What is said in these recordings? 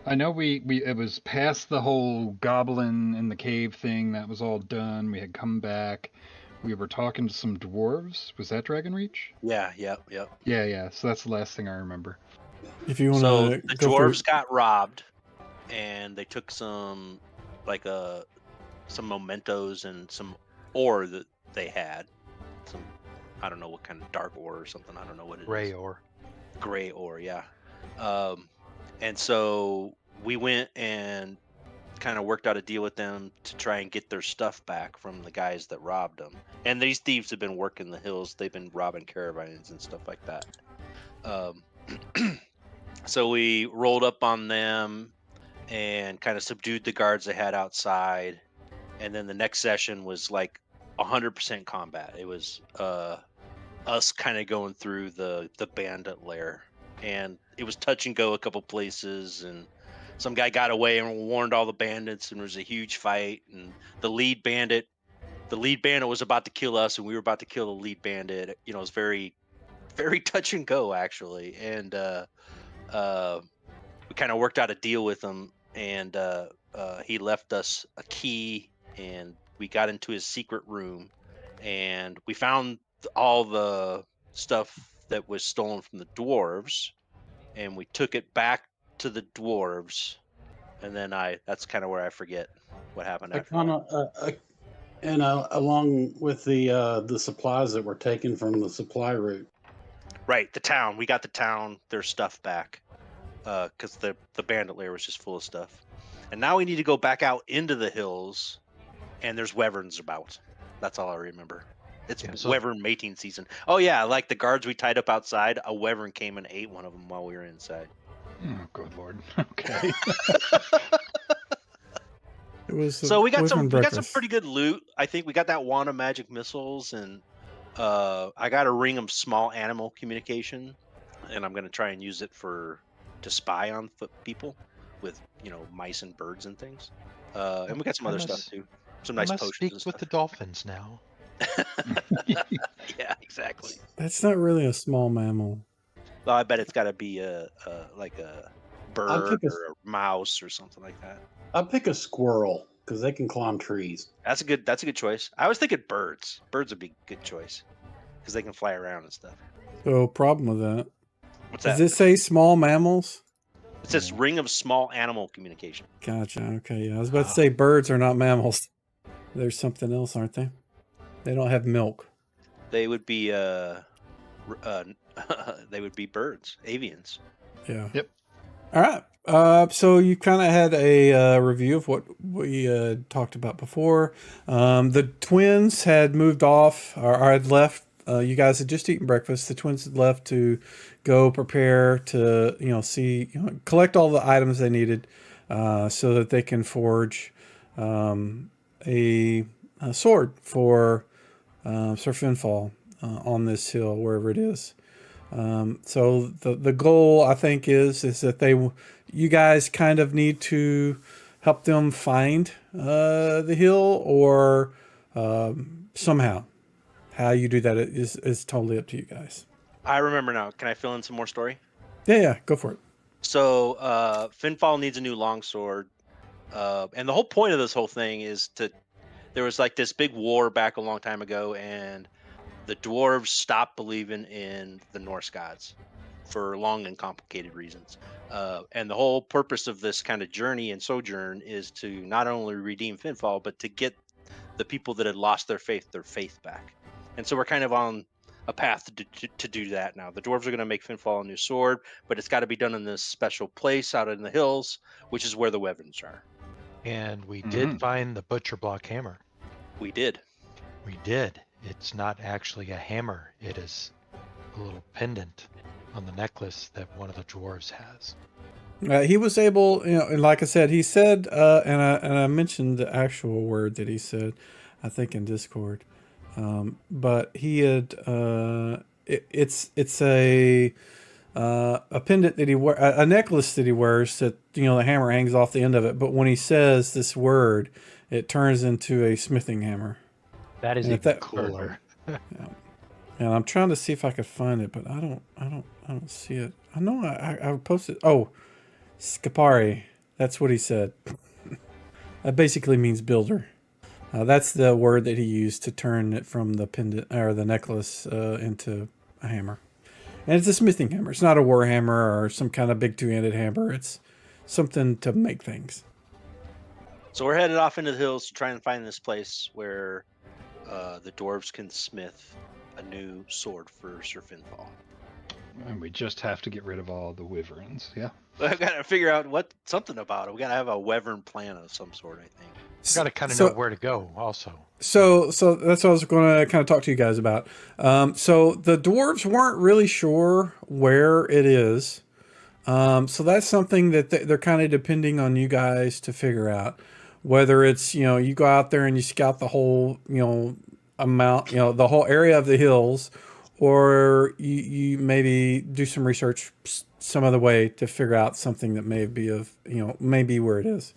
I know we it was past the whole goblin in the cave thing. That was all done. We had come back. We were talking to some dwarves. Was that Dragonreach? Yeah, yep. Yeah. So that's the last thing I remember. If you want So to the go through, dwarves got robbed, and they took like some mementos and some ore that they had. Some, I don't know what kind of dark ore or something. I don't know what it is. Gray ore. Gray ore, yeah. And so we went and kind of worked out a deal with them to try and get their stuff back from the guys that robbed them. And these thieves have been working the hills. They've been robbing caravans and stuff like that. Um, so we rolled up on them and kind of subdued the guards they had outside. And then the next session was like 100% combat. It was us kind of going through the bandit lair, and it was touch and go a couple places, and some guy got away and warned all the bandits, and there was a huge fight, and the lead bandit was about to kill us, and we were about to kill the lead bandit. You know, it was very touch and go actually. And we kind of worked out a deal with him, and he left us a key, and we got into his secret room, and we found all the stuff that was stolen from the dwarves, and we took it back to the dwarves, and then that's kind of where I forget what happened after that. And along with the supplies that were taken from the supply route. Right, the town. We got the town, their stuff back, because the bandit lair was just full of stuff. And now we need to go back out into the hills, and there's wyverns about. That's all I remember. It's wyvern mating season. Oh yeah, like the guards we tied up outside, a wyvern came and ate one of them while we were inside. Oh, good lord. Okay. it was So we got some breakfast. pretty good loot. I think we got that wand of magic missiles, and I got a ring of small animal communication, and I'm gonna try and use it to spy on people with mice and birds and things. And we got some other stuff too. Some nice potions. Speak and with stuff. the dolphins now. Yeah, exactly. That's not really a small mammal. Well, I bet it's got to be like a bird or a mouse or something like that. I'd pick a squirrel because they can climb trees. That's a good choice. I was thinking birds. Birds would be a good choice because they can fly around and stuff. So, problem with that. What's that? Does it say small mammals? It says ring of small animal communication. Gotcha. Okay. Yeah. I was about to say birds are not mammals. There's something else, aren't they? They don't have milk. They would be they would be birds, avians. Yeah. Yep. All right. So you kind of had a review of what we talked about before. The twins had moved off or had left. You guys had just eaten breakfast. The twins had left to go prepare to, see, collect all the items they needed so that they can forge a sword for Sir Finfall on this hill, wherever it is. So the goal, I think, is that you guys kind of need to help them find the hill, or somehow. How you do that is totally up to you guys. I remember now. Can I fill in some more story? Yeah, go for it. So Finfall needs a new longsword, and the whole point of this whole thing is there was like this big war back a long time ago, and the dwarves stopped believing in the Norse gods for long and complicated reasons. And the whole purpose of this kind of journey and sojourn is to not only redeem Finfall, but to get the people that had lost their faith back. And so we're kind of on a path to do that now. The dwarves are going to make Finfall a new sword, but it's got to be done in this special place out in the hills, which is where the wyverns are. And we did find the butcher block hammer. We did. It's not actually a hammer. It is a little pendant on the necklace that one of the dwarves has. He was able, and like I said, he said, and I mentioned the actual word that he said, I think in Discord, but he had, it's a pendant that he a necklace that he wears that the hammer hangs off the end of it. But when he says this word, it turns into a smithing hammer. That is even cooler. Yeah. And I'm trying to see if I could find it, but I don't see it. I know I posted. Oh, Scapari. That's what he said. That basically means builder. That's the word that he used to turn it from the pendant or the necklace into a hammer. And it's a smithing hammer. It's not a war hammer or some kind of big two-handed hammer. It's something to make things. So we're headed off into the hills to try and find this place where the dwarves can smith a new sword for Sir Finfall. And we just have to get rid of all the wyverns. Yeah. I've got to figure out something about it. We got to have a wyvern plan of some sort, I think. Got to kind of know where to go also. So that's what I was going to kind of talk to you guys about. So the dwarves weren't really sure where it is. So that's something that they're kind of depending on you guys to figure out. Whether it's, you go out there and you scout the whole, amount, the whole area of the hills, or you maybe do some research some other way to figure out something that may be maybe where it is.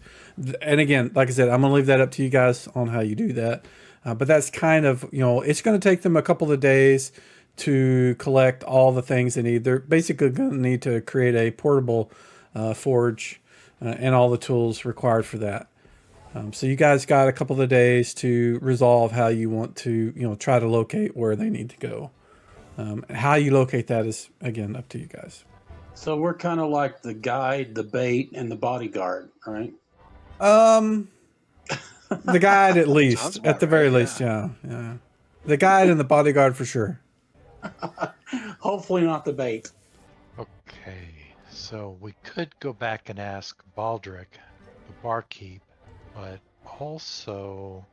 And again, like I said, I'm going to leave that up to you guys on how you do that. But that's kind of, it's going to take them a couple of days to collect all the things they need. They're basically going to need to create a portable forge and all the tools required for that. So you guys got a couple of days to resolve how you want to, try to locate where they need to go. How you locate that is, again, up to you guys. So we're kind of like the guide, the bait, and the bodyguard, right? The guide at least, Sounds at about the very right, least, yeah. The guide and the bodyguard for sure. Hopefully not the bait. Okay, so we could go back and ask Baldric, the barkeep, but also,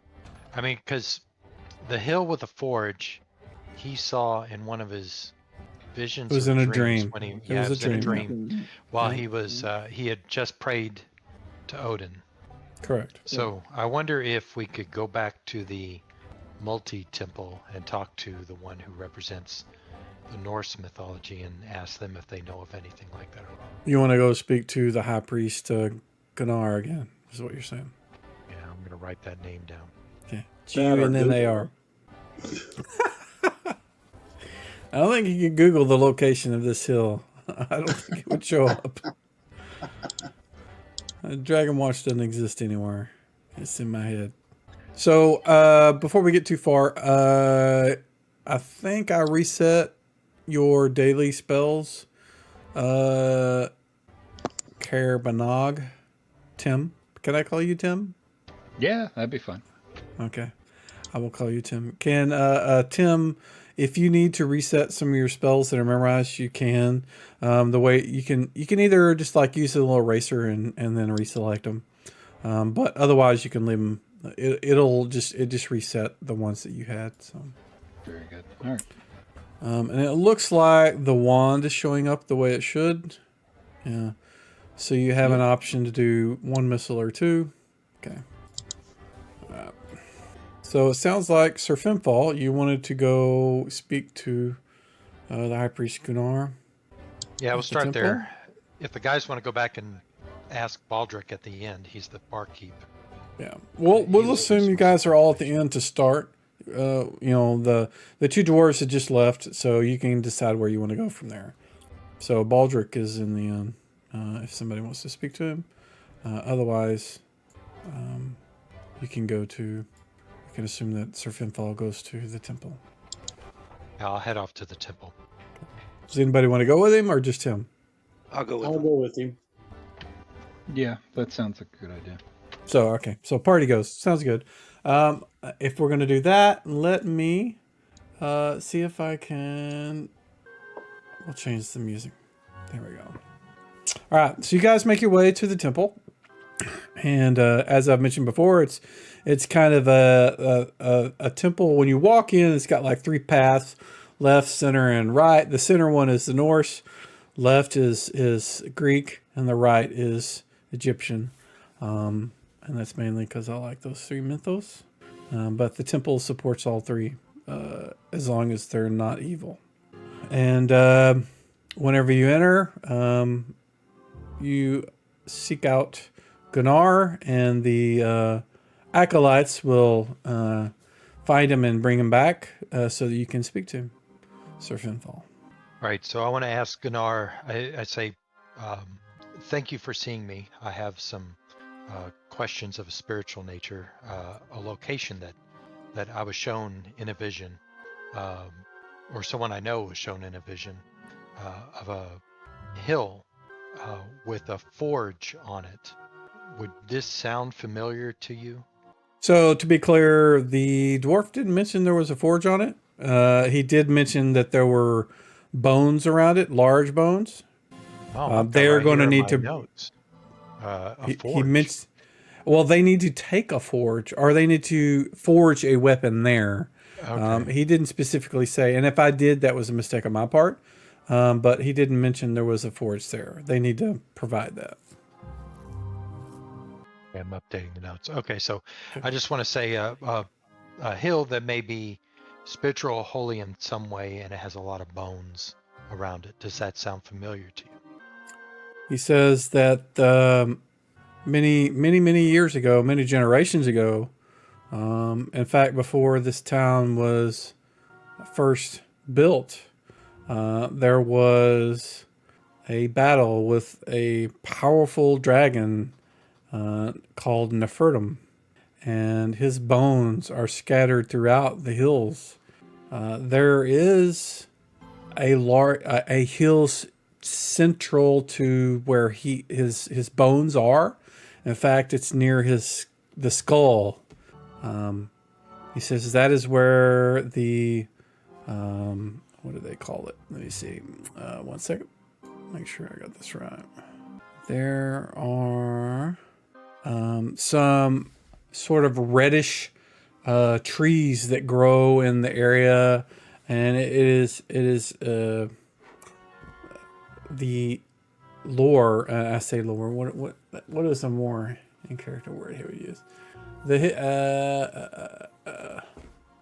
because the hill with the forge, he saw in one of his visions. It was or in a dreams dream. When he, It was in a a dream while he was he had just prayed to Odin. Correct. So I wonder if we could go back to the multi-temple and talk to the one who represents the Norse mythology and ask them if they know of anything like that. You want to go speak to the high priest Gunnar again, is what you're saying. Yeah, I'm going to write that name down. Okay. G and then they are. I don't think you can Google the location of this hill. I don't think it would show up. Dragonwatch doesn't exist anywhere. It's in my head. So before we get too far, I think I reset your daily spells. Karbanog. Tim. Can I call you Tim? Yeah, that'd be fun. Okay. I will call you Tim. Can Tim, if you need to reset some of your spells that are memorized, you can. The way you can either just like use a little eraser and then reselect them. But otherwise you can leave them. It just reset the ones that you had. So Very good. All right. and it looks like the wand is showing up the way it should. Yeah. So you have an option to do one missile or two. Okay. So it sounds like Sir Finfall, you wanted to go speak to the High Priest Gunnar. Yeah, we'll the start temple? there. If the guys want to go back and ask Baldric at the end, he's the barkeep. Yeah. We'll will assume be you guys are all at the end to start. The two dwarves had just left, so you can decide where you want to go from there. So Baldric is in the end, if somebody wants to speak to him. Otherwise, you can go to. You can assume that Sir Finfall goes to the temple. Yeah, I'll head off to the temple. Does anybody want to go with him or just him? I'll go with I'll them. go with you. Yeah, that sounds like a good idea. So, okay. So party goes. Sounds good. If we're going to do that, let me see if I can... We'll change the music. There we go. All right. So you guys make your way to the temple. And as I've mentioned before, it's kind of a temple. When you walk in, it's got like three paths, left, center, and right. The center one is the Norse. Left is Greek, and the right is Egyptian. And that's mainly because I like those three mythos. But the temple supports all three, as long as they're not evil. And whenever you enter, you seek out Gunnar, and the acolytes will find him and bring him back so that you can speak to him, Sir Finfall. All right, so I want to ask Gunnar, I say, thank you for seeing me. I have some questions of a spiritual nature. A location that I was shown in a vision, um, or someone I know was shown in a vision of a hill with a forge on it. Would this sound familiar to you? So to be clear, the dwarf didn't mention there was a forge on it. He did mention that there were bones around it, large bones. Oh, I've got They're right going to here in need my to. notes. A He forge. mentioned. Well, they need to take a forge, or they need to forge a weapon there. Okay. He didn't specifically say, and if I did, that was a mistake on my part. But he didn't mention there was a forge there. They need to provide that. I'm updating the notes. Okay, so I just want to say a hill that may be spiritual, holy in some way, and it has a lot of bones around it. Does that sound familiar to you? He says that many years ago, many generations ago, in fact, before this town was first built, there was a battle with a powerful dragon called Nefertum, and his bones are scattered throughout the hills. There is a hill central to where his bones are. In fact, it's near the skull. He says that is where the what do they call it? Let me see. 1 second. Make sure I got this right. There are some sort of reddish trees that grow in the area, and it is the lore. I say lore. What is a more in character word he would use?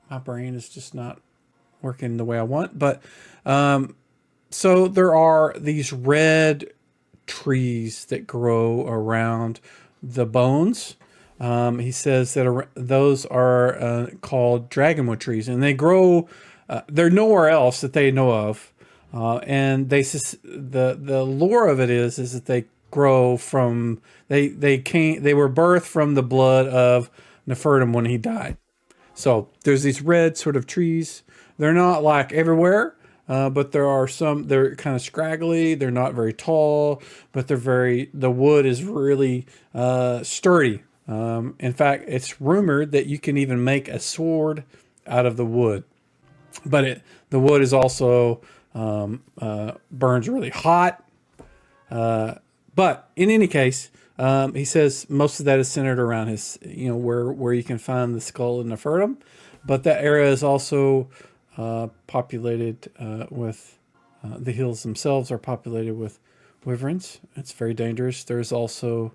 My brain is just not working the way I want. But so there are these red trees that grow around the bones. He says that those are called Dragonwood trees, and they grow. They're nowhere else that they know of. And the lore of it is that they grow from they were birthed from the blood of Nefertum when he died. So there's these red sort of trees. They're not like everywhere, but there are some. They're kind of scraggly. They're not very tall, but the wood is really sturdy. In fact, it's rumored that you can even make a sword out of the wood. But the wood is also burns really hot. But in any case, he says most of that is centered around his, where you can find the skull in Nefertum. But that area is also populated with the hills themselves are populated with wyverns. It's very dangerous. There's also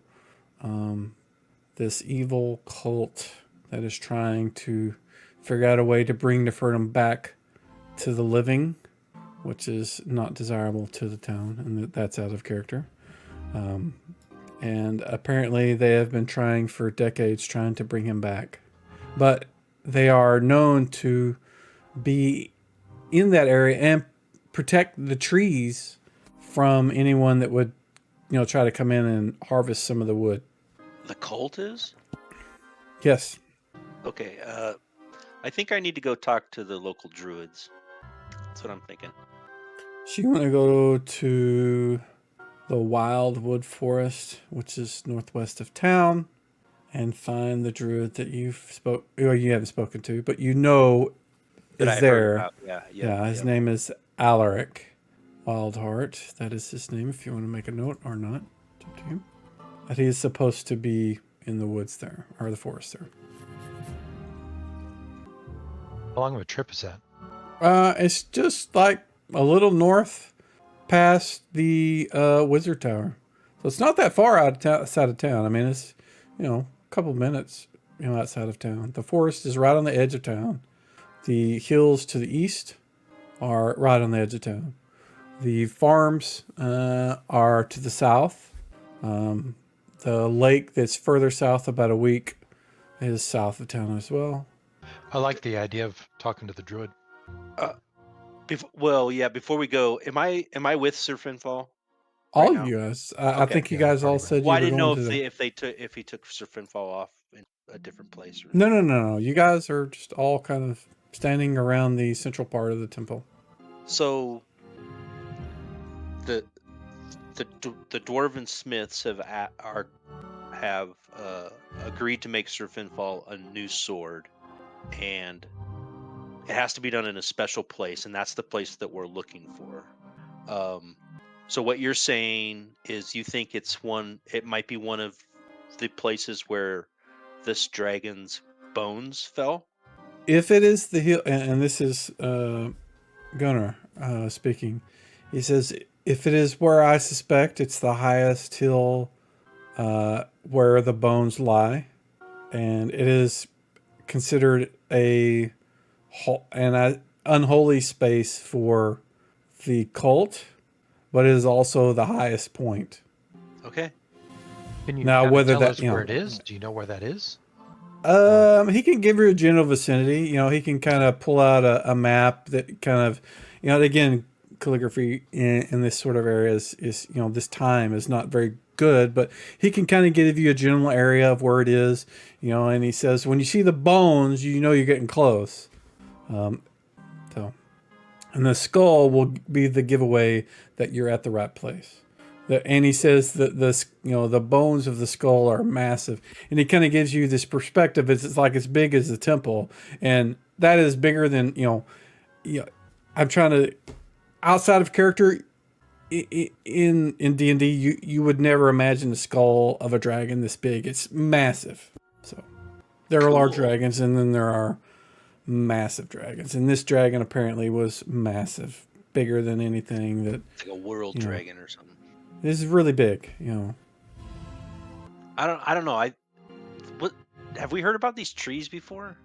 this evil cult that is trying to figure out a way to bring Nefertum back to the living, which is not desirable to the town, and that's out of character. And apparently they have been trying for decades trying to bring him back. But they are known to be in that area and protect the trees from anyone that would, try to come in and harvest some of the wood. The cult is? Yes. Okay, I think I need to go talk to the local druids. That's what I'm thinking. So you want to go to the Wildwood Forest, which is northwest of town, and find the druid that you haven't spoken to, but That is I there. heard about. Yeah, His name is Alaric Wildheart. That is his name if you want to make a note or not. It's up to you. But he is supposed to be in the woods there, or the forest there. How long of a trip is that? It's just like a little north past the Wizard Tower. So it's not that far outside of town. I mean, it's, a couple minutes, outside of town. The forest is right on the edge of town. The hills to the east are right on the edge of town. The farms are to the south. The lake that's further south about a week is south of town as well. I like the idea of talking to the druid. Before we go, am I with Sir Finfall? All right of now? you guys. I Okay. think you Yeah, guys all party said Well, you I were didn't know going to if the. if he took Sir Finfall off in a different place or. No. You guys are just all kind of standing around the central part of the temple. So the the dwarven smiths have agreed to make Sir Finfall a new sword, and it has to be done in a special place, and that's the place that we're looking for. So what you're saying is you think it might be one of the places where this dragon's bones fell? If it is the hill, and this is Gunnar speaking, he says, if it is where I suspect, it's the highest hill where the bones lie, and it is considered an unholy space for the cult, but it is also the highest point. Okay. Can you Now, kind of whether tell that, us where it is? Do you know where that is? He can give you a general vicinity. He can kind of pull out a map that kind of, again, calligraphy in this sort of area is this time is not very good, but he can kind of give you a general area of where it is, and he says, when you see the bones, you're getting close. So, and the skull will be the giveaway that you're at the right place. And he says that the bones of the skull are massive, and he kind of gives you this perspective. It's like as big as the temple, and that is bigger than I'm trying to outside of character in D&D. You would never imagine the skull of a dragon this big. It's massive. So there are large Cool. dragons, and then there are massive dragons, and this dragon apparently was massive, bigger than anything that. It's like a world dragon or something. This is really big, I don't know. What have we heard about these trees before?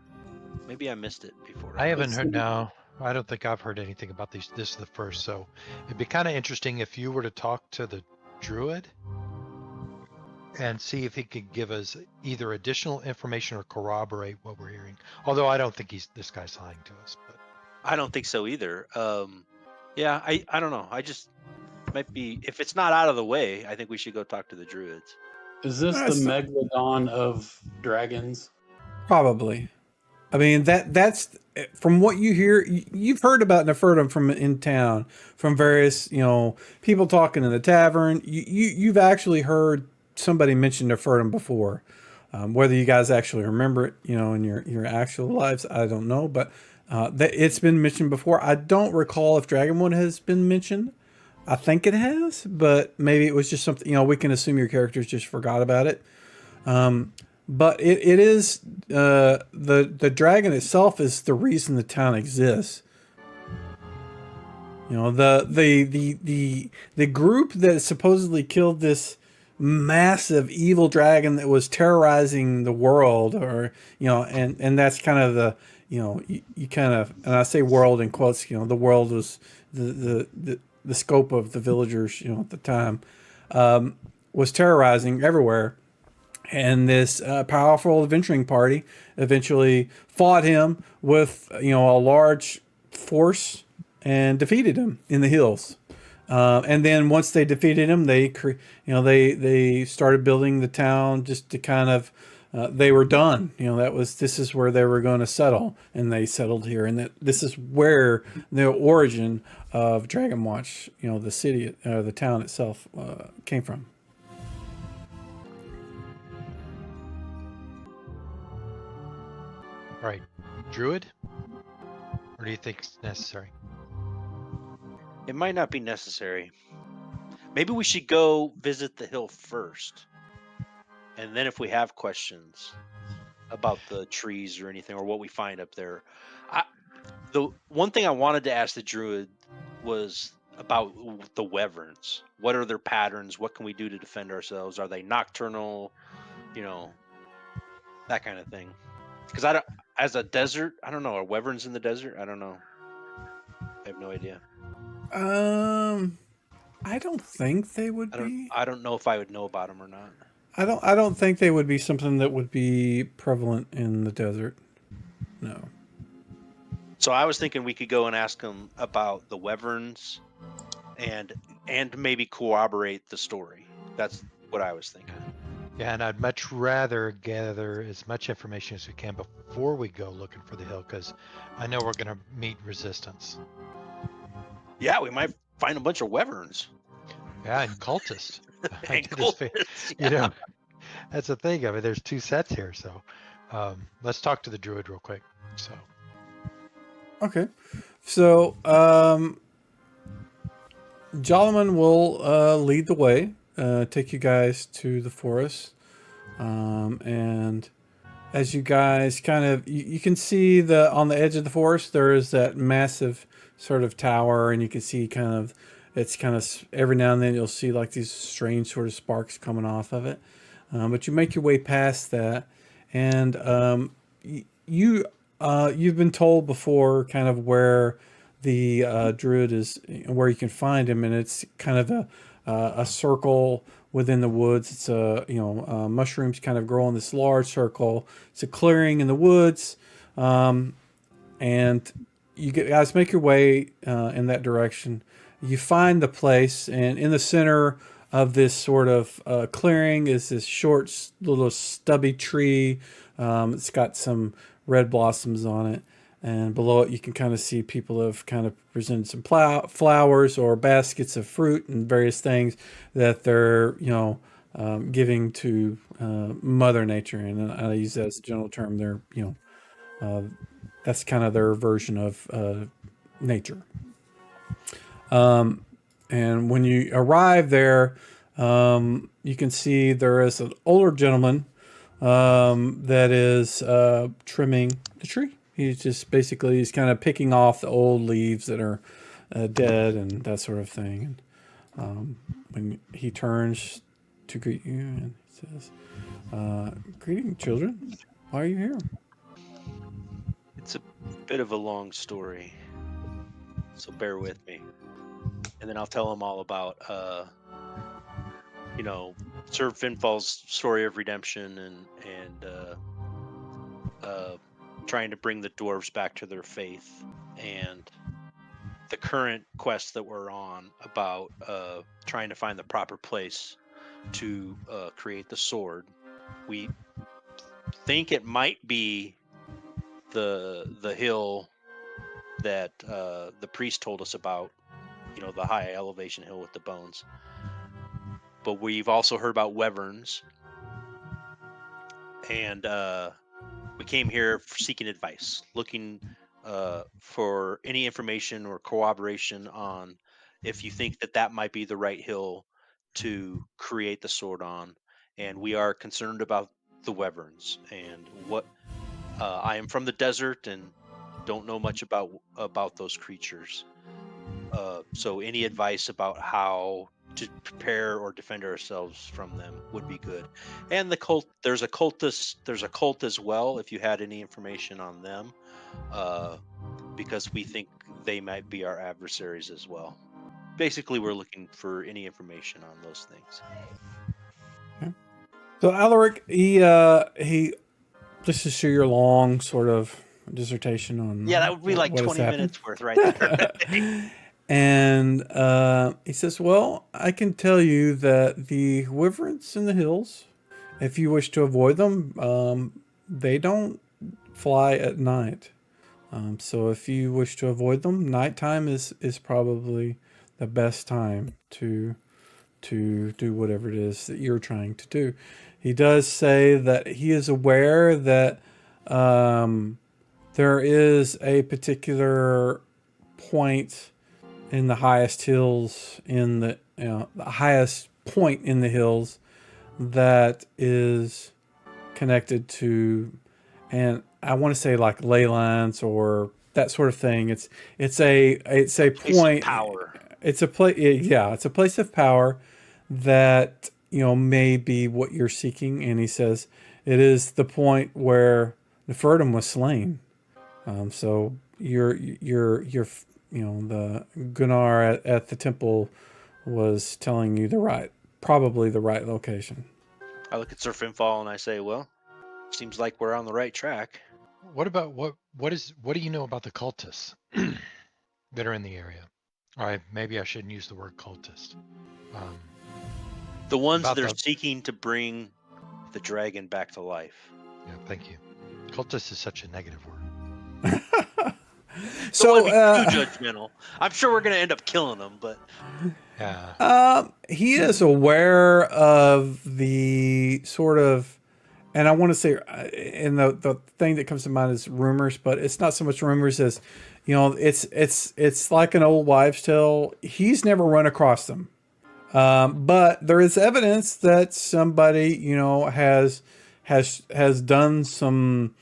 Maybe I missed it before. I haven't heard. No, I don't think I've heard anything about these. This is the first, so it'd be kind of interesting if you were to talk to the druid and see if he could give us either additional information or corroborate what we're hearing. Although I don't think this guy's lying to us. But I don't think so either. Yeah, I don't know. I just might be, if it's not out of the way, I think we should go talk to the druids. Is this the megalodon of dragons? Probably. I mean that's from what you hear. You've heard about Nefertum from in town, from various people talking in the tavern. You've actually heard somebody mention Nefertum before. Whether you guys actually remember it, in your actual lives, I don't know. But it's been mentioned before. I don't recall if Dragonwood has been mentioned. I think it has, but maybe it was just something. We can assume your characters just forgot about it. But it is the dragon itself is the reason the town exists. The group that supposedly killed this massive evil dragon that was terrorizing the world, or and that's kind of the you kind of, and I say world in quotes. The world was the scope of the villagers at the time, was terrorizing everywhere. And this powerful adventuring party eventually fought him with a large force and defeated him in the hills. And then once they defeated him, they started building the town just to kind of they were done. This is where they were going to settle, and they settled here. And this is where the origin of Dragonwatch, the city, the town itself, came from. right, druid, or do you think it's necessary? It might not be necessary. Maybe we should go visit the hill first. And then if we have questions about the trees or anything, or what we find up there. The one thing I wanted to ask the druid was about the wyverns. What are their patterns? What can we do to defend ourselves? Are they nocturnal? That kind of thing. Because as a desert, I don't know. Are wyverns in the desert? I don't know. I have no idea. I don't think they would be. I don't know if I would know about them or not. I don't think they would be something that would be prevalent in the desert. No. So I was thinking we could go and ask them about the wyverns and maybe corroborate the story. That's what I was thinking. Yeah, and I'd much rather gather as much information as we can before we go looking for the hill, because I know we're going to meet resistance. Yeah, we might find a bunch of wyverns. Yeah, and cultists. I And did this fa- cultists, You know, that's the thing. I mean, there's two sets here, so let's talk to the druid real quick. So, Okay. So, Jolliman will lead the way, take you guys to the forest. And as you guys kind of, you can see on the edge of the forest, there is that massive sort of tower, and you can see it's kind of, every now and then you'll see like these strange sort of sparks coming off of it. But you make your way past that, and you've been told before kind of where the druid is, where you can find him, and it's kind of a circle within the woods. It's mushrooms kind of grow in this large circle. It's a clearing in the woods, and guys make your way in that direction. You find the place, and in the center of this sort of clearing is this short, little stubby tree. It's got some red blossoms on it, and below it you can kind of see people have kind of presented some flowers or baskets of fruit and various things that they're giving to Mother Nature, and I use that as a general term. They're that's kind of their version of nature. And when you arrive there, you can see there is an older gentleman that is trimming the tree. He's kind of picking off the old leaves that are dead and that sort of thing. And when he turns to greet you, and he says, "Greeting, children. Why are you here?" it's a bit of a long story, so bear with me. And then I'll tell them all about, Sir Finfall's story of redemption and trying to bring the dwarves back to their faith, and the current quest that we're on about trying to find the proper place to create the sword. We think it might be the hill that the priest told us about, the high elevation hill with the bones. But we've also heard about wyverns, and we came here seeking advice, looking for any information or corroboration on if you think that might be the right hill to create the sword on. And we are concerned about the wyverns and what I am from the desert and don't know much about those creatures. So any advice about how to prepare or defend ourselves from them would be good. And the cult, there's a cult as well. If you had any information on them, because we think they might be our adversaries as well. Basically, we're looking for any information on those things. So Alaric, he just to show your long sort of dissertation on Yeah, that would be like what has 20 happened. minutes worth right there. And he says, "Well, I can tell you that the wyverns in the hills, if you wish to avoid them, they don't fly at night. So if you wish to avoid them, nighttime is probably the best time to do whatever it is that you're trying to do." He does say that he is aware that there is a particular point in the highest hills, in the highest point in the hills, that is connected to, and I want to say like ley lines or that sort of thing. It's a Place of point. power. It's a place. Yeah, it's a place of power that may be what you're seeking. And he says it is the point where Nefertum was slain. So you're the Gunnar at the temple was telling you probably the right location. I look at Sir Finfall and I say, well, seems like we're on the right track. what do you know about the cultists that are in the area? All right, maybe I shouldn't use the word cultist. The ones About that are the- seeking to bring the dragon back to life. Yeah, thank you. Cultist is such a negative word. Don't want to be So, too judgmental. I'm sure we're going to end up killing them, but Yeah. he is aware of the sort of, and I want to say, and the thing that comes to mind is rumors, but it's not so much rumors as, it's like an old wives' tale. He's never run across them, but there is evidence that somebody, has done some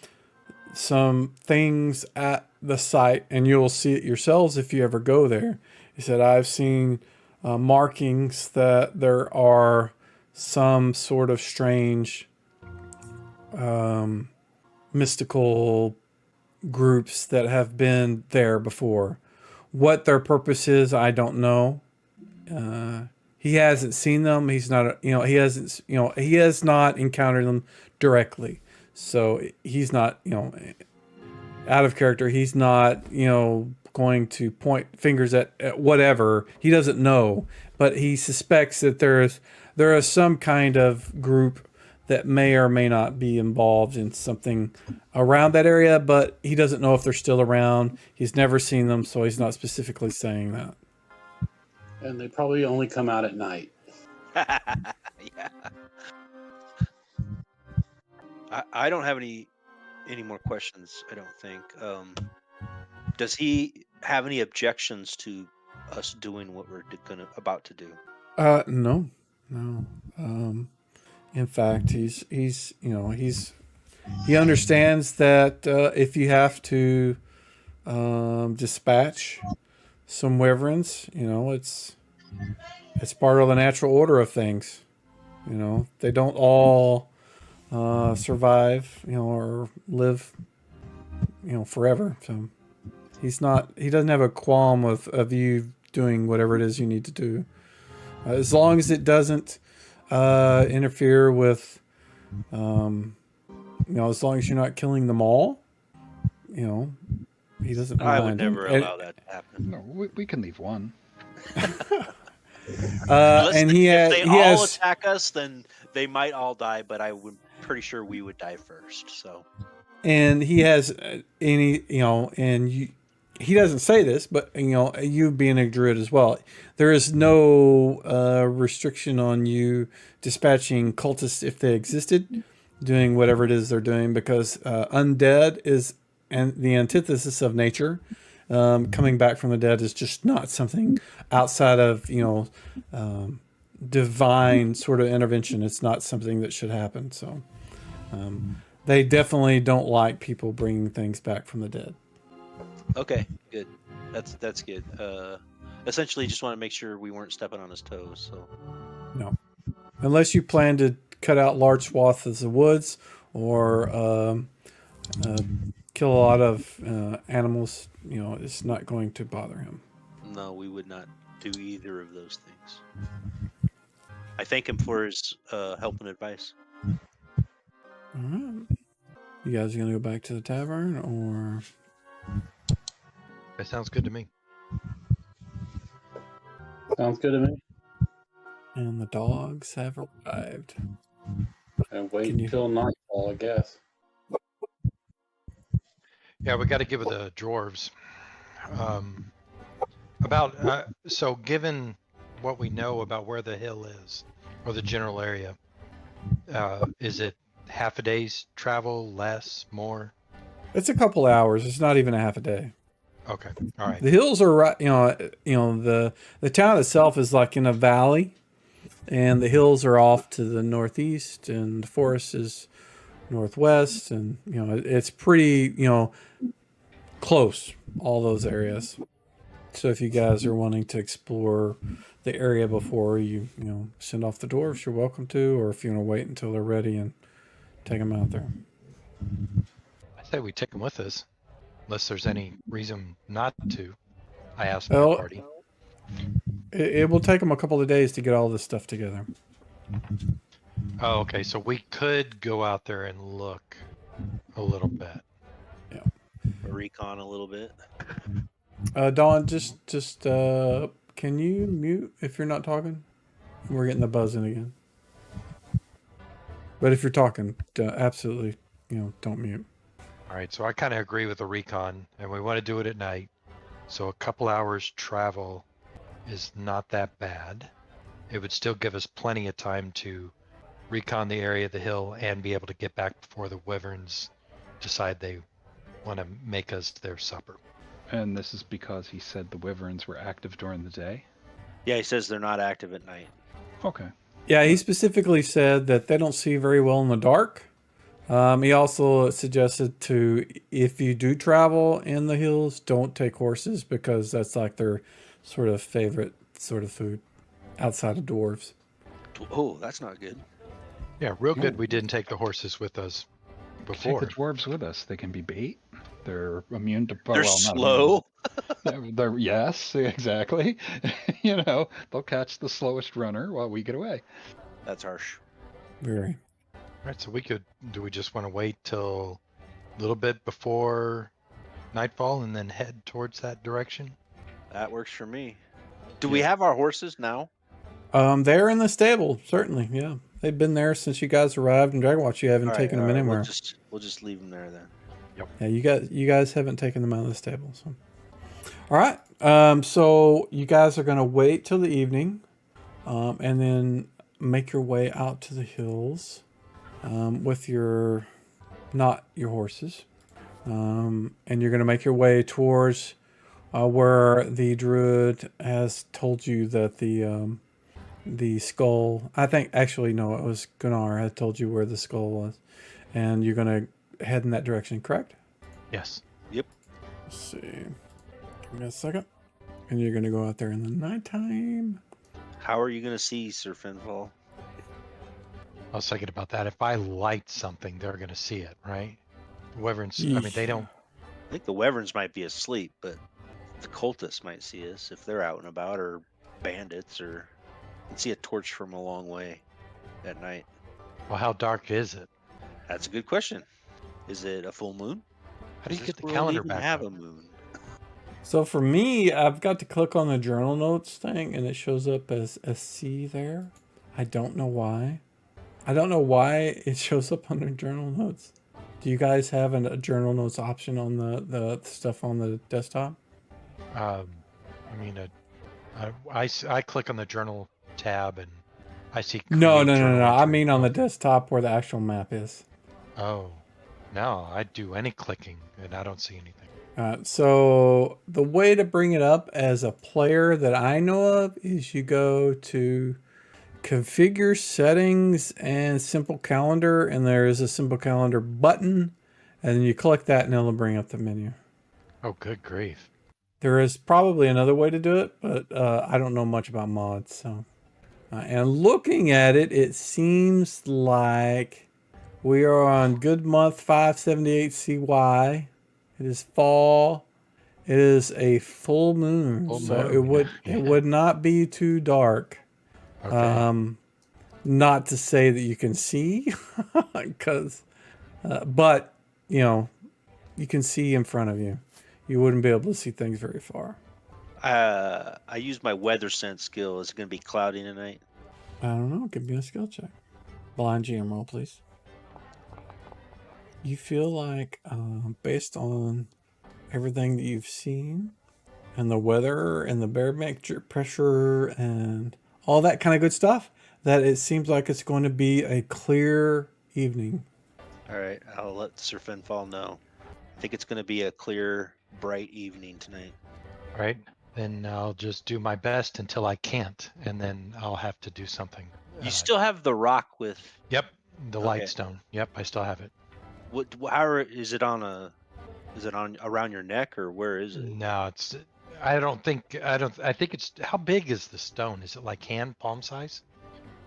things at the site, and you'll see it yourselves if you ever go there. He said, I've seen markings that there are some sort of strange mystical groups that have been there before. What their purpose is, I don't know. He hasn't seen them. He's not, he has not encountered them directly. So he's not, out of character. He's not, going to point fingers at whatever. He doesn't know, but he suspects that there is some kind of group that may or may not be involved in something around that area, but he doesn't know if they're still around. He's never seen them, so he's not specifically saying that. And they probably only come out at night. yeah. I don't have any more questions. I don't think. Does he have any objections to us doing what we're about to do? No. In fact, he understands that if you have to dispatch some wyverns, it's part of the natural order of things. They don't all survive, or live, forever. So he doesn't have a qualm of you doing whatever it is you need to do, as long as it doesn't interfere with, as long as you're not killing them all, he doesn't mind. I would never allow that to happen. No, we can leave one. And if they all attack us, then they might all die, but pretty sure we would die first. So, and he has he doesn't say this, but you being a druid as well, there is no restriction on you dispatching cultists if they existed, doing whatever it is they're doing, because undead is the antithesis of nature. Coming back from the dead is just not something outside of divine sort of intervention. It's not something that should happen. So they definitely don't like people bringing things back from the dead. Okay, good. That's good. Essentially, just want to make sure we weren't stepping on his toes. So no, unless you plan to cut out large swaths of the woods or kill a lot of animals, it's not going to bother him. No, we would not do either of those things. I thank him for his help and advice. All right. You guys are going to go back to the tavern, or? That sounds good to me. Sounds good to me. And the dogs have arrived. And wait until nightfall, I guess. Yeah, we got to give it the dwarves. So given what we know about where the hill is, or the general area, is it half a day's travel, less, more? It's a couple hours. It's not even a half a day. Okay, all right. The hills are right. The town itself is like in a valley, and the hills are off to the northeast, and the forest is northwest, and it's pretty close, all those areas. So if you guys are wanting to explore the area before you send off the dwarves, you're welcome to, or if you want to wait until they're ready and take them out there. I say we take them with us, unless there's any reason not to. I asked Well, my party. It will take them a couple of days to get all this stuff together. Oh, okay. So we could go out there and look a little bit. Recon a little bit. Dawn, just can you mute if you're not talking? We're getting the buzzing again. But if you're talking, absolutely, don't mute. All right, so I kind of agree with the recon, and we want to do it at night. So a couple hours travel is not that bad. It would still give us plenty of time to recon the area of the hill and be able to get back before the wyverns decide they want to make us their supper. And this is because he said the wyverns were active during the day? Yeah, he says they're not active at night. Okay. Yeah, he specifically said that they don't see very well in the dark. He also suggested if you do travel in the hills, don't take horses because that's like their sort of favorite sort of food outside of dwarves. Oh, that's not good. Yeah, real good we didn't take the horses with us before. Take the dwarves with us. They can be bait. They're immune to. They're well, not slow. immune. They're yes, exactly. They'll catch the slowest runner while we get away. That's harsh. Very. All right, so do we just want to wait till a little bit before nightfall and then head towards that direction? That works for me. Do we have our horses now? They're in the stable, certainly. Yeah, they've been there since you guys arrived in Dragonwatch. You haven't taken them anywhere. We'll just leave them there then. Yep. Yeah, you guys haven't taken them out of the stable. So, all right. So you guys are gonna wait till the evening, and then make your way out to the hills, with not your horses, and you're gonna make your way towards where the druid has told you that the skull. I think actually no, it was Gunnar had told you where the skull was, and you're gonna head in that direction, correct? Yes. Yep. Let's see. Give me a second. And you're gonna go out there in the nighttime. How are you going to see Sir Finfall? I was thinking about that. If I light something, they're going to see it, right? Wyverns, I mean, they don't. I think the wyverns might be asleep, but the cultists might see us if they're out and about, or bandits, or you can see a torch from a long way at night. Well, how dark is it? That's a good question. Is it a full moon? How do you Does get this the world calendar even back have up? a moon? So for me, I've got to click on the journal notes thing, and it shows up as a C there. I don't know why. I don't know why it shows up under journal notes. Do you guys have a journal notes option on the stuff on the desktop? I mean, I click on the journal tab and I see. No. journal I entry. mean on the desktop where the actual map is. Oh, no, I do any clicking and I don't see anything. So the way to bring it up as a player that I know of is you go to configure settings and simple calendar, and there is a simple calendar button, and then you click that and it'll bring up the menu. Oh, good grief. There is probably another way to do it, but I don't know much about mods. So, and looking at it, it seems like we are on good month 578 CY. It is fall. It is a full moon, so it would not be too dark. Okay. Not to say that you can see, because, but you can see in front of you. You wouldn't be able to see things very far. I use my weather sense skill. Is it going to be cloudy tonight? I don't know. Give me a skill check. Blind GM roll, please. You feel like, based on everything that you've seen, and the weather, and the barometric pressure, and all that kind of good stuff, that it seems like it's going to be a clear evening. All right, I'll let Sir Finfall know. I think it's going to be a clear, bright evening tonight. All right. Then I'll just do my best until I can't, and then I'll have to do something. You still have the rock with. Yep, the Okay. light stone. Yep, I still have it. How is it on around your neck, or where is it? No, I think it's, how big is the stone? Is it like palm size?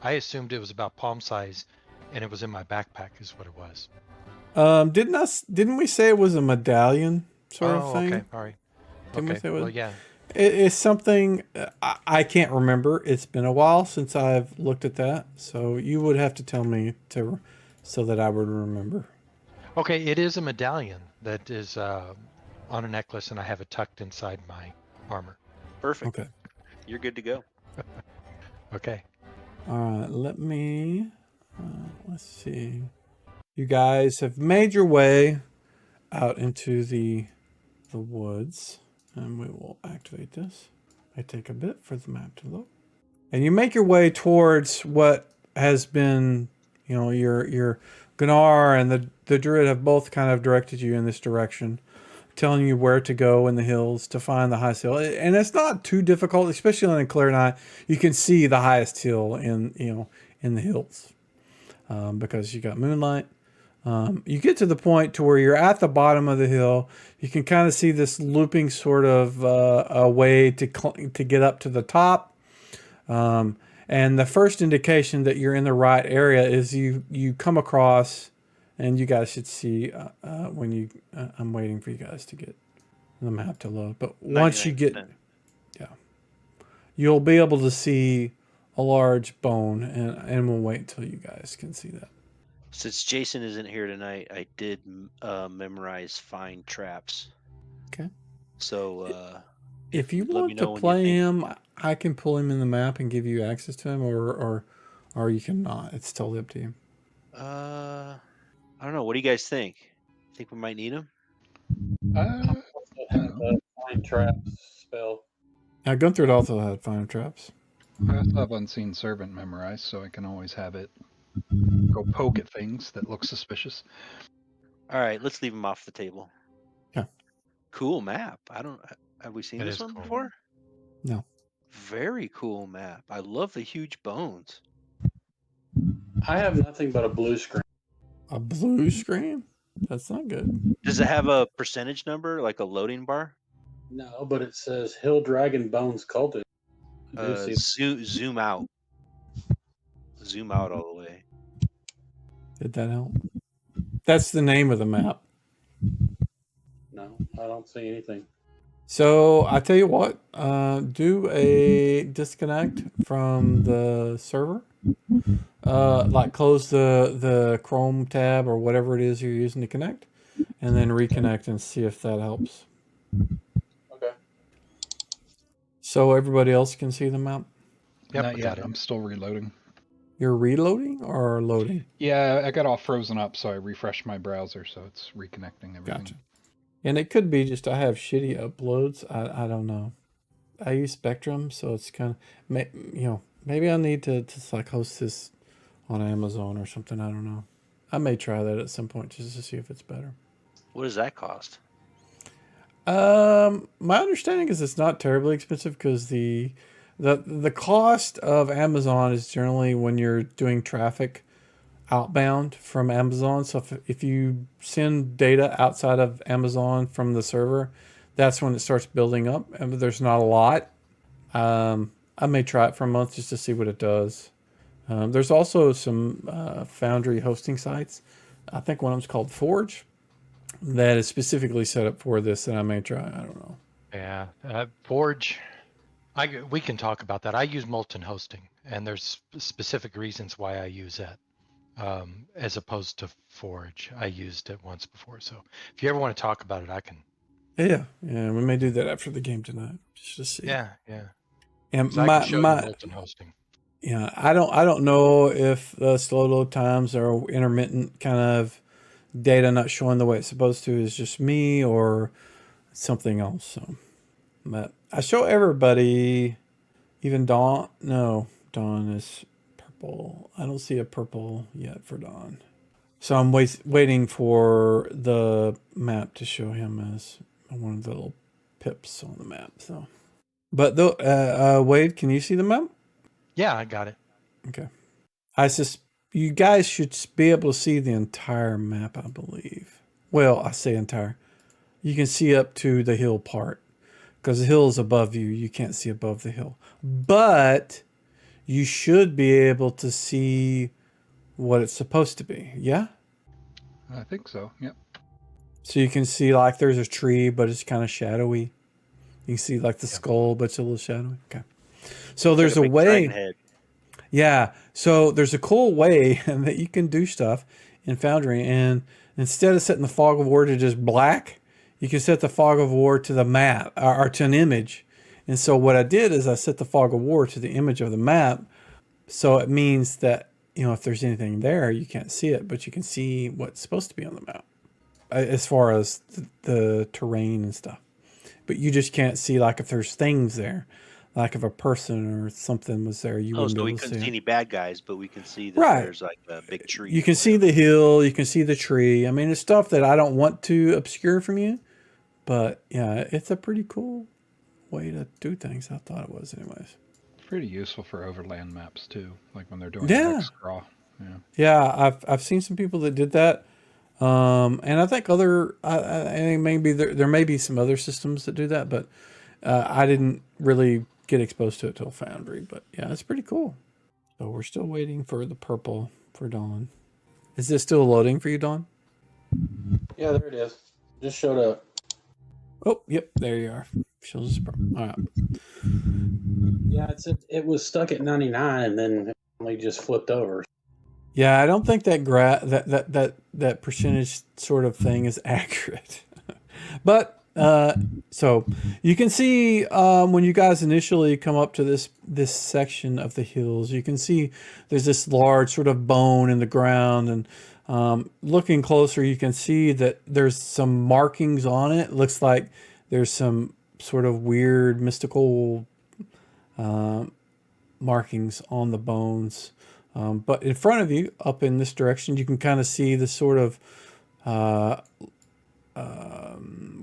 I assumed it was about palm size, and it was in my backpack is what it was. Didn't we say it was a medallion sort of thing? Okay, all right. Didn't we Okay, say it was? well, yeah. It's something I can't remember. It's been a while since I've looked at that, so you would have to tell me so that I would remember. Okay, it is a medallion that is on a necklace, and I have it tucked inside my armor. Perfect. Okay. You're good to go. Okay. All right. Let me. Let's see. You guys have made your way out into the woods, and we will activate this. It take a bit for the map to load, and you make your way towards what has been, your Gunnar and the druid have both kind of directed you in this direction, telling you where to go in the hills to find the highest hill. And it's not too difficult, especially on a clear night. You can see the highest hill in the hills, because you got moonlight. You get to the point to where you're at the bottom of the hill. You can kind of see this looping sort of a way to get up to the top. And the first indication that you're in the right area is you come across, and you guys should see when you. I'm waiting for you guys to get the map to load. But once you get, 99%. you'll be able to see a large bone, and we'll wait until you guys can see that. Since Jason isn't here tonight, I did memorize find traps. Okay. So If you let me want know to when you play think. him, I can pull him in the map and give you access to him, or you can not. It's totally up to you. I don't know. What do you guys think? Think we might need him? I Have don't know. the find traps spell. Now, Gunther also had fire traps. I also have Unseen Servant memorized, so I can always have it go poke at things that look suspicious. All right, let's leave him off the table. Yeah. Cool map. Have we seen It this is one cool. before? No. Very cool map. I love the huge bones. I have nothing but a blue screen. A blue screen? That's not good. Does it have a percentage number, like a loading bar? No, but it says Hill Dragon Bones Cultist. I do see. Zoom out. Zoom out all the way. Did that help? That's the name of the map. No, I don't see anything. So I tell you what, do a disconnect from the server. Like close the Chrome tab or whatever it is you're using to connect, and then reconnect and see if that helps. Okay. So everybody else can see the map. Yep, Not I yet. got it. I'm still reloading. You're reloading or loading? Yeah, I got all frozen up, so I refreshed my browser, so it's reconnecting everything. Gotcha. And it could be just I have shitty uploads. I don't know. I use Spectrum, so it's kind of maybe I need to just like host this on Amazon or something. I don't know. I may try that at some point just to see if it's better. What does that cost? My understanding is it's not terribly expensive because the cost of Amazon is generally when you're doing traffic outbound from Amazon. So if you send data outside of Amazon from the server, that's when it starts building up. And there's not a lot. I may try it for a month just to see what it does. There's also some Foundry hosting sites. I think one of them's called Forge that is specifically set up for this that I may try. I don't know. Yeah, Forge. We can talk about that. I use Molten Hosting, and there's specific reasons why I use that, as opposed to Forge. I used it once before, so if you ever want to talk about it, I can. Yeah, we may do that after the game tonight just to see. Yeah. And So I can show you Molten Hosting. Yeah, I don't know if the slow load times or intermittent kind of data not showing the way it's supposed to is just me or something else. So, but I show everybody, even Dawn. No, Dawn is purple. I don't see a purple yet for Dawn. So I'm waiting for the map to show him as one of the little pips on the map. So, but Wade, can you see the map? Yeah, I got it. Okay. You guys should be able to see the entire map, I believe. Well, I say entire. You can see up to the hill part because the hill is above you. You can't see above the hill. But you should be able to see what it's supposed to be. Yeah? I think so. Yep. So you can see like there's a tree, but it's kind of shadowy. You can see like the skull, but it's a little shadowy. Okay. So there's a big way. dragon head. Yeah. So there's a cool way that you can do stuff in Foundry. And instead of setting the fog of war to just black, you can set the fog of war to the map or to an image. And so what I did is I set the fog of war to the image of the map. So it means that, if there's anything there, you can't see it, but you can see what's supposed to be on the map as far as the terrain and stuff. But you just can't see, like, if there's things there, like if a person or something was there, you Oh, wouldn't so be we able to couldn't see see it. any bad guys, but we can see that Right. there's like a big tree. You or can see whatever. the hill, you can see the tree. I mean, it's stuff that I don't want to obscure from you, but yeah, it's a pretty cool way to do things. I thought it was, anyways. Pretty useful for overland maps too, like when they're doing Yeah. hex crawl. Yeah. Yeah, I've seen some people that did that. And I think I think maybe there may be some other systems that do that, but I didn't really get exposed to it till Foundry. But yeah, it's pretty cool. So we're still waiting for the purple for Dawn. Is this still loading for you, Dawn? Yeah, there it is. Just showed up. Oh, yep, there you are. Shows us purple. All right. Yeah, it was stuck at 99 and then it just flipped over. Yeah, I don't think that that percentage sort of thing is accurate. But so you can see when you guys initially come up to this section of the hills, you can see there's this large sort of bone in the ground, and looking closer, you can see that there's some markings on it. It looks like there's some sort of weird mystical markings on the bones. But in front of you, up in this direction, you can kind of see the sort of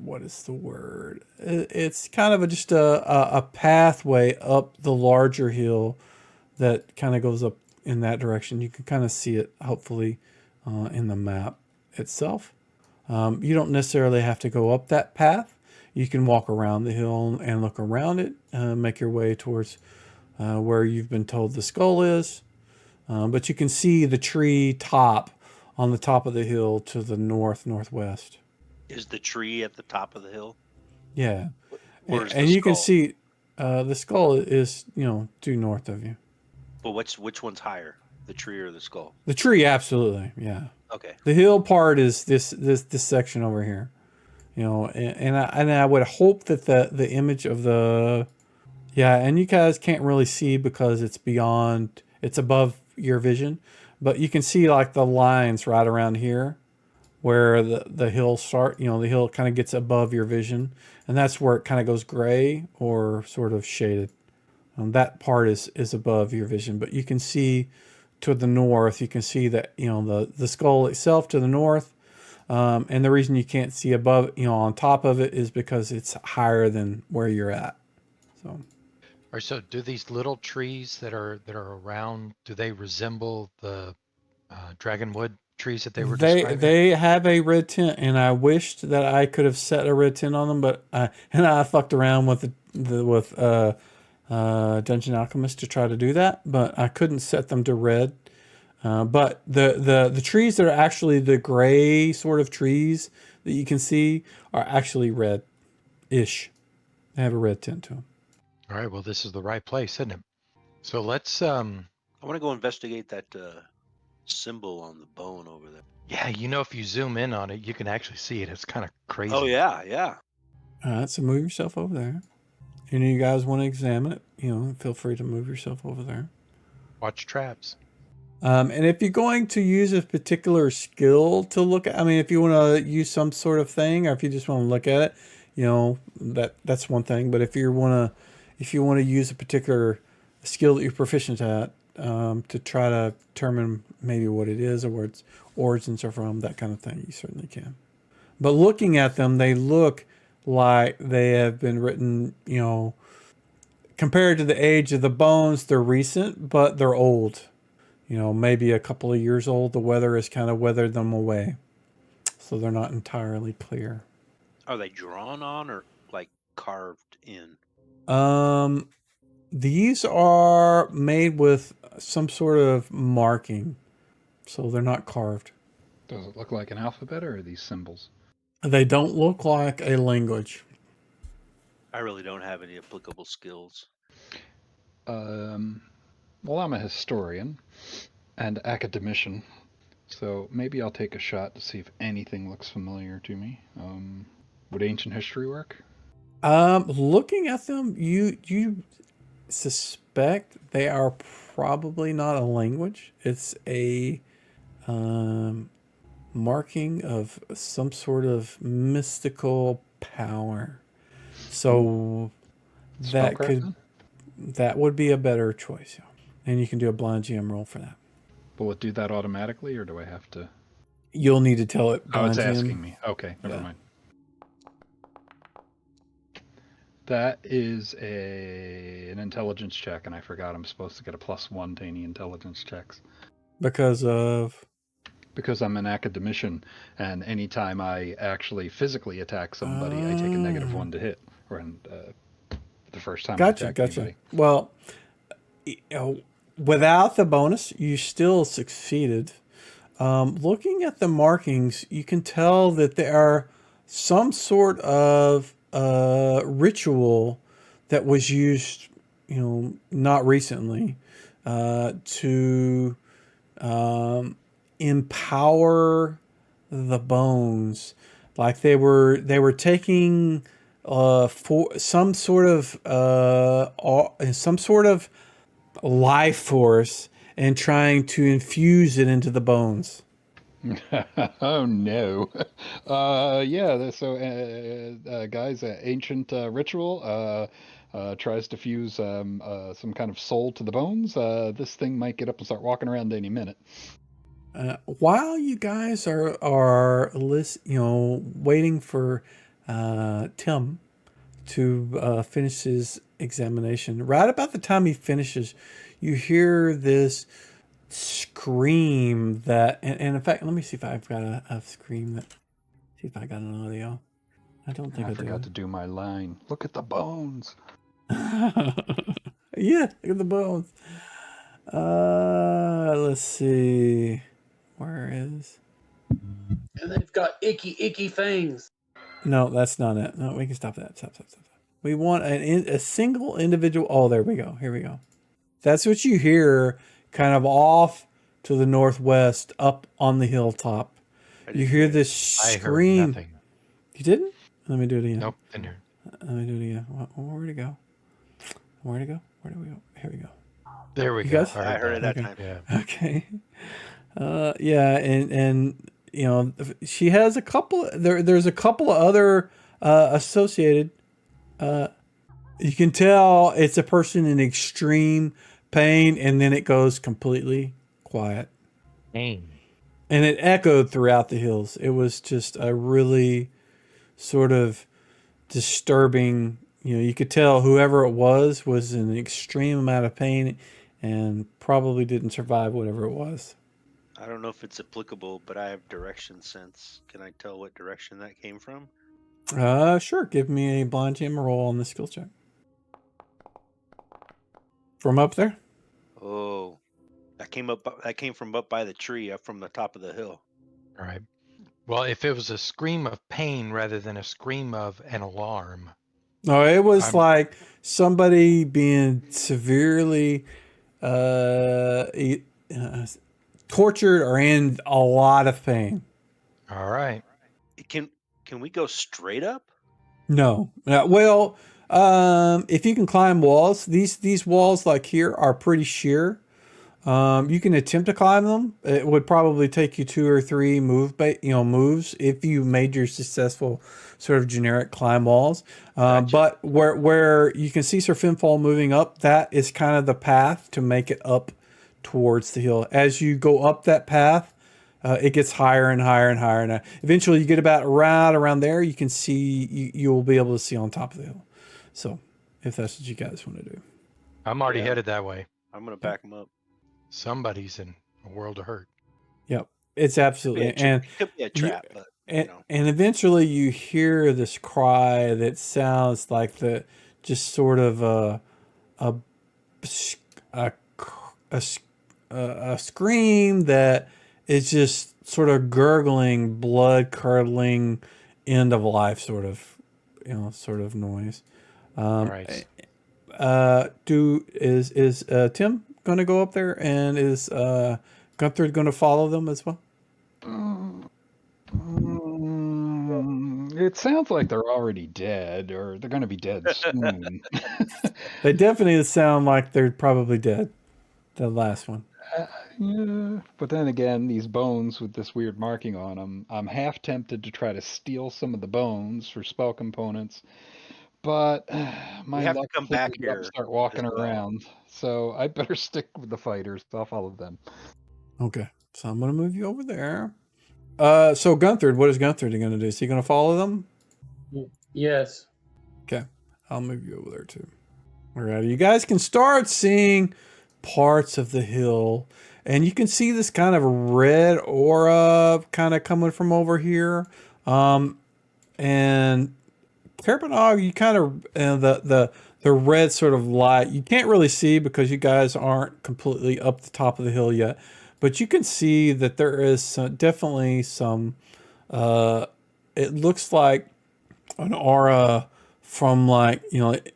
what is the word? It's kind of just a pathway up the larger hill that kind of goes up in that direction. You can kind of see it, hopefully, in the map itself. You don't necessarily have to go up that path. You can walk around the hill and look around it, make your way towards where you've been told the skull is. But you can see the tree top on the top of the hill to the northwest. Is the tree at the top of the hill? Yeah. Where's And the you can skull? see the skull is, due north of you. But which one's higher, the tree or the skull? The tree, absolutely. Yeah. Okay. The hill part is this section over here. And I would hope that the image of the, yeah, and you guys can't really see because it's above your vision, but you can see like the lines right around here where the hill start, the hill kind of gets above your vision, and that's where it kind of goes gray or sort of shaded. That part is above your vision, but you can see to the north, you can see that, the skull itself to the north. And the reason you can't see above, on top of it is because it's higher than where you're at. So. Or so do these little trees that are around, do they resemble the dragonwood trees that they were describing? They have a red tint, and I wished that I could have set a red tint on them, but I fucked around with Dungeon Alchemist to try to do that, but I couldn't set them to red. But the trees that are actually the gray sort of trees that you can see are actually red-ish. They have a red tint to them. All right, well, this is the right place, isn't it? So let's I want to go investigate that symbol on the bone over there. yeah, if you zoom in on it, you can actually see it. It's kind of crazy. Oh yeah. All right, so move yourself over there. Any of you guys want to examine it, feel free to move yourself over there. Watch traps. And if you're going to use a particular skill to look at, I mean, if you want to use some sort of thing, or if you just want to look at it, that's one thing. But if you want to use a particular skill that you're proficient at, to try to determine maybe what it is or where its origins are from, that kind of thing, you certainly can. But looking at them, they look like they have been written, compared to the age of the bones, they're recent, but they're old. Maybe a couple of years old. The weather has kind of weathered them away. So they're not entirely clear. Are they drawn on or like carved in? These are made with some sort of marking. So they're not carved. Does it look like an alphabet, or are these symbols? They don't look like a language. I really don't have any applicable skills. Well, I'm a historian and academician, so maybe I'll take a shot to see if anything looks familiar to me. Would ancient history work? Looking at them, you suspect they are probably not a language. It's a marking of some sort of mystical power. So that Spellcraft? that would be a better choice. Yeah. And you can do a blind GM roll for that. Will it do that automatically, or do I have to? You'll need to tell it Oh, blind it's GM. asking me. Okay, never Yeah. mind. That is an intelligence check, and I forgot I'm supposed to get a +1 to any intelligence checks. Because I'm an academician, and anytime I actually physically attack somebody, I take a -1 to hit, or the first time I attack anybody. Well, without the bonus, you still succeeded. Looking at the markings, you can tell that there are some sort of ritual that was used, not recently, to empower the bones. Like they were taking for some sort of life force and trying to infuse it into the bones. Oh no. Yeah, so guys, ancient ritual tries to fuse some kind of soul to the bones. This thing might get up and start walking around any minute. While you guys are waiting for Tim to finish his examination, right about the time he finishes, you hear this scream that, and in fact, let me see if I've got a scream that. See if I got an audio. I don't think I forgot to do my line. Look at the bones. Yeah, look at the bones. Let's see. Where is? And they've got icky fangs. No, that's not it. No, we can stop that. Stop. We want a single individual. Oh, there we go. Here we go. That's what you hear kind of off to the northwest up on the hilltop. You hear this scream. I heard nothing. You didn't? Let me do it again. Nope, didn't hear. Let me do it again. Where'd it go? Where do we go? Here we go. There we You go. guys? I heard it that time. Yeah. Okay. Yeah, and she has a couple. There's a couple of other associated. You can tell it's a person in extreme pain, and then it goes completely quiet. Pain. And it echoed throughout the hills. It was just a really sort of disturbing. You could tell whoever it was in an extreme amount of pain, and probably didn't survive whatever it was. I don't know if it's applicable, but I have direction sense. Can I tell what direction that came from? Sure. Give me a blind jam roll on the skill check. From up there? Oh, that came from up by the tree, up from the top of the hill. All right. Well, if it was a scream of pain rather than a scream of an alarm. No, it was like somebody being severely tortured or in a lot of pain. All right. Can we go straight up? No. Well, if you can climb walls, these walls like here are pretty sheer. You can attempt to climb them. It would probably take you 2 or 3 moves if you made your successful sort of generic climb walls. Gotcha. But where you can see Sir Finfall moving up, that is kind of the path to make it up towards the hill. As you go up that path, it gets higher and higher and higher. And eventually you get about around there, you can see, you'll be able to see on top of the hill. So if that's what you guys want to do. I'm already headed that way. I'm gonna back him up. Somebody's in a world of hurt. Yep. It's absolutely. It could be a trap, but and eventually you hear this cry that sounds like just sort of a scream that is just sort of gurgling, blood curdling, end of life sort of noise. All right. Is Tim going to go up there, and is Gunther going to follow them as well? It sounds like they're already dead, or they're going to be dead soon. They definitely sound like they're probably dead. The last one. Yeah, but then again, these bones with this weird marking on them, I'm half tempted to try to steal some of the bones for spell components, but We my have to luck come back clears up, here start as walking well. around. So I better stick with the fighters. I'll follow them. Okay, so I'm gonna move you over there. So Gunther, what is Gunther going to do? Is he going to follow them? Yes. Okay, I'll move you over there too. Alright, you guys can start seeing parts of the hill, and you can see this kind of red aura kind of coming from over here. And Terpanog, you kind of the red sort of light you can't really see because you guys aren't completely up the top of the hill yet, but you can see that there is definitely some. It looks like an aura from, like,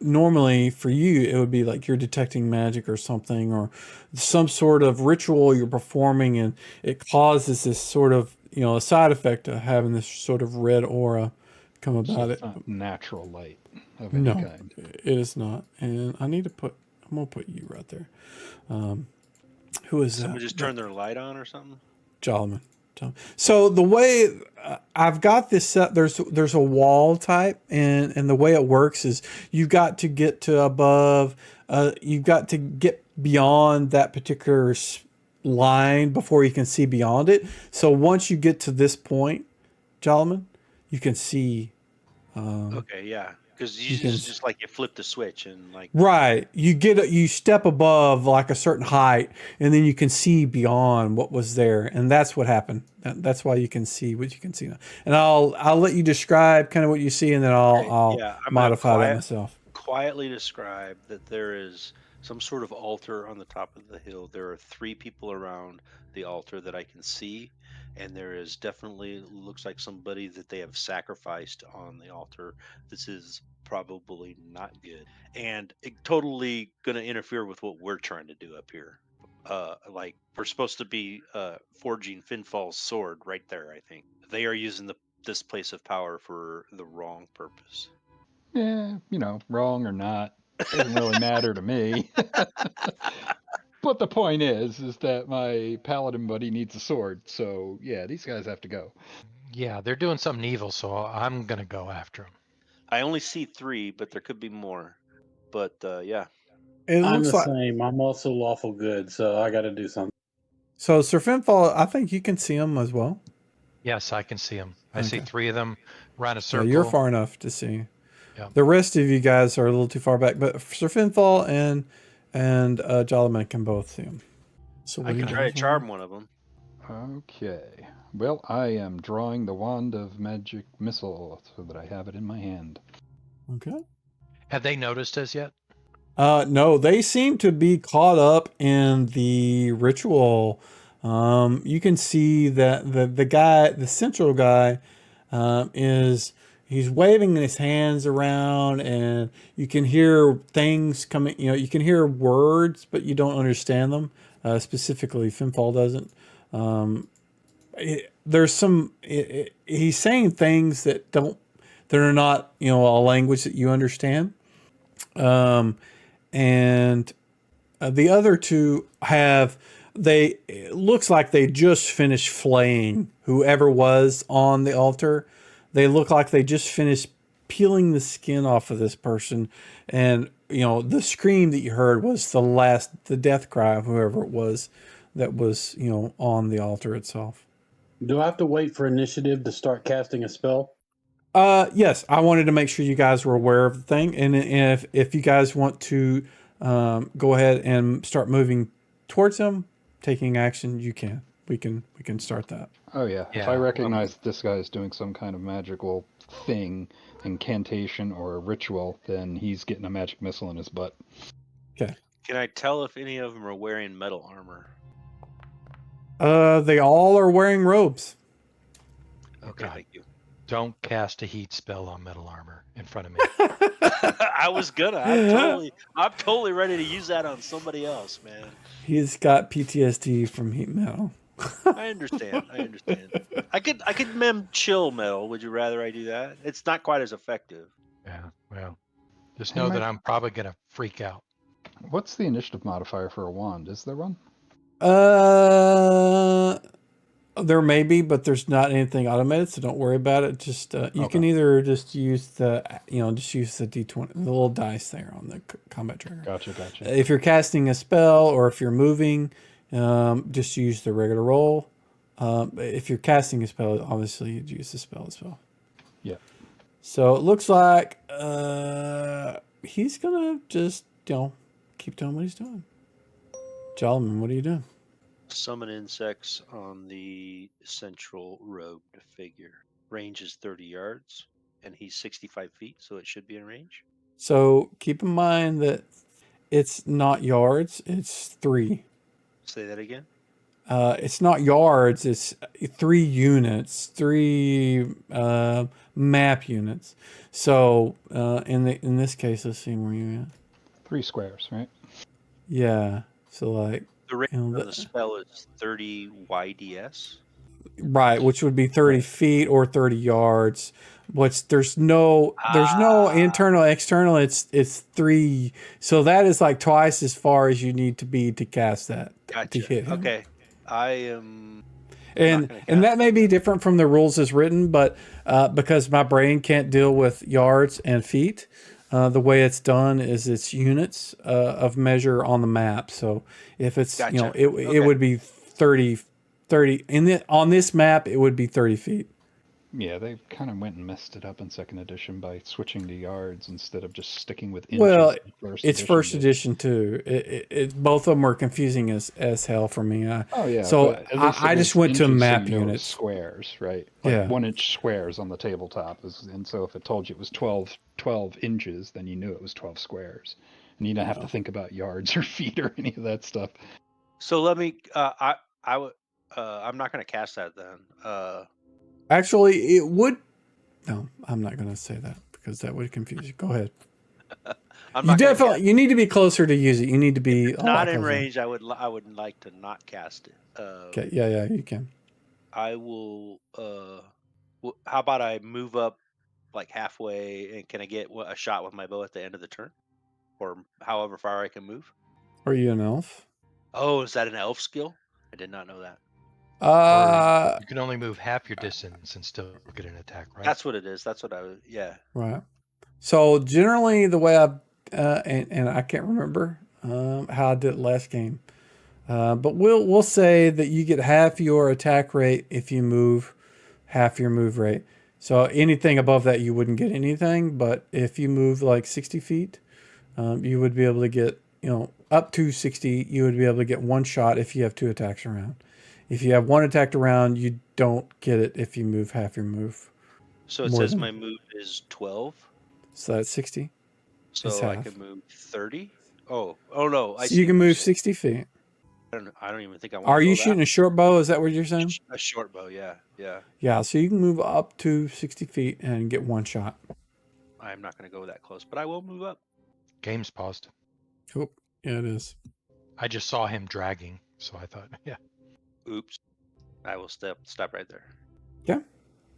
normally for you it would be like you're detecting magic or something, or some sort of ritual you're performing, and it causes this sort of, a side effect of having this sort of red aura come So about it's it. not natural light of any No, kind. it is not. And I'm gonna put you right there. Who is Somebody that? just turn their light on or something. Jolliman. So the way I've got this set, there's a wall type, and the way it works is you've got to get to above, you've got to get beyond that particular line before you can see beyond it. So once you get to this point, Jolliman, you can see. Okay, yeah, because You can just like you flip the switch and like Right. You step above like a certain height, and then you can see beyond what was there, and that's what happened. That's why you can see what you can see now. And I'll let you describe kind of what you see, and then okay, I'll yeah, I'm gonna modify that myself. quietly describe that there is some sort of altar on the top of the hill. There are three people around the altar that I can see, and there is definitely looks like somebody that they have sacrificed on the altar. This is probably not good, and it totally going to interfere with what we're trying to do up here. Like we're supposed to be forging Finfall's sword right there. I think they are using this place of power for the wrong purpose. Yeah, wrong or not, doesn't really matter to me. But the point is that my paladin buddy needs a sword. So yeah, these guys have to go. Yeah, they're doing something evil, so I'm gonna go after them. I only see three, but there could be more. But yeah, It I'm looks the like same. I'm also lawful good, so I got to do something. so. Sir Finfall, I think you can see him as well. Yes, I can see them. I see Okay. three of them around a Yeah, circle. you're far enough to see. Yeah. The rest of you guys are a little too far back, but Sir Finfall and Jolliman can both see him. So what I do you can try to guys charm want? one of them. Okay. Well, I am drawing the wand of magic missile so that I have it in my hand. Okay. Have they noticed us yet? No, they seem to be caught up in the ritual. You can see that the guy, the central guy, is he's waving his hands around, and you can hear things coming. You can hear words, but you don't understand them. Specifically, Finfall doesn't. There's some. He's saying things that are not, a language that you understand. Um, and the other two it looks like they just finished flaying whoever was on the altar. They look like they just finished peeling the skin off of this person, and the scream that you heard was the death cry of whoever it was that was on the altar itself. Do I have to wait for initiative to start casting a spell? Yes, I wanted to make sure you guys were aware of the thing, and if you guys want to go ahead and start moving towards them, taking action, you can. We can start that. Oh yeah, if I Yeah. recognize this guy is doing some kind of magical thing, incantation or ritual, then he's getting a magic missile in his butt. Okay. Can I tell if any of them are wearing metal armor? They all are wearing robes. Okay, God. thank you. Don't cast a heat spell on metal armor in front of me. I was gonna. I'm totally ready to use that on somebody else, man. He's got PTSD from heat metal. I understand. I understand. I could mem chill metal. Would you rather I do that? It's not quite as effective. Yeah, well, just Hey, know that Mike, I'm probably gonna freak out. what's the initiative modifier for a wand? Is there one? There may be, but there's not anything automated, so don't worry about it. Just you can Okay. either just use the just use the D20, the little dice there on the combat trigger. Gotcha. If you're casting a spell or if you're moving, just use the regular roll. If you're casting a spell, obviously you'd use the spell as well. Yeah. So it looks like he's gonna just keep doing what he's doing. Jolman, what are you doing? Summon insects on the central robed figure. Range is 30 yards, and he's 65 feet, so it should be in range. So keep in mind that it's not yards; it's 3. Say that again. It's not yards; it's 3 units, 3 map units. So in this case, let's see where you at. 3 squares, right? Yeah. So like The range you know, of the spell is 30 YDS. right, which would be 30 feet or 30 yards. Which there's no internal external. It's 3. So that is like twice as far as you need to be to cast that Gotcha. to hit him. Okay. I am. And that may be different from the rules as written, but because my brain can't deal with yards and feet, the way it's done is it's units of measure on the map. So if it's Gotcha. it Okay. would be 30 on this map it would be 30 feet. Yeah, they kind of went and messed it up in second edition by switching to yards instead of just sticking with inches. Well, like it's first did. edition too. Both of them are confusing as hell for me. Oh yeah. So but at least I it just was went to inches, so map you know it was units. squares, right? Like Yeah. 1-inch squares on the tabletop, and so if it told you it was 12 inches, then you knew it was 12 squares, and you didn't have to think about yards or feet or any of that stuff. So let me. I would. I'm not going to cast that then. Actually, it would. No, I'm not going to say that because that would confuse you. Go ahead. I'm You not gonna definitely you need to be closer to use it. You need to be a lot not in closer. range. I would like to not cast it. Okay. Yeah, you can. I will. How about I move up like halfway, and can I get a shot with my bow at the end of the turn, or however far I can move? Are you an elf? Oh, is that an elf skill? I did not know that. Or you can only move half your distance and still get an attack, right? That's what it is. That's what I was. Yeah. Right. So generally, the way I and I can't remember how I did it last game, but we'll say that you get half your attack rate if you move half your move rate. So anything above that, you wouldn't get anything. But if you move like 60 feet, you would be able to get up to 60. You would be able to get 1 shot if you have 2 attacks around. If you have 1 attack around, you don't get it if you move half your move. So it says my move is 12. So that's 60. So I can move 30. Oh no! So you can move 60 feet. I don't even think I want. Are you shooting a short bow? Is that what you're saying? A short bow, yeah. Yeah, so you can move up to 60 feet and get 1 shot. I'm not going to go that close, but I will move up. Game's paused. Oh, yeah, it is. I just saw him dragging, so I thought, yeah. Oops. I will stop right there. Yeah,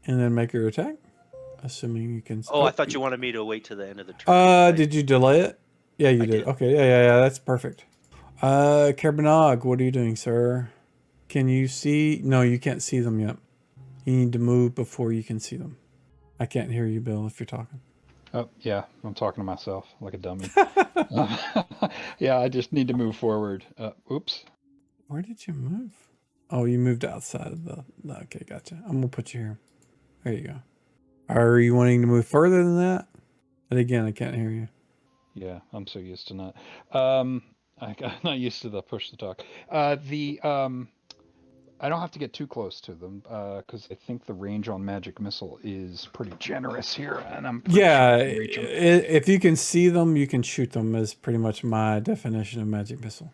and then make your attack, assuming you can. Oh, I thought you wanted me to wait to the end of the turn. Did you delay it? Yeah, you did. Okay, yeah, that's perfect. Kerbanog, what are you doing, sir? Can you see? No, you can't see them yet. You need to move before you can see them. I can't hear you, Bill, if you're talking. Oh, yeah, I'm talking to myself like a dummy. Yeah, I just need to move forward. Oops. Where did you move? Oh, you moved outside of the... Okay, gotcha. I'm going to put you here. There you go. Are you wanting to move further than that? And again, I can't hear you. Yeah, I'm so used to not. I'm not used to the push to talk. I don't have to get too close to them because I think the range on magic missile is pretty generous here, and I'm pretty sure I can reach them. If you can see them, you can shoot them. Is pretty much my definition of magic missile.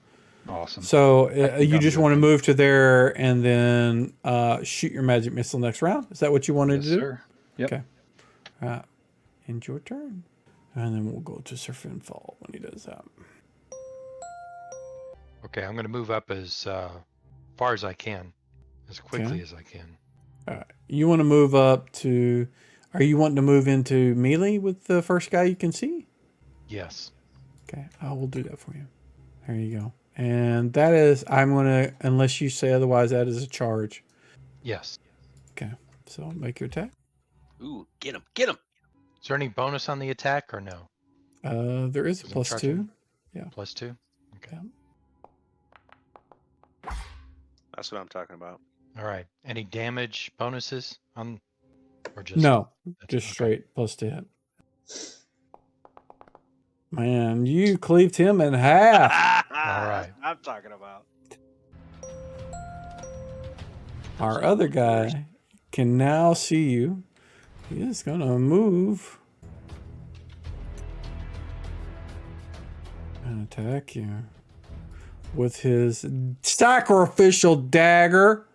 Awesome. So you just want to move to there and then shoot your magic missile next round. Is that what you wanted to do? Sir. Yep. Okay. All right. End your turn, and then we'll go to Sir Finfall when he does that. Okay, I'm going to move up as far as I can. as quickly Okay. as I can. All right. You want to move up to... Are you wanting to move into melee with the first guy you can see? Yes. Okay, I will do that for you. There you go. And that is, I'm going to, unless you say otherwise, that is a charge. Yes. Okay, so make your attack. Ooh, get him, get him. Is there any bonus on the attack or no? There is a Doesn't charge him? +2. Yeah. +2? Okay. Yeah. That's what I'm talking about. All right. Any damage bonuses on, or just No, that's- just okay. straight +2 to hit. Man, you cleaved him in half. All right. That's what I'm talking about. Our Those other little doors. guy can now see you. He is going to move and attack you with his sacrificial dagger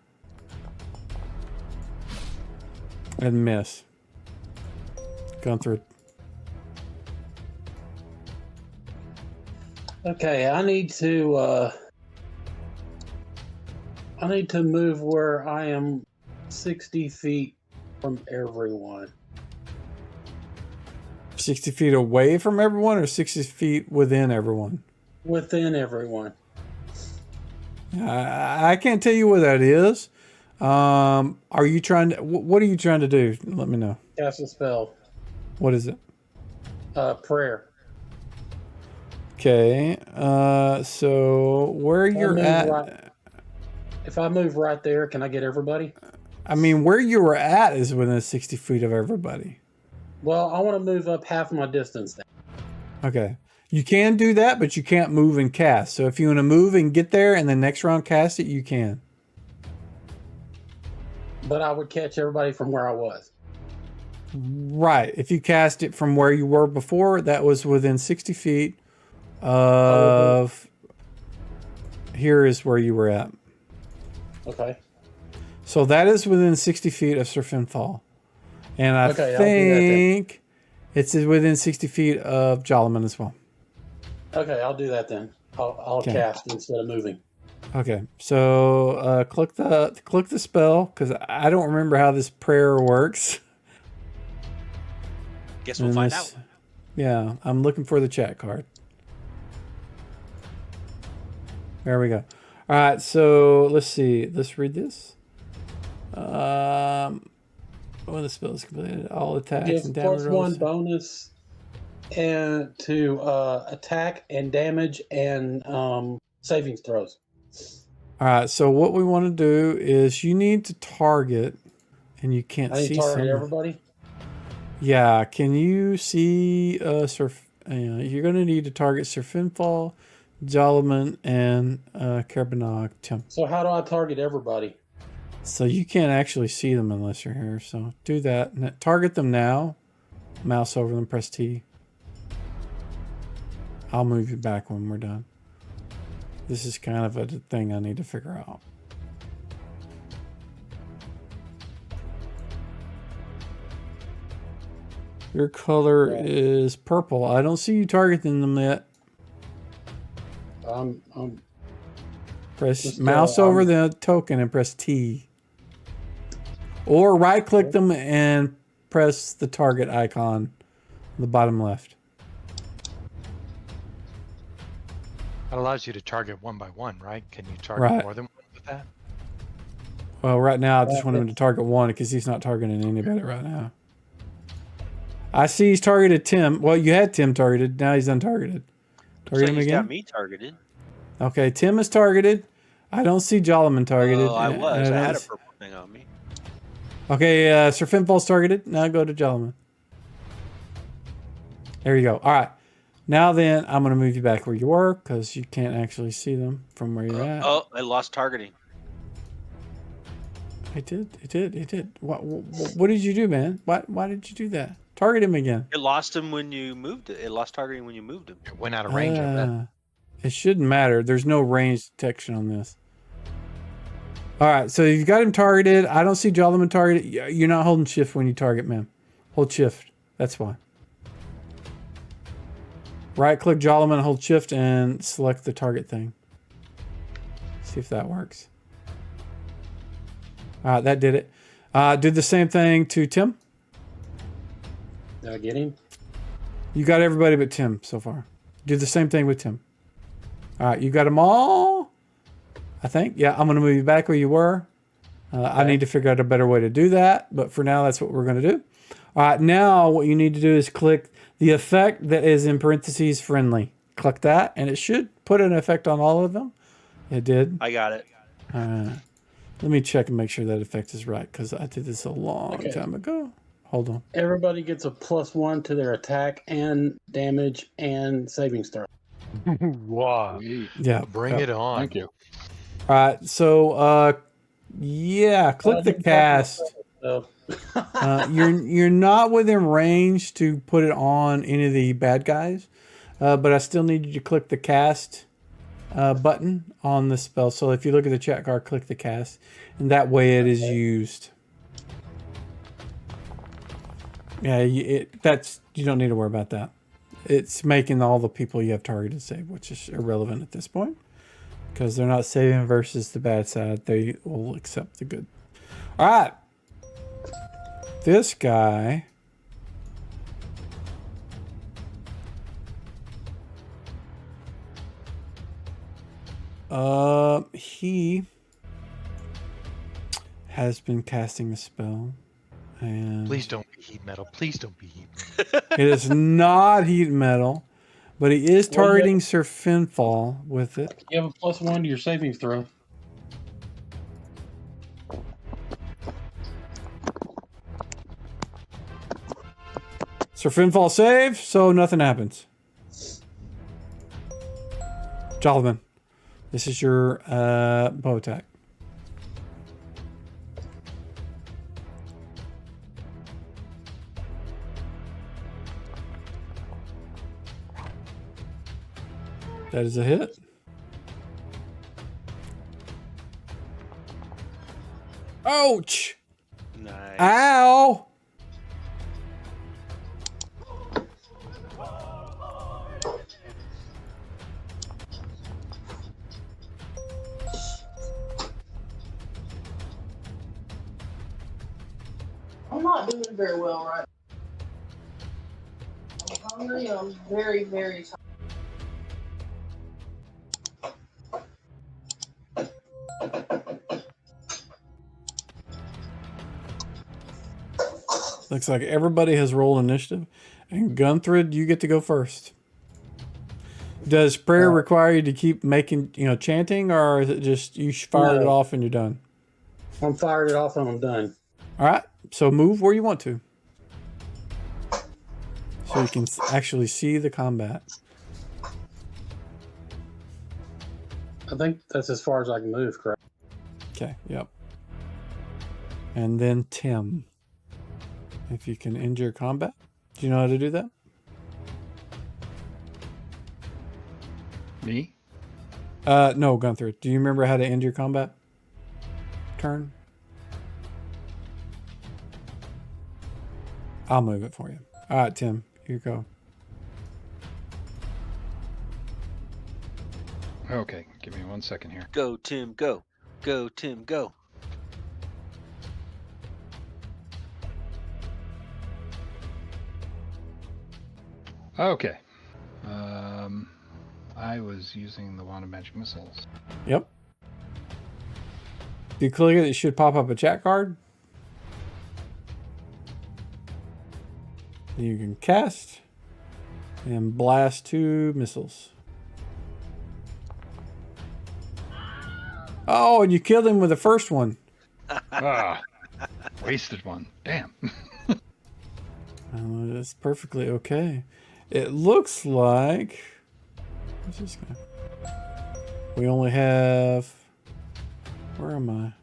and miss. Gunther. Okay, I need to move where I am 60 feet from everyone. 60 feet away from everyone or 60 feet within everyone? Within everyone. I can't tell you what that is. Are you trying to, what are you trying to do? Let me know. Cast a spell. What is it? Prayer. Okay. So where you're move at, right- If I move right there, can I get everybody? I mean, where you were at is within 60 feet of everybody. Well, I want to move up half my distance then. Okay. You can do that, but you can't move and cast. So if you want to move and get there and the next round cast it, you can. But I would catch everybody from where I was. Right. If you cast it from where you were before, that was within 60 feet of... Here is where you were at. Okay. So that is within 60 feet of Sir Finfall. And I Okay, I'll do that then. think it's within 60 feet of Jolliman as well. Okay, I'll do that then. I'll Okay. cast instead of moving. Okay, so click the spell, because I don't remember how this prayer works. Guess we'll And find this- out. Yeah, I'm looking for the chat card. There we go. All right, so let's see. Let's read this. When the spell is completed, all attacks Give and damage +1 rolls. bonus and to attack and damage and saving throws. All right, so what we want to do is you need to target, and you can't I need see to target some. everybody. Yeah, can you see Sir? You're going to need to target Sir Finfall, Jolliman, and Carbonog Tim. So how do I target everybody? So you can't actually see them unless you're here. So do that. And target them now. Mouse over them. Press T. I'll move you back when we're done. This is kind of a thing I need to figure out. Your color is purple. I don't see you targeting them yet. Just, Press mouse over the token and press T. Or right click them and press the target icon on the bottom left. That allows you to target one by one, right? Can you target Right. more than one with that? Well, right now I just want him to target one because he's not targeting anybody right now. I see he's targeted Tim. Well, you had Tim targeted. Now he's untargeted. Looks Target like him he's again. got me targeted. Okay, Tim is targeted. I don't see Jolliman targeted. Oh, I and was. I don't had a s- purple thing on me. Okay, Sir Finfall's targeted. Now go to Jolliman. There you go. All right. Now then, I'm going to move you back where you were because you can't actually see them from where you're at. Oh, I lost targeting. It did. What did you do, man? Why did you do that? Target him again. It lost him when you moved it. It lost targeting when you moved him. It went out of range of that. It shouldn't matter. There's no range detection on this. All right, so you've got him targeted. I don't see Jolliman targeted. You're not holding shift when you target, man. Hold shift. That's why. Right-click Jolliman, hold shift, and select the target thing. See if that works. All right, that did it. Do the same thing to Tim. Did I get him? You got everybody but Tim so far. Do the same thing with Tim. All right, you got them all, I think. Yeah, I'm going to move you back where you were. I need to figure out a better way to do that, but for now, that's what we're going to do. All right, now what you need to do is click the effect that is in parentheses friendly. Click that, and it should put an effect on all of them. It did. I got it. Let me check and make sure that effect is right, because I did this a long Okay. time ago. Hold on. Everybody gets a +1 to their attack and damage and savings throw. Wow. Sweet. Yeah. Bring it on. Thank you. All right, so yeah, click the cast. So, You're not within range to put it on any of the bad guys, but I still need you to click the cast button on the spell. So if you look at the chat card, click the cast, and that way it is used. Yeah, you don't need to worry about that. It's making all the people you have targeted save, which is irrelevant at this point because they're not saving versus the bad side. They will accept the good. All right. This guy. He has been casting a spell, and Please don't be heat metal. Please don't be heat metal. it is not heat metal, but he is targeting Sir Finfall with it. you have a +1 to your savings throw. Sir Finfall save, so nothing happens. Jolliman, this is your bow attack. That is a hit. Ouch! Nice. Ow! I'm not doing very well right now. I'm hungry. I'm very, very tired. Looks like everybody has rolled initiative. And Gunthrid, you get to go first. Does prayer require you to keep making, chanting, or is it just you fired it No. off and you're done? I'm fired it off and I'm done. All right. So move where you want to. So you can actually see the combat. I think that's as far as I can move, correct? Okay. Yep. And then Tim. If you can end your combat. Do you know how to do that? Me? No, Gunther. Do you remember how to end your combat turn? I'll move it for you. All right, Tim. Here you go. Okay, give me 1 second here. Go, Tim, go. Go, Tim, go. Okay. I was using the Wand of Magic Missiles. Yep. If you click it, it should pop up a chat card. You can cast and blast 2 missiles. Oh, and you killed him with the first one. Ah, wasted one. Damn. That's perfectly okay. It looks like what's this guy? We only have. Where am I?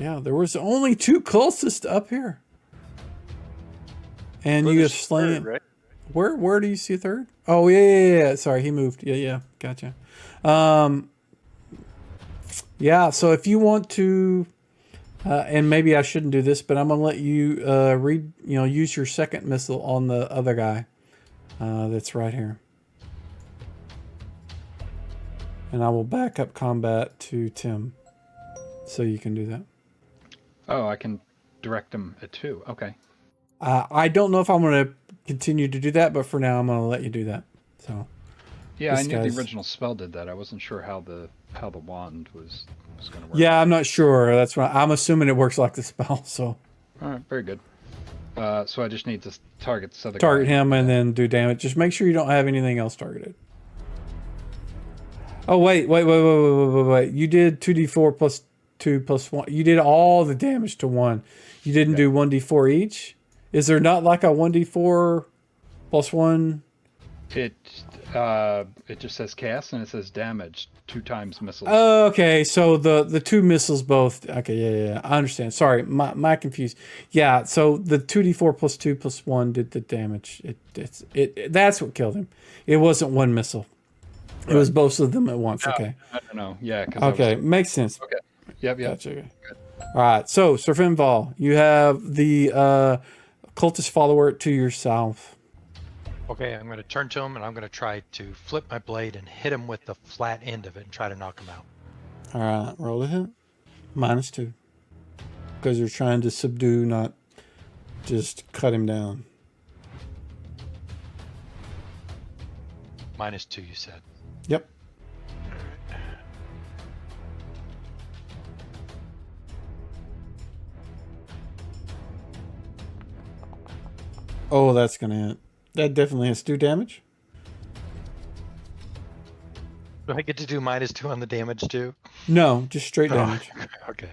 Yeah, there was only 2 cultists up here, and you have slain. Right? Where do you see a third? Oh yeah. Sorry, he moved. Yeah. Gotcha. Yeah. So if you want to, and maybe I shouldn't do this, but I'm gonna let you use your second missile on the other guy that's right here, and I will back up combat to Tim. so you can do that. Oh, I can direct them at 2. Okay. I don't know if I'm going to continue to do that, but for now, I'm going to let you do that. So Yeah, I this knew the guy's- original spell did that. I wasn't sure how the wand was going to work. Yeah, I'm not sure. That's what I'm assuming it works like the spell. So All right, very good. So I just need to target this other target guy. him and then do damage. Just make sure you don't have anything else targeted. Oh wait. You did 2d4 plus 2 plus 1. You did all the damage to 1. You didn't do 1d4 each. Is there not like a 1d4 plus 1? It just says cast and it says damage 2 times missiles. Okay, so the 2 missiles both. Okay, yeah. I understand. Sorry, my confused. Yeah, so the 2d4 plus 2 plus 1 did the damage. It that's what killed him. It wasn't 1 missile. It was both of them at once. Okay. I don't know. Yeah. Okay, makes sense. Okay. Yep. Gotcha. Okay. All right. So, Sir Finval, you have the cultist follower to your south. Okay, I'm going to turn to him and I'm going to try to flip my blade and hit him with the flat end of it and try to knock him out. All right. Roll a hit. -2. Because you're trying to subdue, not just cut him down. -2, you said. Yep. Oh, that's going to hit. That definitely has to do damage. Do I get to do -2 on the damage too? No, just straight damage. Okay.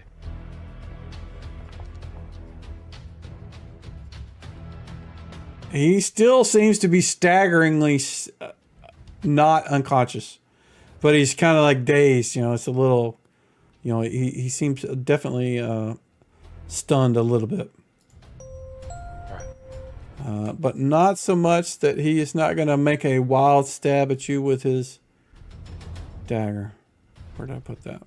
He still seems to be staggeringly not unconscious, but he's kind of like dazed. You know, it's a little, you know, he seems definitely stunned a little bit. But not so much that he is not going to make a wild stab at you with his dagger. Where did I put that?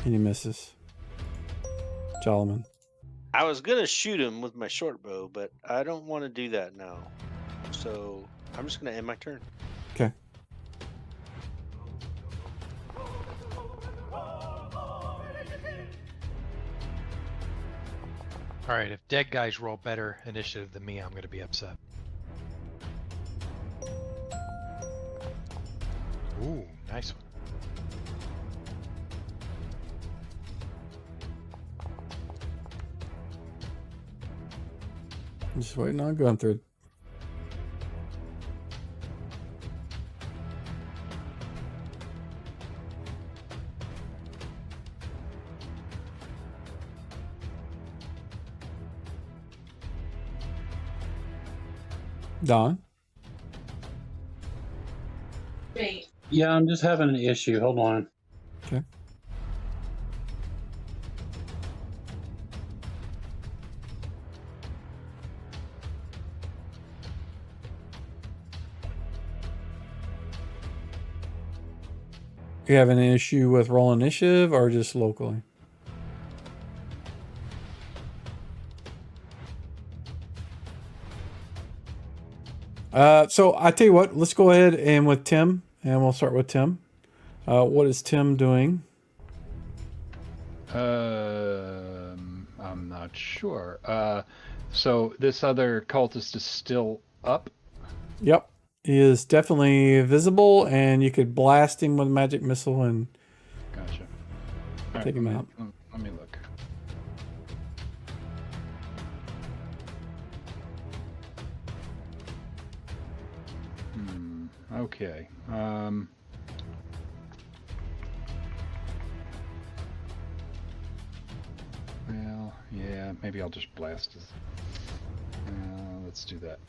And he misses. Jolliman. I was gonna shoot him with my short bow, but I don't want to do that now. So I'm just gonna end my turn. Okay. All right, if dead guys roll better initiative than me, I'm going to be upset. Ooh, nice one. I'm just waiting on going through. Don? Wait. Yeah, I'm just having an issue. Hold on. Okay. You have an issue with roll initiative or just locally? So I tell you what, let's go ahead and with Tim, and we'll start with Tim. What is Tim doing? I'm not sure. So this other cultist is still up. Yep. He is definitely visible, and you could blast him with a magic missile and Gotcha. All take him out. Let me look. Okay. Well, yeah, maybe I'll just blast his. Let's do that.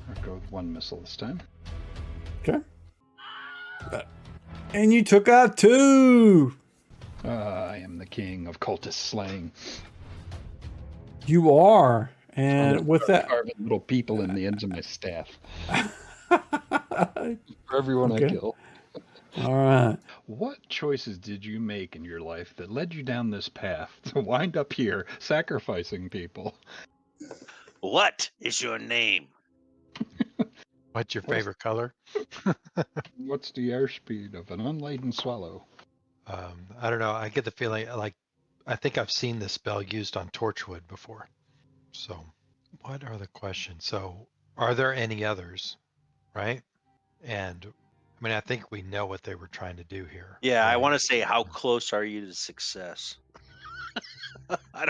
I'll go with 1 missile this time. Okay. And you took out 2. I am the king of cultist slaying. You are. And with that, Carving little people in the ends of my staff. For everyone I Okay. kill. All right. What choices did you make in your life that led you down this path to wind up here sacrificing people? What is your name? What's your What's- favorite color? What's the airspeed of an unladen swallow? I don't know. I get the feeling like I think I've seen this spell used on Torchwood before. So, what are the questions? So, are there any others? Right? And I mean, I think we know what they were trying to do here. Yeah, I right? want to say, how close are you to success? I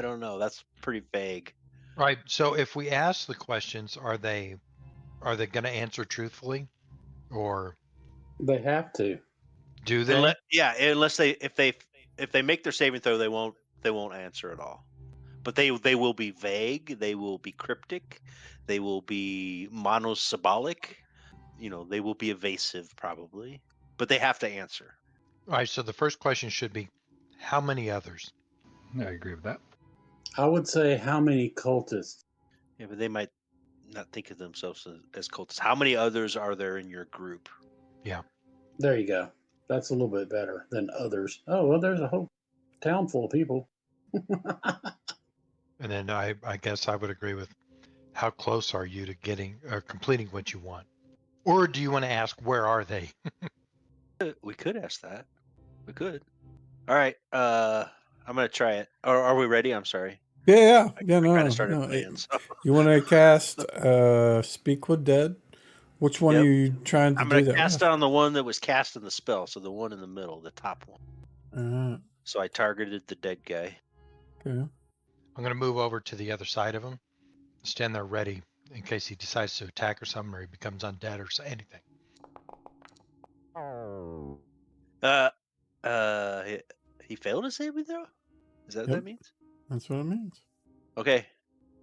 don't know. That's pretty vague. Right. So, if we ask the questions, are they going to answer truthfully, or They have to. do they? Unless if they make their saving throw, they won't answer at all. But they will be vague, they will be cryptic, they will be monosyllabic, they will be evasive probably, but they have to answer. All right. So the first question should be, how many others? I agree with that. I would say how many cultists? Yeah, but they might not think of themselves as cultists. How many others are there in your group? There you go. That's a little bit better than others. Oh, well, there's a whole town full of people. And then I guess I would agree with, how close are you to getting or completing what you want? Or do you want to ask, where are they? We could ask that. We could. All right. I'm gonna try it. Are we ready? I'm sorry. Yeah. I No, kind of started no. playing. So. You want to cast Speak with Dead? Which one Yep. are you trying to I'm do gonna that cast with? on the one that was cast in the spell, so the one in the middle, the top one. So I targeted the dead guy. Okay. I'm going to move over to the other side of him, stand there ready in case he decides to attack or something, or he becomes undead or anything. He failed a saving throw? Is that what Yep. that means? That's what it means. Okay.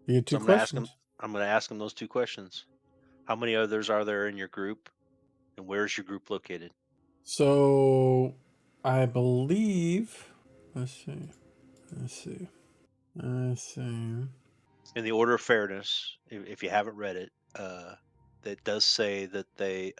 You get two So questions. I'm gonna ask him those two questions. How many others are there in your group? And where's your group located? So, I believe. Let's see. In the order of fairness, if you haven't read it, that does say that they,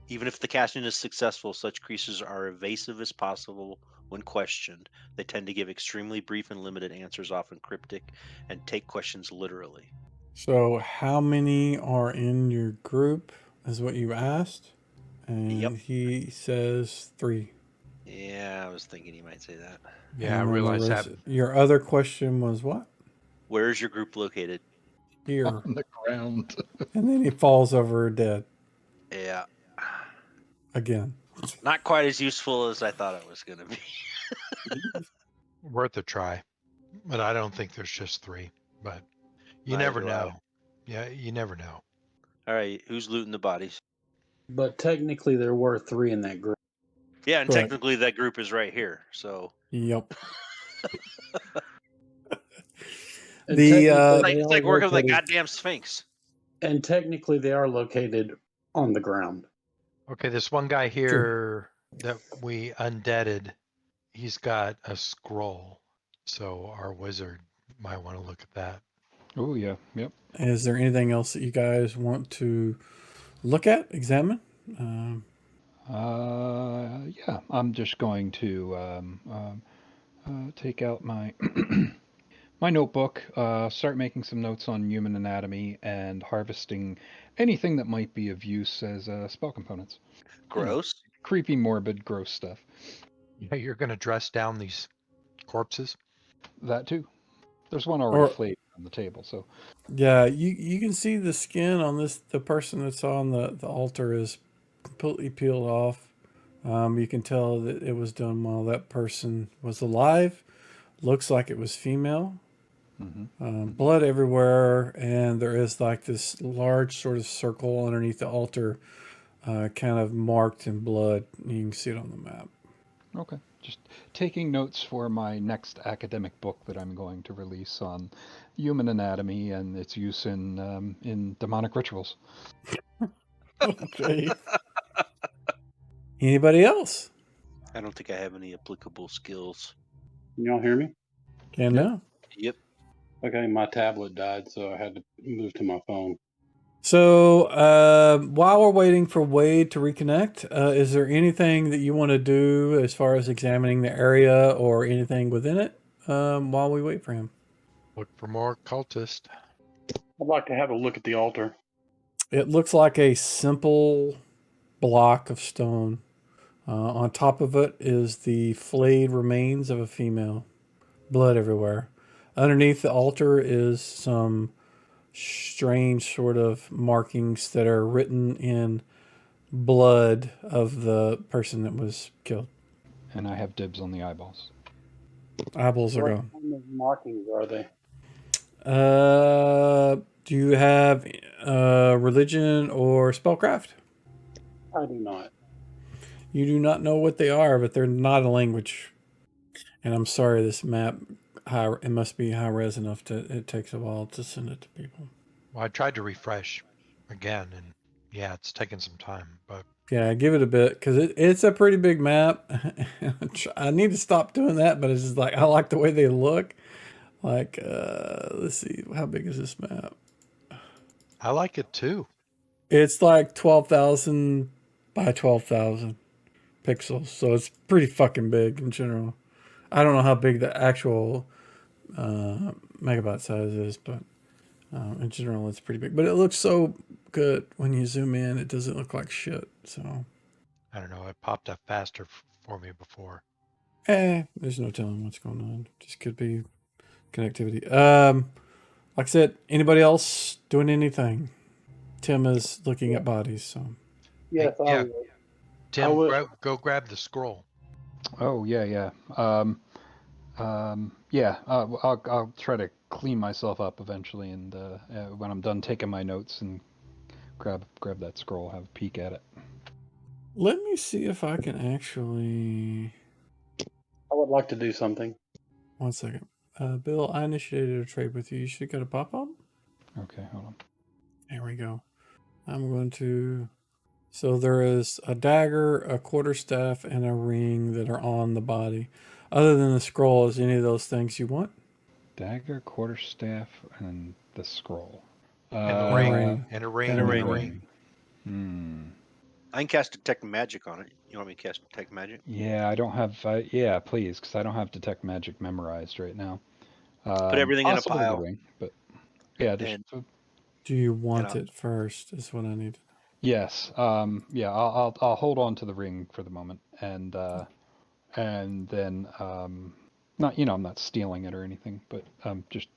even if the casting is successful, such creatures are evasive as possible when questioned. They tend to give extremely brief and limited answers, often cryptic, and take questions literally. So, how many are in your group? Is what you asked, and Yep. he says 3. Yeah, I was thinking he might say that. Yeah, I And then realize that. Your other question was what? Where is your group located? Here, On the ground. and then he falls over dead Yeah. again. Not quite as useful as I thought it was going to be. Worth a try. But I don't think there's just 3. But you Neither never do I. know. Yeah, you never know. All right, who's looting the bodies? But technically, there were 3 in that group. Yeah, and Correct. technically that group is right here. So Yep. And The, technically, it's like working with a goddamn Sphinx. And technically, they are located on the ground. Okay, this one guy here that we undeaded, he's got a scroll. So our wizard might want to look at that. Oh, yeah. Yep. Is there anything else that you guys want to look at, examine? Yeah, I'm just going to take out my my notebook, start making some notes on human anatomy, and harvesting anything that might be of use as spell components. Gross. Creepy, morbid, gross stuff. Yeah, you're going to dress down these corpses? That too. There's one already Or- flayed on the table, so Yeah, you can see the skin on the person that's on the altar is completely peeled off. You can tell that it was done while that person was alive. Looks like it was female. Blood everywhere, and there is like this large sort of circle underneath the altar, kind of marked in blood. You can see it on the map. okay. Just taking notes for my next academic book that I'm going to release on human anatomy and its use in demonic rituals. Okay. Anybody else? I don't think I have any applicable skills. Can y'all hear me? Can Yep. now. Yep. Okay, my tablet died, so I had to move to my phone. So while we're waiting for Wade to reconnect, is there anything that you want to do as far as examining the area or anything within it while we wait for him? Look for more cultist. I'd like to have a look at the altar. It looks like a simple block of stone. On top of it is the flayed remains of a female. Blood everywhere. Underneath the altar is some strange sort of markings that are written in blood of the person that was killed. And I have dibs on the eyeballs. Eyeballs are What gone. kind of markings are they? Do you have religion or spellcraft? I do not. You do not know what they are, but they're not a language. And I'm sorry, this map, it must be high res enough to, it takes a while to send it to people. Well, I tried to refresh again, and yeah, it's taken some time, but Yeah, give it a bit because it's a pretty big map. I need to stop doing that, but it's just like I like the way they look. Like, let's see, how big is this map? I like it too. It's like 12,000 by 12,000 pixels, so it's pretty fucking big in general. I don't know how big the actual megabyte size is, but in general, it's pretty big. But it looks so good when you zoom in. It doesn't look like shit. So, I don't know. It popped up faster for me before. there's no telling what's going on. Just could be connectivity. Like I said, anybody else doing anything? Tim is looking at bodies. So, Yes, I yeah. would. Tim, would- go grab the scroll. Oh yeah. I'll try to clean myself up eventually, and when I'm done taking my notes and grab that scroll, have a peek at it. let me see if I can actually. I would like to do something. 1 second. Bill, I initiated a trade with you. You should get a pop up. Okay, hold on. There we go. I'm going to. So there is a dagger, a quarterstaff, and a ring that are on the body. Other than the scroll, is any of those things you want? Dagger, quarterstaff, and the scroll. And a ring. And a ring. And a ring. Hmm. I can cast detect magic on it. You want me to cast detect magic? Yeah, I don't have. Yeah, please, because I don't have detect magic memorized right now. Put everything in a possibly the pile. ring, but yeah, just And Do you want know. it first? Is what I need. yes. Yeah, I'll hold on to the ring for the moment, and then not I'm not stealing it or anything, but just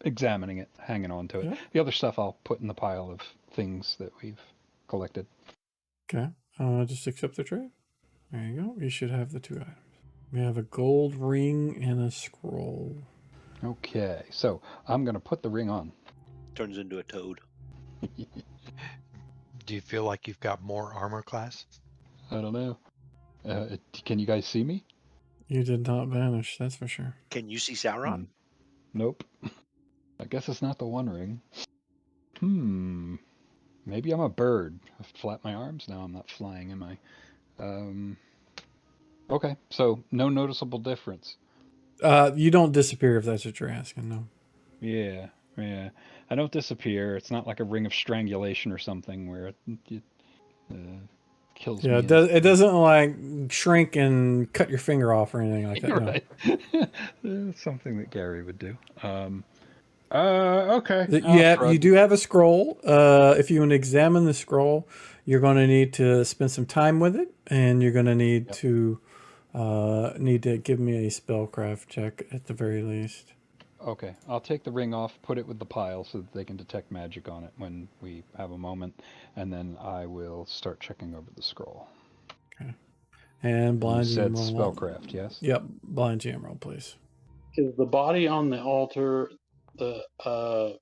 examining it, hanging on to it. Yeah. The other stuff I'll put in the pile of things that we've collected. Okay. Just accept the trade. There you go. You should have the 2 items. We have a gold ring and a scroll. Okay, so I'm gonna put the ring on. Turns into a toad. Do you feel like you've got more armor class? I don't know. Can you guys see me? You did not vanish, that's for sure. Can you see Sauron? Nope. I guess it's not the One Ring. Maybe I'm a bird. I flap my arms. Now I'm not flying, am I? Okay, so no noticeable difference. You don't disappear if that's what you're asking, no. Yeah. I don't disappear. It's not like a ring of strangulation or something where it kills Yeah, me. it doesn't like shrink and cut your finger off or anything like that. You're No. right. Something that Gary would do. Okay. You do have a scroll. If you want to examine the scroll, you're going to need to spend some time with it, and you're going to need to give me a spellcraft check at the very least. Okay, I'll take the ring off, put it with the pile so that they can detect magic on it when we have a moment, and then I will start checking over the scroll. Okay. And blind You said GM roll. spellcraft, yes? Yep, blind GM roll, please. Is the body on the altar a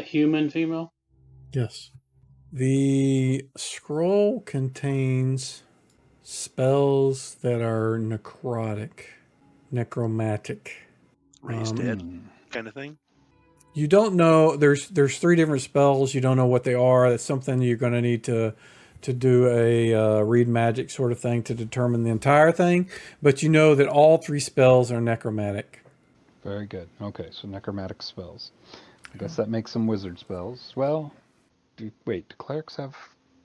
human female? Yes. The scroll contains spells that are necromantic. Raised dead kind of thing. You don't know. There's 3 different spells. You don't know what they are. That's something you're going to need to do a read magic sort of thing to determine the entire thing. But you know that all 3 spells are necromantic. Very good. Okay, so necromantic spells. I guess that makes some wizard spells. Well, Wait, do clerics have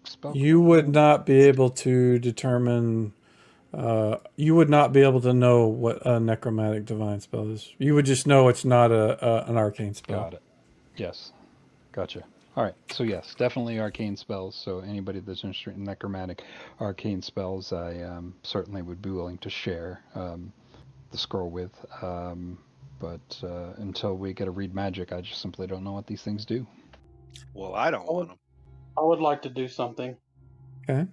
spell? You would not be able to determine. You would not be able to know what a necromantic divine spell is. You would just know it's not an arcane spell. Got it. Yes. Gotcha. All right. So yes, definitely arcane spells. So anybody that's interested in necromantic arcane spells, I certainly would be willing to share the scroll with. But until we get a read magic, I just simply don't know what these things do. Well, I don't want them. I would like to do something. Okay.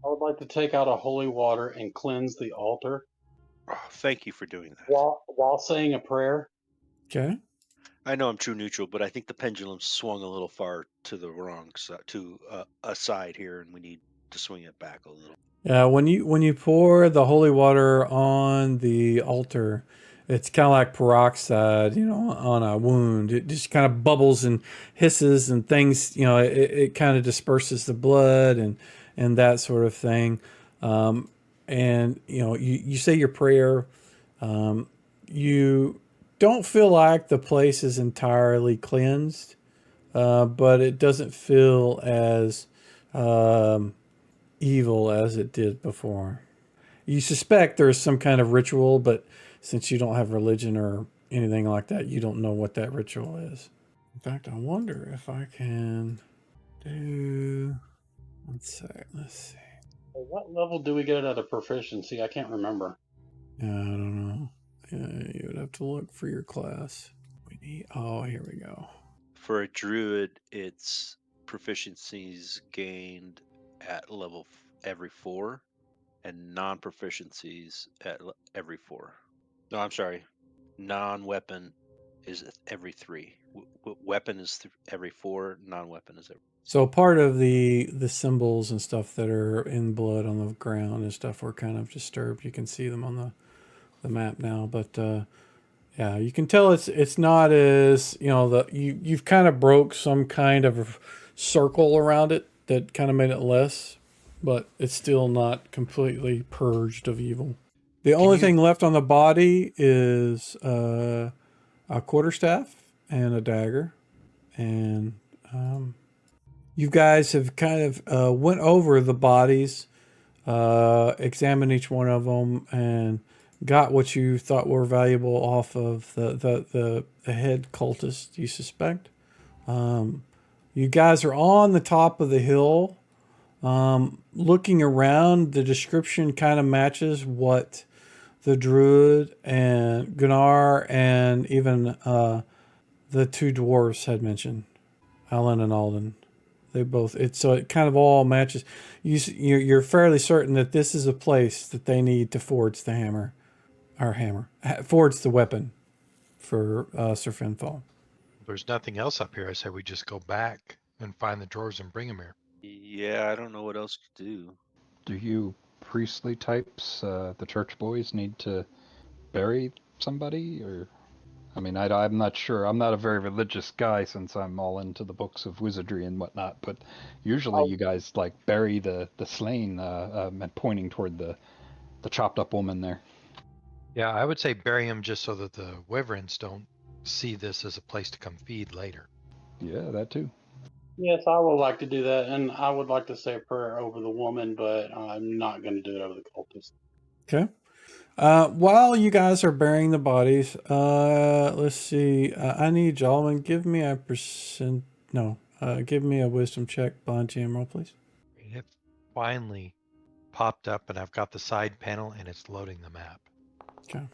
I would like to take out a holy water and cleanse the altar Oh, thank you for doing that. while saying a prayer. Okay. I know I'm true neutral, but I think the pendulum swung a little far to the wrong side, to a side here, and we need to swing it back a little. Yeah. When you pour the holy water on the altar, it's kind of like peroxide, on a wound. It just kind of bubbles and hisses and things. It kind of disperses the blood and that sort of thing. And you say your prayer. You don't feel like the place is entirely cleansed, but it doesn't feel as evil as it did before. You suspect there's some kind of ritual, but since you don't have religion or anything like that, you don't know what that ritual is. In fact, I wonder if I can do. Let's see. At what level do we get it at a proficiency? I can't remember. Yeah, I don't know. Yeah, you would have to look for your class. Oh, here we go. For a druid, it's proficiencies gained at level every 4, and non-proficiencies at every 4. No, I'm sorry. Non-weapon is every 3. Weapon is every 4. Non-weapon is every. So part of the symbols and stuff that are in blood on the ground and stuff were kind of disturbed. You can see them on the map now, but yeah, you can tell it's not as you've kind of broke some kind of circle around it that kind of made it less, but it's still not completely purged of evil. The only thing left on the body is a quarterstaff and a dagger, and you guys have kind of went over the bodies, examined each one of them, and got what you thought were valuable off of the head cultist, you suspect. You guys are on the top of the hill. Looking around, the description kind of matches what the druid and Gunnar and even the two dwarves had mentioned, Alan and Alden. They both. So it kind of all matches. You're fairly certain that this is a place that they need to forge the hammer, forge the weapon for Sir Finfall. There's nothing else up here. I say we just go back and find the drawers and bring them here. Yeah, I don't know what else to do. Do you priestly types, the church boys, need to bury somebody? Or, I mean, I'm not sure. I'm not a very religious guy since I'm all into the books of wizardry and whatnot. But usually, you guys like bury the slain, and pointing toward the chopped up woman there. Yeah, I would say bury them just so that the wyverns don't see this as a place to come feed later. Yeah, that too. Yes, I would like to do that, and I would like to say a prayer over the woman, but I'm not going to do it over the cultist. Okay. While you guys are burying the bodies, let's see. I need y'all to give me a give me a wisdom check, blind jam roll, please. It finally popped up, and I've got the side panel, and it's loading the map. Okay.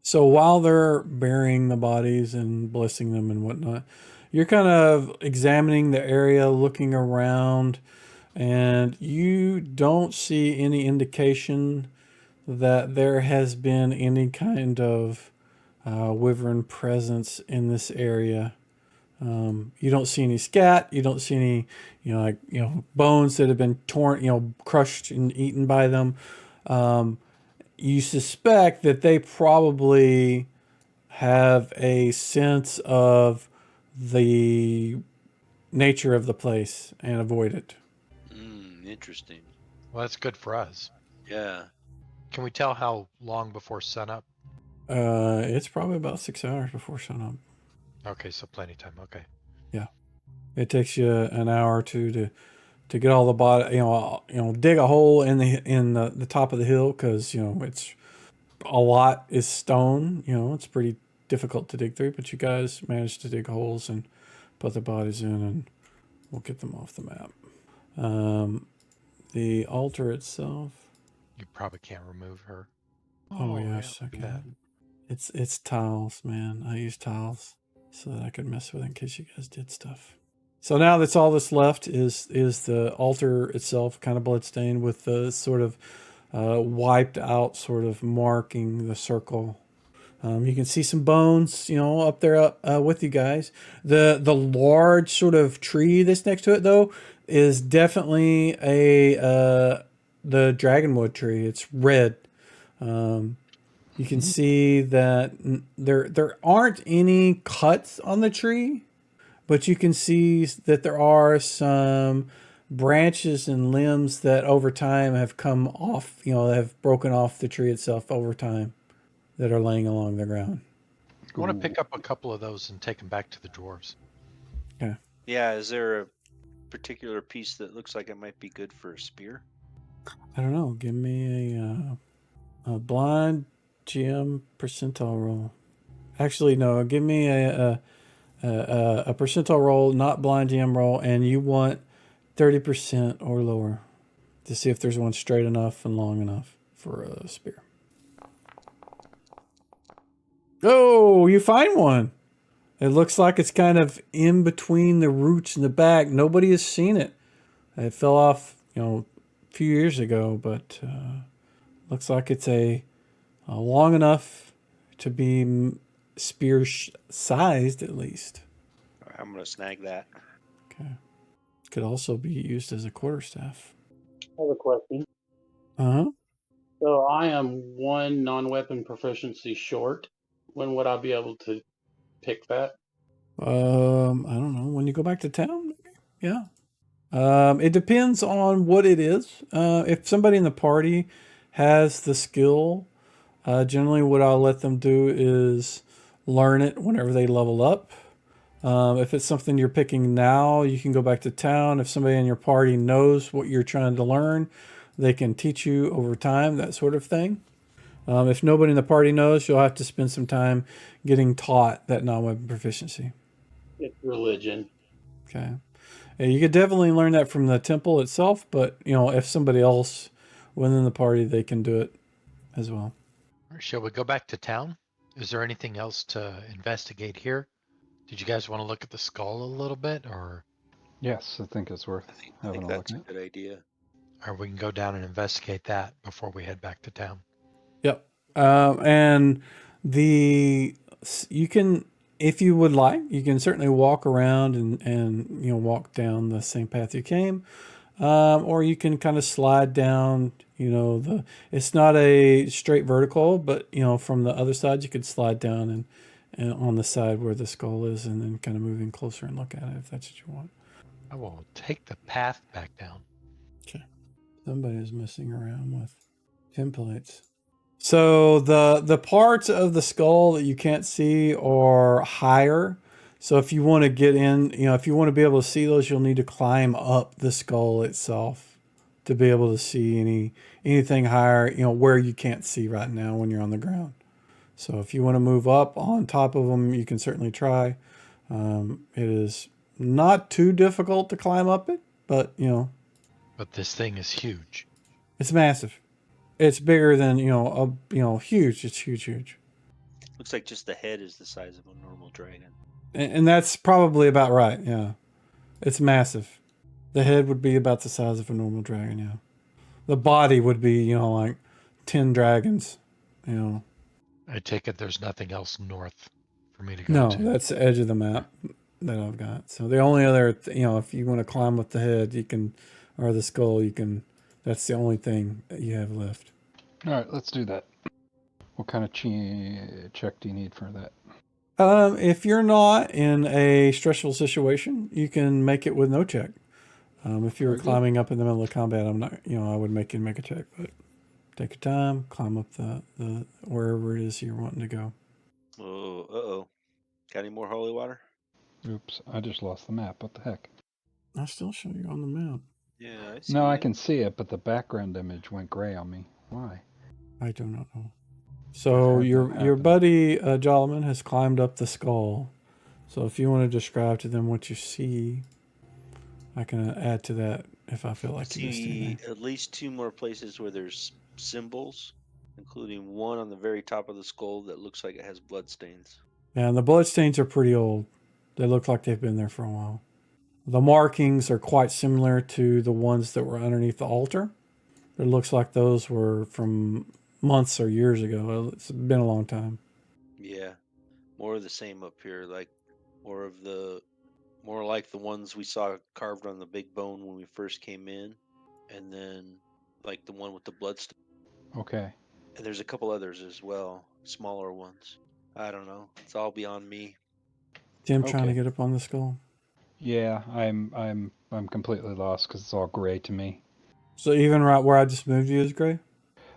So while they're burying the bodies and blessing them and whatnot, you're kind of examining the area, looking around, and you don't see any indication that there has been any kind of wyvern presence in this area. You don't see any scat. You don't see any, bones that have been torn, crushed and eaten by them. You suspect that they probably have a sense of the nature of the place and avoid it. Interesting. Well, that's good for us. Yeah. Can we tell how long before sunup? It's probably about 6 hours before sunup. Okay, so plenty of time. Okay. Yeah. It takes you an hour or two to get all the body, dig a hole in the top of the hill because it's a lot is stone. It's pretty difficult to dig through, but you guys managed to dig holes and put the bodies in, and we'll get them off the map. The altar itself. You probably can't remove her. Oh yes, yeah, I look at that. can. It's tiles, man. I use tiles so that I could mess with it in case you guys did stuff. So now that's all that's left is the altar itself, kind of bloodstained with the sort of wiped out sort of marking the circle. You can see some bones, up there with you guys. The large sort of tree that's next to it, though, is definitely the dragonwood tree. It's red. You can see that there aren't any cuts on the tree, but you can see that there are some branches and limbs that over time have come off, have broken off the tree itself over time that are laying along the ground. I want to pick up a couple of those and take them back to the dwarves. Okay. Yeah, is there a particular piece that looks like it might be good for a spear? I don't know. Give me a blind GM percentile roll. Actually, no. Give me a percentile roll, not blind GM roll, and you want 30% or lower to see if there's one straight enough and long enough for a spear. Oh, you find one. It looks like it's kind of in between the roots and the back. Nobody has seen it. It fell off, a few years ago, but looks like it's a long enough to be spear sized at least. All right, I'm gonna snag that. Okay. Could also be used as a quarterstaff. I have a question. Uh-huh. So I am one non-weapon proficiency short. When would I be able to pick that? I don't know. When you go back to town, maybe? Yeah. It depends on what it is. If somebody in the party has the skill, generally what I'll let them do is learn it whenever they level up. If it's something you're picking now, you can go back to town. If somebody in your party knows what you're trying to learn, they can teach you over time, that sort of thing. If nobody in the party knows, you'll have to spend some time getting taught that non-weapon proficiency. It's religion. Okay. And you could definitely learn that from the temple itself, but if somebody else within the party, they can do it as well. Shall we go back to town? Is there anything else to investigate here? Did you guys want to look at the skull a little bit, or Yes, I think it's worth I having think a look that's a at. good idea. we can go down and investigate that before we head back to town? Yep. And you can, if you would like, you can certainly walk around and walk down the same path you came, or you can kind of slide down. It's not a straight vertical, but from the other side you could slide down and on the side where the skull is, and then kind of move in closer and look at it if that's what you want. I will take the path back down. Okay. Somebody is messing around with templates. So the parts of the skull that you can't see are higher. So if you want to get in, if you want to be able to see those, you'll need to climb up the skull itself to be able to see anything higher, where you can't see right now when you're on the ground. So if you want to move up on top of them, you can certainly try. It is not too difficult to climb up it, but But this thing is huge. it's massive. It's bigger than huge. It's huge. Looks like just the head is the size of a normal dragon. And that's probably about right. Yeah, it's massive. The head would be about the size of a normal dragon. Yeah, the body would be like 10 dragons. I take it there's nothing else north for me to go No, to. that's the edge of the map that I've got. So the only other, if you want to climb up the head, you can, or the skull, you can. That's the only thing that you have left. All right, let's do that. What kind of check do you need for that? If you're not in a stressful situation, you can make it with no check. If you were Very good. climbing up in the middle of combat, I'm not, I would make you make a check, but take your time, climb up the wherever it is you're wanting to go. Oh, uh-oh. Got any more holy water? Oops, I just lost the map. What the heck? I still show you on the map. Yeah, I see No, I it. can see it, but the background image went gray on me. Why? I do not know. So I've had that your happen. buddy Jolliman has climbed up the skull. So if you want to describe to them what you see, I can add to that if I feel like you missed See anything. at least 2 more places where there's symbols, including one on the very top of the skull that looks like it has bloodstains. Yeah, and the bloodstains are pretty old. They look like they've been there for a while. The markings are quite similar to the ones that were underneath the altar. It looks like those were from months or years ago. It's been a long time. Yeah, more of the same up here, like more of the more like the ones we saw carved on the big bone when we first came in, and then like the one with the bloodstain. Okay. And there's a couple others as well, smaller ones. I don't know. It's all beyond me. Tim trying to Okay. get up on the skull. Yeah, I'm completely lost because it's all gray to me. So even right where I just moved you is gray?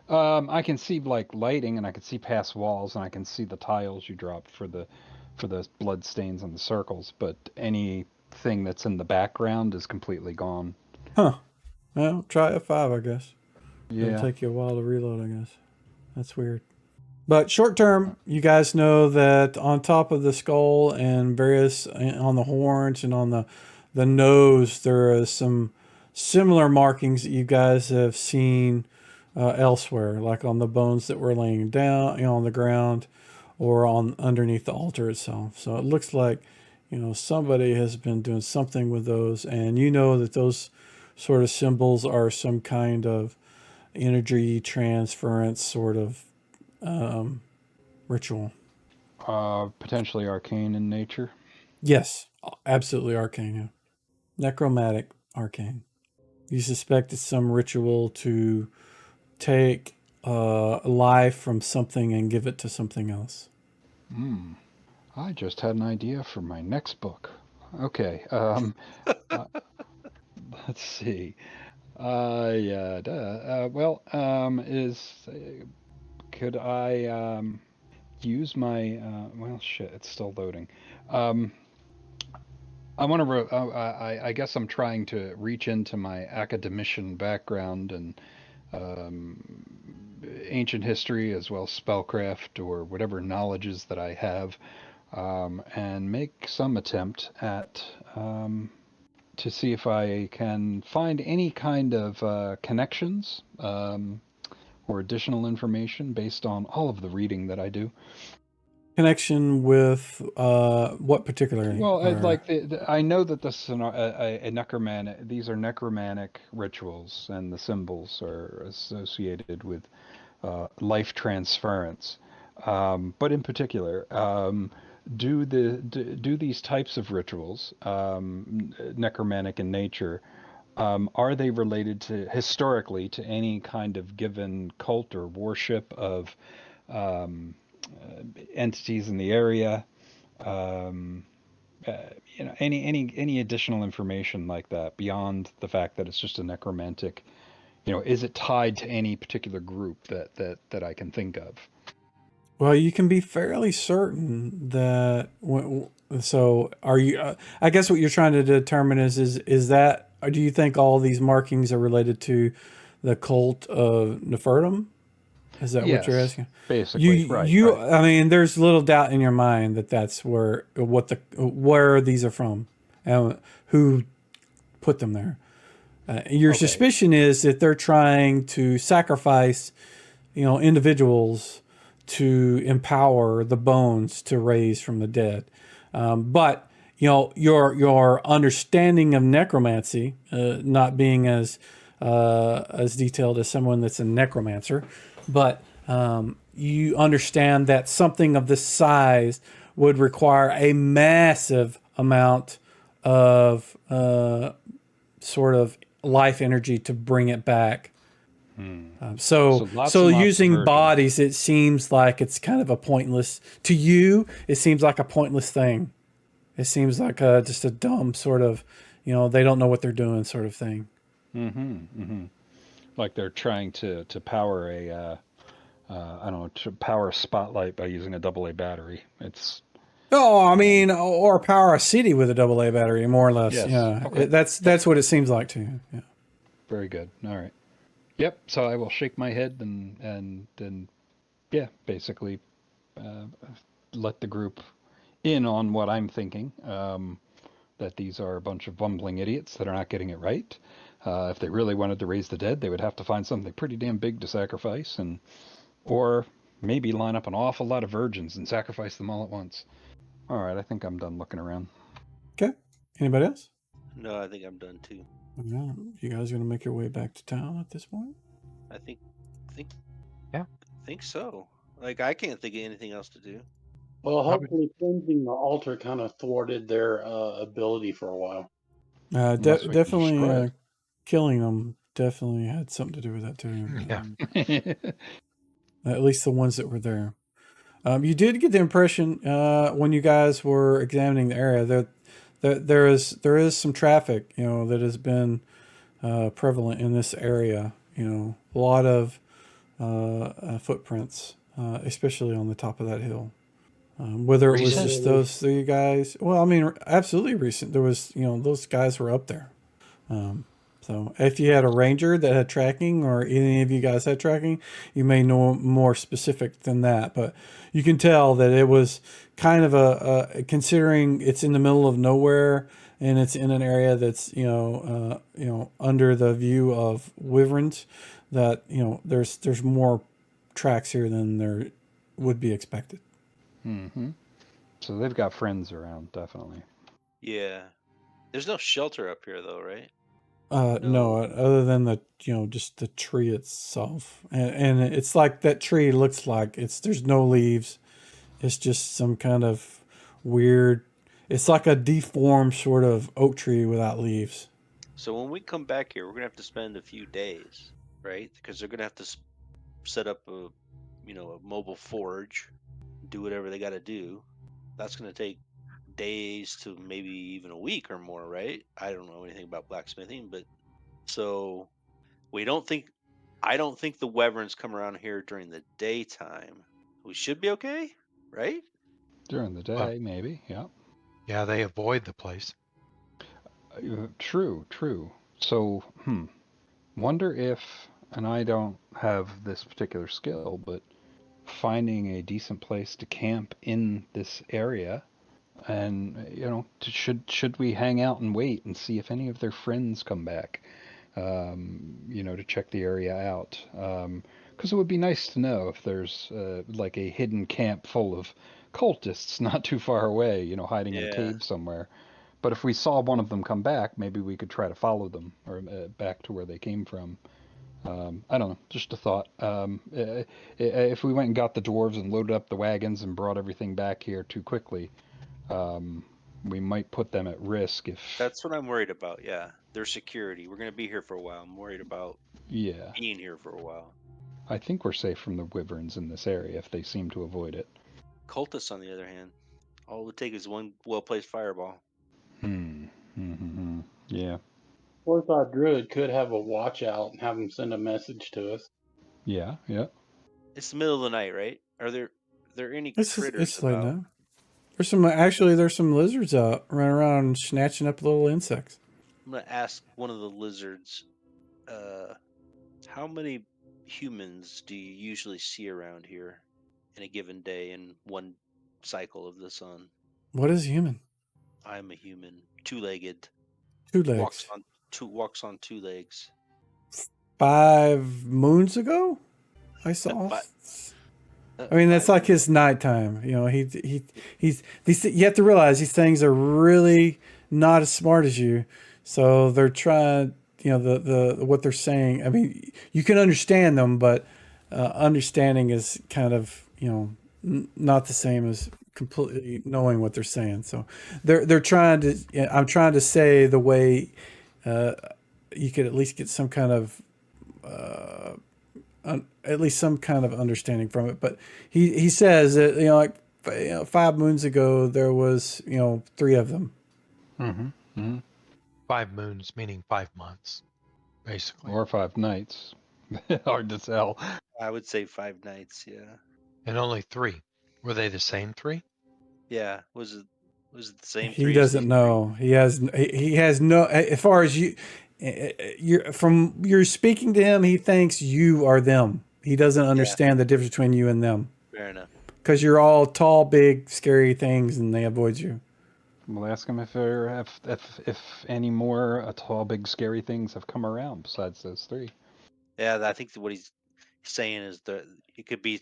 I can see like lighting, and I can see past walls, and I can see the tiles you dropped for the blood stains and the circles, but anything that's in the background is completely gone. Huh. Well, try F5, I guess. It'll Yeah. take you a while to reload, I guess. That's weird. But short term, you guys know that on top of the skull and various on the horns and on the nose, there is some similar markings that you guys have seen elsewhere, like on the bones that were laying down, on the ground, or on underneath the altar itself. So it looks like, somebody has been doing something with those, and you know that those sort of symbols are some kind of energy transference sort of ritual. Potentially arcane in nature. Yes, absolutely arcane. Yeah. Necromantic arcane. You suspect it's some ritual to take life from something and give it to something else. I just had an idea for my next book. Okay. Uh, let's see. Yeah. Well, could I use my? Well, shit. It's still loading. Um, I want to. I guess I'm trying to reach into my academician background and um, ancient history as well as spellcraft or whatever knowledges that I have, and make some attempt at to see if I can find any kind of connections or additional information based on all of the reading that I do. Connection with what particularly? Well, Or I know that this is a necromantic. These are necromantic rituals, and the symbols are associated with life transference. But in particular, do these types of rituals, necromantic in nature, are they related to historically to any kind of given cult or worship of um, entities in the area? Um, uh, any additional information like that beyond the fact that it's just a necromantic, is it tied to any particular group that I can think of? well, you can be fairly certain that. So, are you? I guess what you're trying to determine is that? Or do you think all these markings are related to the cult of Nefertum? Is that what you're Yes, asking? basically, right, right. I mean, there's little doubt in your mind that that's where these are from, and who put them there. Your Okay, suspicion is that they're trying to sacrifice, individuals to empower the bones to raise from the dead. But your understanding of necromancy, not being as detailed as someone that's a necromancer, but you understand that something of this size would require a massive amount of sort of life energy to bring it back. so So, lots so and lots of using versions. bodies, it seems like it's kind of a pointless to you. It seems like a pointless thing. It seems like just a dumb sort of, they don't know what they're doing sort of thing. Like they're trying to power I don't know, to power a spotlight by using a AA battery. It's Oh, I mean, or power a city with a AA battery, more or less. Yes. Yeah, Okay. that's what it seems like to you. Yeah. Very good. All right. Yep. So I will shake my head and yeah, basically uh, let the group in on what I'm thinking. That these are a bunch of bumbling idiots that are not getting it right. If they really wanted to raise the dead, they would have to find something pretty damn big to sacrifice, and or maybe line up an awful lot of virgins and sacrifice them all at once. All right, I think I'm done looking around. Okay. Anybody else? No, I think I'm done too. Yeah. You guys gonna make your way back to town at this point? I think Yeah. think so. Like I can't think of anything else to do. Well, Probably- hopefully cleansing the altar kind of thwarted their ability for a while. Unless we can Definitely destroy killing them definitely had something to do with that too. Yeah. it. At least the ones that were there. You did get the impression when you guys were examining the area that there is some traffic, that has been prevalent in this area. A lot of footprints, especially on the top of that hill. Whether it was Recent? just those three guys, well, I mean, absolutely recent. There was, those guys were up there. So if you had a ranger that had tracking, or any of you guys had tracking, you may know more specific than that. But you can tell that it was kind of considering it's in the middle of nowhere and it's in an area that's under the view of wyverns, that there's more tracks here than there would be expected. Mm-hmm. So they've got friends around, definitely. Yeah. There's no shelter up here though, right? No, other than just the tree itself, and it's like that tree looks like there's no leaves. It's just some kind of weird. It's like a deformed sort of oak tree without leaves. So when we come back here, we're gonna have to spend a few days, right? Because they're gonna have to set up a mobile forge, do whatever they got to do. That's gonna take days to maybe even a week or more, right? I don't know anything about blacksmithing, but so I don't think the wyverns come around here during the daytime. We should be okay, right? During the Well, day, maybe. Yeah. yeah, they avoid the place. True. So, wonder if, and I don't have this particular skill, but finding a decent place to camp in this area, and should we hang out and wait and see if any of their friends come back, to check the area out, because it would be nice to know if there's like a hidden camp full of cultists not too far away, hiding in a Yeah. cave somewhere. But if we saw one of them come back, maybe we could try to follow them, or back to where they came from. I don't know, just a thought. If we went and got the dwarves and loaded up the wagons and brought everything back here too quickly, we might put them at risk if. That's what I'm worried about. Yeah, their security. We're gonna be here for a while. I'm worried about Yeah, being here for a while. I think we're safe from the wyverns in this area if they seem to avoid it. Cultists, on the other hand, all it would take is one well-placed fireball. Yeah. Forethought Druid could have a watch out and have him send a message to us. Yeah. It's the middle of the night, right? Are there any It's critters late about? now. There's some lizards out running around snatching up little insects. I'm gonna ask one of the lizards. How many humans do you usually see around here in a given day in one cycle of the sun? What is human? I'm a human, two-legged, Two walks legs. on two legs. 5 moons ago, I saw. I mean, that's like his nighttime. He's you have to realize these things are really not as smart as you, so they're trying. The what they're saying. I mean, you can understand them, but understanding is kind of not the same as completely knowing what they're saying. So they're trying to. I'm trying to say the way you could at least get some kind of. At least some kind of understanding from it, but he says that 5 moons ago there was 3 of them. 5 moons, meaning 5 months, basically. Or 5 nights. Hard to tell. I would say 5 nights. Yeah. And only 3. Were they the same 3? Yeah. Was it the same He three as doesn't these know. He has no. As far as you're speaking to him, he thinks you are them. He doesn't three? Yeah. understand the difference between you and them Fair enough. because you're all tall, big, scary things, and they avoid you. We'll ask him if any more tall, big, scary things have come around besides those three. Yeah. I think what he's saying is that it could be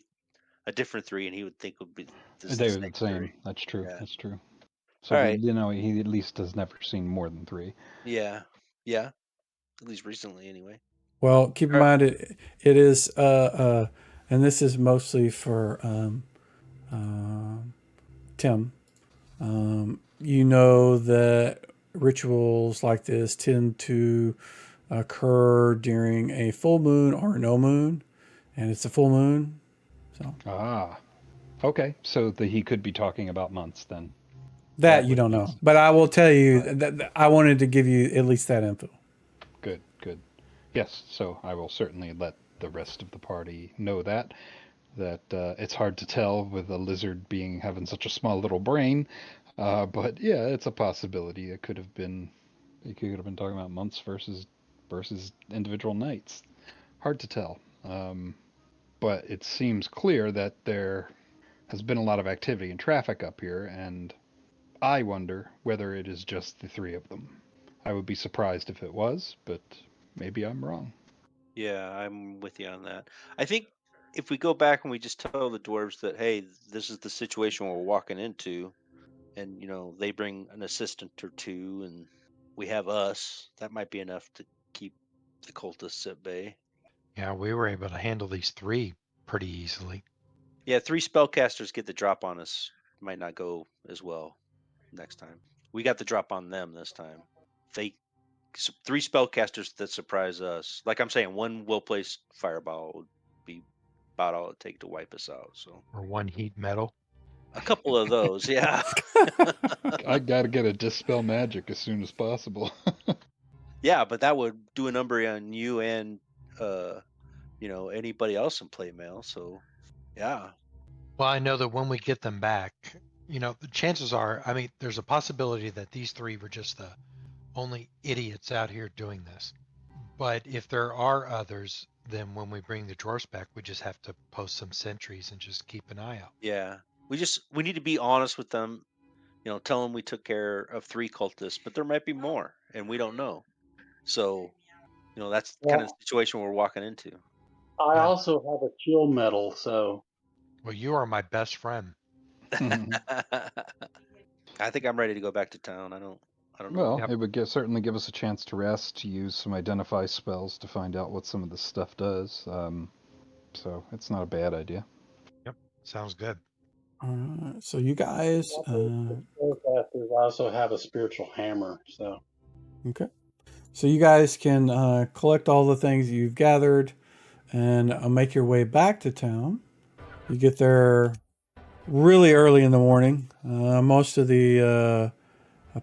a different three, and he would think would be the They were same the same. three. That's true. Yeah. That's true. So All right. he at least has never seen more than three. Yeah. Yeah. At least recently, anyway. Well, keep in All right. mind it is and this is mostly for Tim. You know that rituals like this tend to occur during a full moon or no moon, and it's a full moon. So Ah, okay. So he could be talking about months then. that you would don't make know, sense. but I will tell you All right. that I wanted to give you at least that info. Good, good. Yes, so I will certainly let the rest of the party know that it's hard to tell with a lizard being having such a small little brain, but yeah, it's a possibility. It could have been talking about months versus individual nights. Hard to tell, but it seems clear that there has been a lot of activity and traffic up here, and I wonder whether it is just the three of them. I would be surprised if it was, but maybe I'm wrong. Yeah, I'm with you on that. I think if we go back and we just tell the dwarves that, hey, this is the situation we're walking into, and they bring an assistant or two, and we have us, that might be enough to keep the cultists at bay. Yeah, we were able to handle these three pretty easily. Yeah, 3 spellcasters get the drop on us. Might not go as well next time. We got the drop on them this time. They 3 spellcasters that surprise us. Like I'm saying, one will place fireball would be about all it take to wipe us out. So Or one heat metal. a couple of those, yeah. I gotta get a dispel magic as soon as possible. Yeah, but that would do a number on you and uh anybody else in play mail. So yeah. Well, I know that when we get them back, the chances are, I mean, there's a possibility that these three were just the only idiots out here doing this. But if there are others, then when we bring the drawers back, we just have to post some sentries and just keep an eye out. Yeah. We need to be honest with them, tell them we took care of 3 cultists, but there might be more and we don't know. So, that's kind of the Well, situation we're walking into. I Yeah. also have a chill medal, so Well, you are my best friend. I think I'm ready to go back to town. I don't know what. Well, Yep. it would certainly give us a chance to rest, to use some identify spells to find out what some of this stuff does. So it's not a bad idea. Yep. Sounds good. So you guys, spellcasters also have a spiritual hammer. So okay. So you guys can collect all the things you've gathered and make your way back to town. You get there really early in the morning. Most of the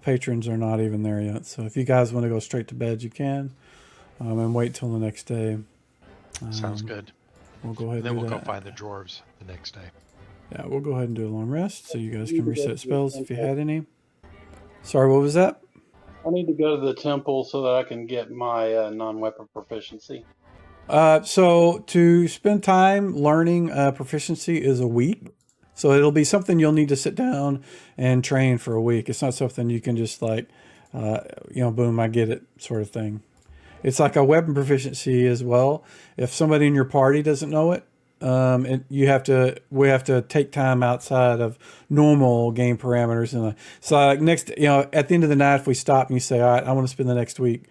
patrons are not even there yet. So if you guys want to go straight to bed, you can, and wait till the next day. Sounds good. We'll go ahead And then and we'll do go that. find the dwarves the next day. Yeah, we'll go ahead and do a long rest so you guys can reset spells if you had any. Sorry, what was that? I need to go to the temple so that I can get my non-weapon proficiency. So to spend time learning proficiency is a week. So it'll be something you'll need to sit down and train for a week. It's not something you can just like, boom, I get it sort of thing. It's like a weapon proficiency as well. If somebody in your party doesn't know it, we have to take time outside of normal game parameters. And so like next, at the end of the night, if we stop and you say, all right, I want to spend the next week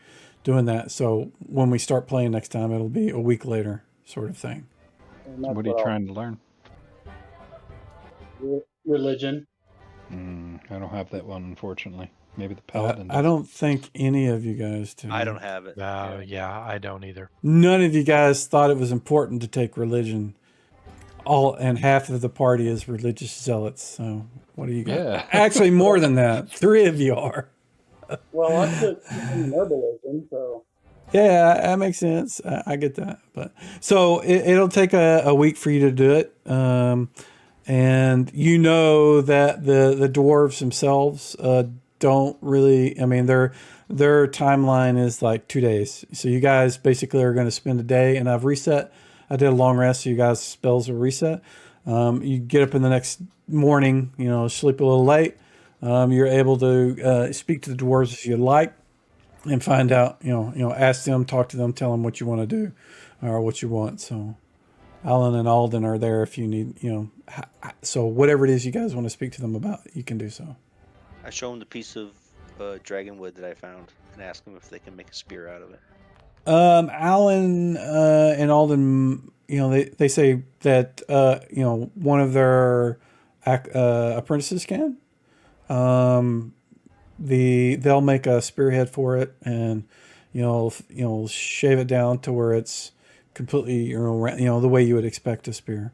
doing that. So when we start playing next time, it'll be a week later sort of thing. And that's What are you trying to learn? Religion. I don't have that one, unfortunately. Maybe the paladin. I don't think any of you guys do. I don't have it. Yeah, I don't either. None of you guys thought it was important to take religion. And half of the party is religious zealots. So what do you got? Yeah. Actually, more than that. 3 of you are. Well, I took herbalism, so Yeah, that makes sense. I get that. But so it'll take a week for you to do it. and you know that the dwarves themselves don't really. I mean, their timeline is like 2 days. So you guys basically are going to spend a day, and I've reset. I did a long rest, so you guys spells will reset. You get up in the next morning, sleep a little late. You're able to speak to the dwarves if you like, and find out. Ask them, talk to them, tell them what you want to do, or what you want. So Alan and Alden are there if you need. So whatever it is you guys want to speak to them about, you can do so. I show them the piece of dragonwood that I found and ask them if they can make a spear out of it. Alan and Alden, they say that one of their apprentices can. They'll make a spearhead for it, and shave it down to where it's completely the way you would expect a spear,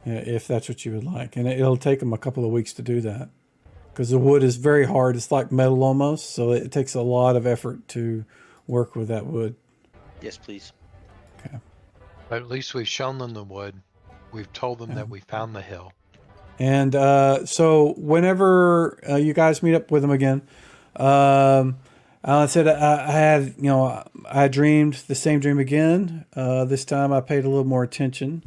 if that's what you would like. And it'll take them a couple of weeks to do that, because the wood is very hard. It's like metal almost, so it takes a lot of effort to work with that wood. Yes, please. Okay. But at least we've shown them the wood. We've told them that we found the hill. And so whenever you guys meet up with him again, Alan said I dreamed the same dream again. This time I paid a little more attention,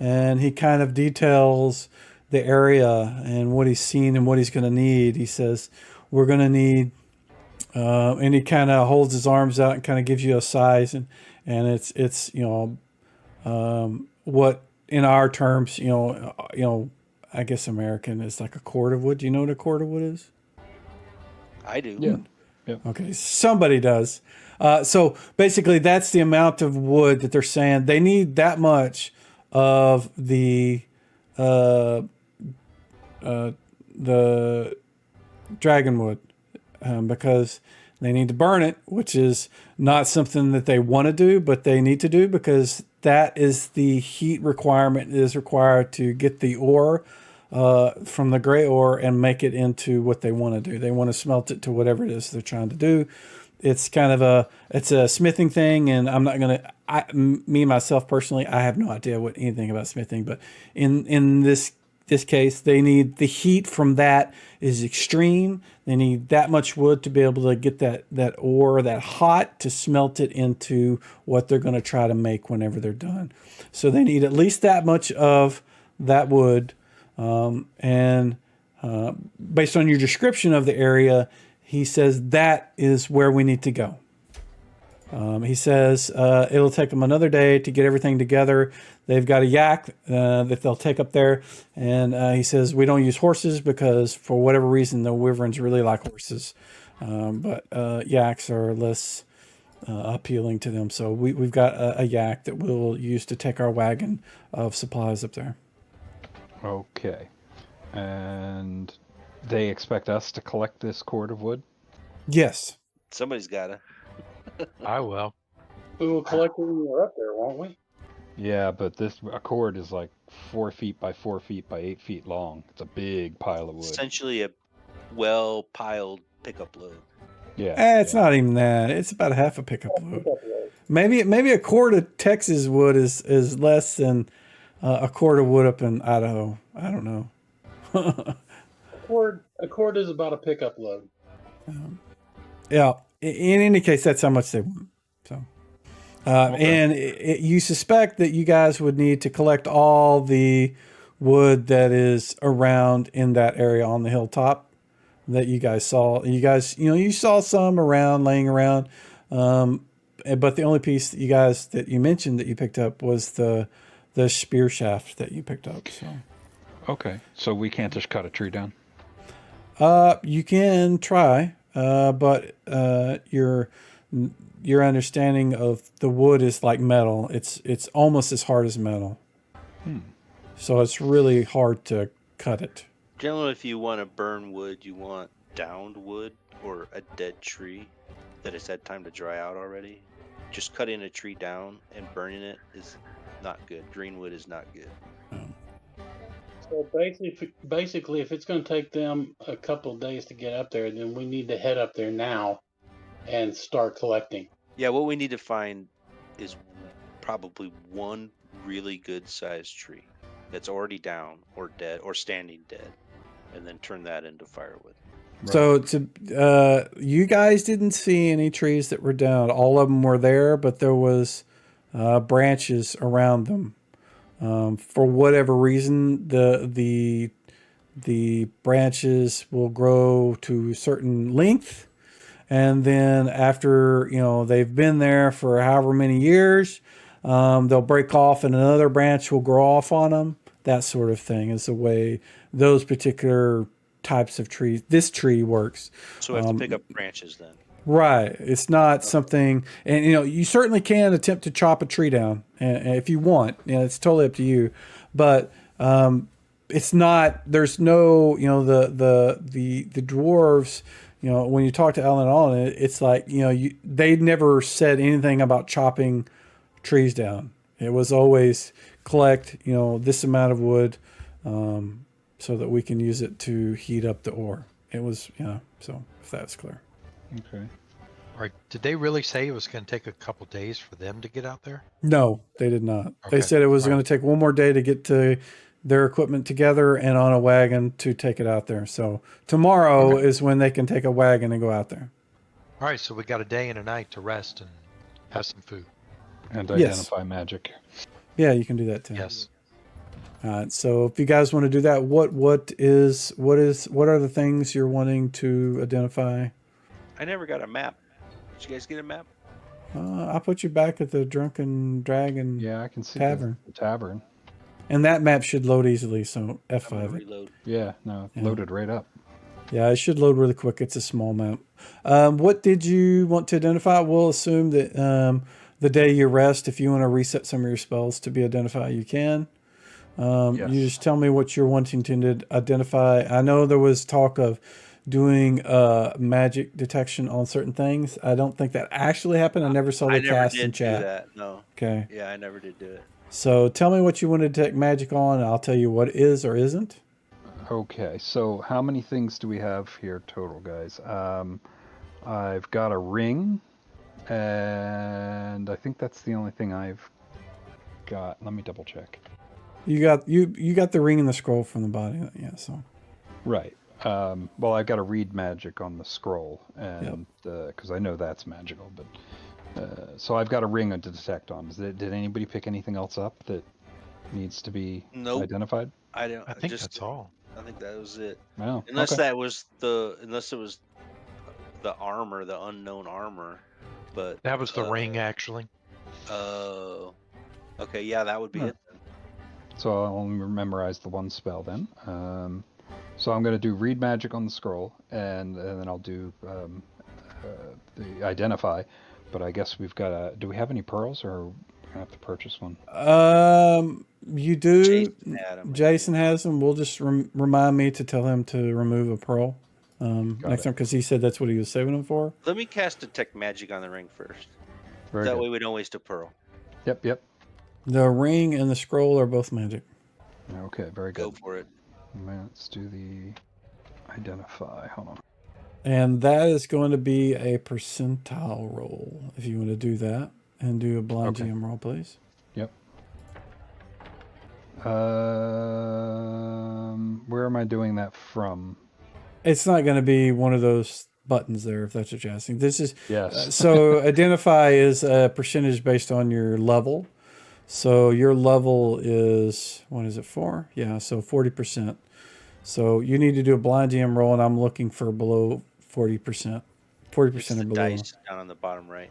and he kind of details the area and what he's seen and what he's going to need. He says we're going to need, and he kind of holds his arms out and kind of gives you a size, and it's what in our terms I guess American is like a cord of wood. Do you know what a cord of wood is? I do. Yeah. Okay, somebody does. So basically, that's the amount of wood that they're saying they need. That much of the dragonwood, because they need to burn it, which is not something that they want to do, but they need to do because that is the heat requirement that is required to get the ore from the gray ore and make it into what they want to do. They want to smelt it to whatever it is they're trying to do. It's kind of it's a smithing thing, and I'm not going to, me myself personally, I have no idea what anything about smithing, but in this case, they need the heat from that is extreme. They need that much wood to be able to get that ore that hot to smelt it into what they're going to try to make whenever they're done. So they need at least that much of that wood. And based on your description of the area, he says that is where we need to go. He says it'll take them another day to get everything together. They've got a yak that they'll take up there. And he says we don't use horses because for whatever reason, the wyverns really like horses. But yaks are less appealing to them. So we've got a yak that we'll use to take our wagon of supplies up there. Okay. And they expect us to collect this cord of wood? Yes. Somebody's gotta. I will. We will collect it when we're up there, won't we? Yeah, but a cord is like 4 feet by 4 feet by 8 feet long. It's a big pile of wood. Essentially a well-piled pickup load. Yeah. It's not even that. It's about half a pickup load. Maybe a cord of Texas wood is less than a cord of wood up in Idaho. I don't know. A cord is about a pickup load. Yeah. In any case, that's how much they want. So, and you suspect that you guys would need to collect all the wood that is around in that area on the hilltop that you guys saw. You saw some laying around. But the only piece that you mentioned that you picked up was the spear shaft that you picked up. So. Okay. So we can't just cut a tree down? You can try, but your understanding of the wood is like metal. It's almost as hard as metal. So it's really hard to cut it. Generally, if you want to burn wood, you want downed wood or a dead tree that has had time to dry out already. Just cutting a tree down and burning it is not good. Green wood is not good. So basically, if it's going to take them a couple of days to get up there, then we need to head up there now and start collecting. Yeah, what we need to find is probably one really good sized tree. that's already down or dead or standing dead, and then turn that into firewood. So you guys didn't see any trees that were down. All of them were there, but there was branches around them. For whatever reason, the branches will grow to a certain length, and then after they've been there for however many years, they'll break off, and another branch will grow off on them. That sort of thing is the way those particular types of trees. This tree works. So we have to pick up branches then. Right. It's not something, and you certainly can attempt to chop a tree down, and if you want. It's totally up to you, but it's not. There's no, the dwarves. When you talk to Alan and Allen, it's like they never said anything about chopping trees down. It was always collect this amount of wood, so that we can use it to heat up the ore. It was so if that's clear. Okay. All right. Did they really say it was going to take a couple days for them to get out there? No, they did not. Okay. They said it was All going right. to take one more day to get to their equipment together and on a wagon to take it out there. So tomorrow is when they can take a wagon and go out there. All right. So we got a day and a night to rest and have some food. And Yes. identify magic. Yeah, you can do that too. Yes. All right. So if you guys want to do that, what are the things you're wanting to identify? I never got a map. Did you guys get a map? I put you back at the Drunken Dragon Yeah, I can see Tavern. the tavern. And that map should load easily, so I'm gonna F5 it. reload. Yeah, no, loaded right up. Yeah, it should load really quick. It's a small map. What did you want to identify? We'll assume that the day you rest, if you want to reset some of your spells to be identified, you can. Yes. You just tell me what you're wanting to identify. I know there was talk of doing magic detection on certain things. I don't think that actually happened. I never saw I the never cast did in do chat. that. No. Okay. Yeah, I never did do it. So tell me what you want to detect magic on, and I'll tell you what is or isn't. Okay, so how many things do we have here total, guys? I've got a ring, and I think that's the only thing I've got. Let me double check. You got the ring and the scroll from the body. Yeah, so Right. Well, I've got to read magic on the scroll, and because I know that's magical, but so I've got a ring to detect on. Did anybody pick anything else up that needs to be Nope. identified? I don't. I think just, that's all. I think that was it. No. Unless Okay. that was unless it was the armor, the unknown armor. But That was the ring, actually. Oh. Okay, yeah, that would be Huh. it then. So I'll only memorize the one spell then. So I'm going to do read magic on the scroll, and then I'll do the identify. But I guess we've got to. Do we have any pearls, or we have to purchase one? You do. Jason had 'em, I Jason has them. We'll just remind me to tell him to remove a pearl next it. time, because he said that's what he was saving them for. Let me cast detect magic on the ring first. Very That good. way we don't waste a pearl. Yep. The ring and the scroll are both magic. Okay, very Go good. for it. Let's do the identify. Hold on. And that is going to be a percentile roll. If you want to do that, and do a blind Okay. GM roll, please. Yep. Where am I doing that from? It's not going to be one of those buttons there, if that's what you're asking. This is Yes. so identify is a percentage based on your level. So your level is, what is it for? Yeah, so 40%. So you need to do a blind GM roll, and I'm looking for below 40%. 40% It's or the below. dice down on the bottom right.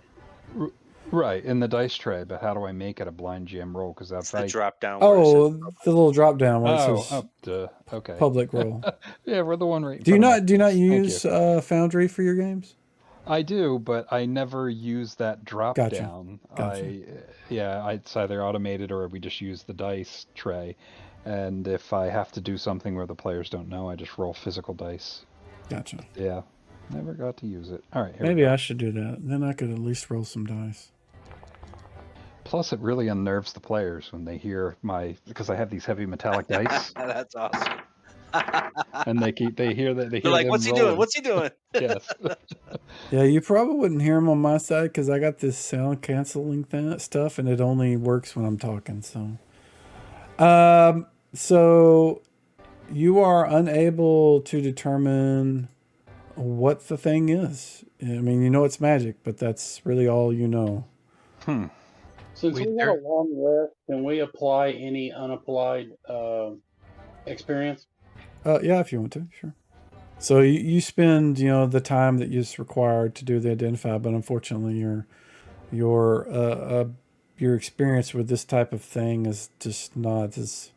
Right, in the dice tray, but how do I make it a blind GM roll? Because It's if the I... drop down. where it says- Oh, the little drop down where it Oh, says okay. public roll. Yeah, we're the one right in Do you front of not my face. Thank use you. Foundry for your games? I do, but I never use that drop Gotcha. down. Gotcha. It's either automated or we just use the dice tray. And if I have to do something where the players don't know, I just roll physical dice. Gotcha. Yeah, never got to use it. All right, here Maybe we go. I should do that. Then I could at least roll some dice. Plus, it really unnerves the players when they hear because I have these heavy metallic dice, That's awesome. and they hear They're like, them "What's he rolling. doing? What's he doing?" Yes. Yeah, you probably wouldn't hear them on my side because I got this sound canceling stuff, and it only works when I'm talking. So, So you are unable to determine what the thing is. I mean, you know it's magic, but that's really all you know. Hmm. Since we have a long rest, can we apply any unapplied experience? Yeah, if you want to, sure. So you spend, the time that is required to do the identify, but unfortunately, your experience with this type of thing is just not as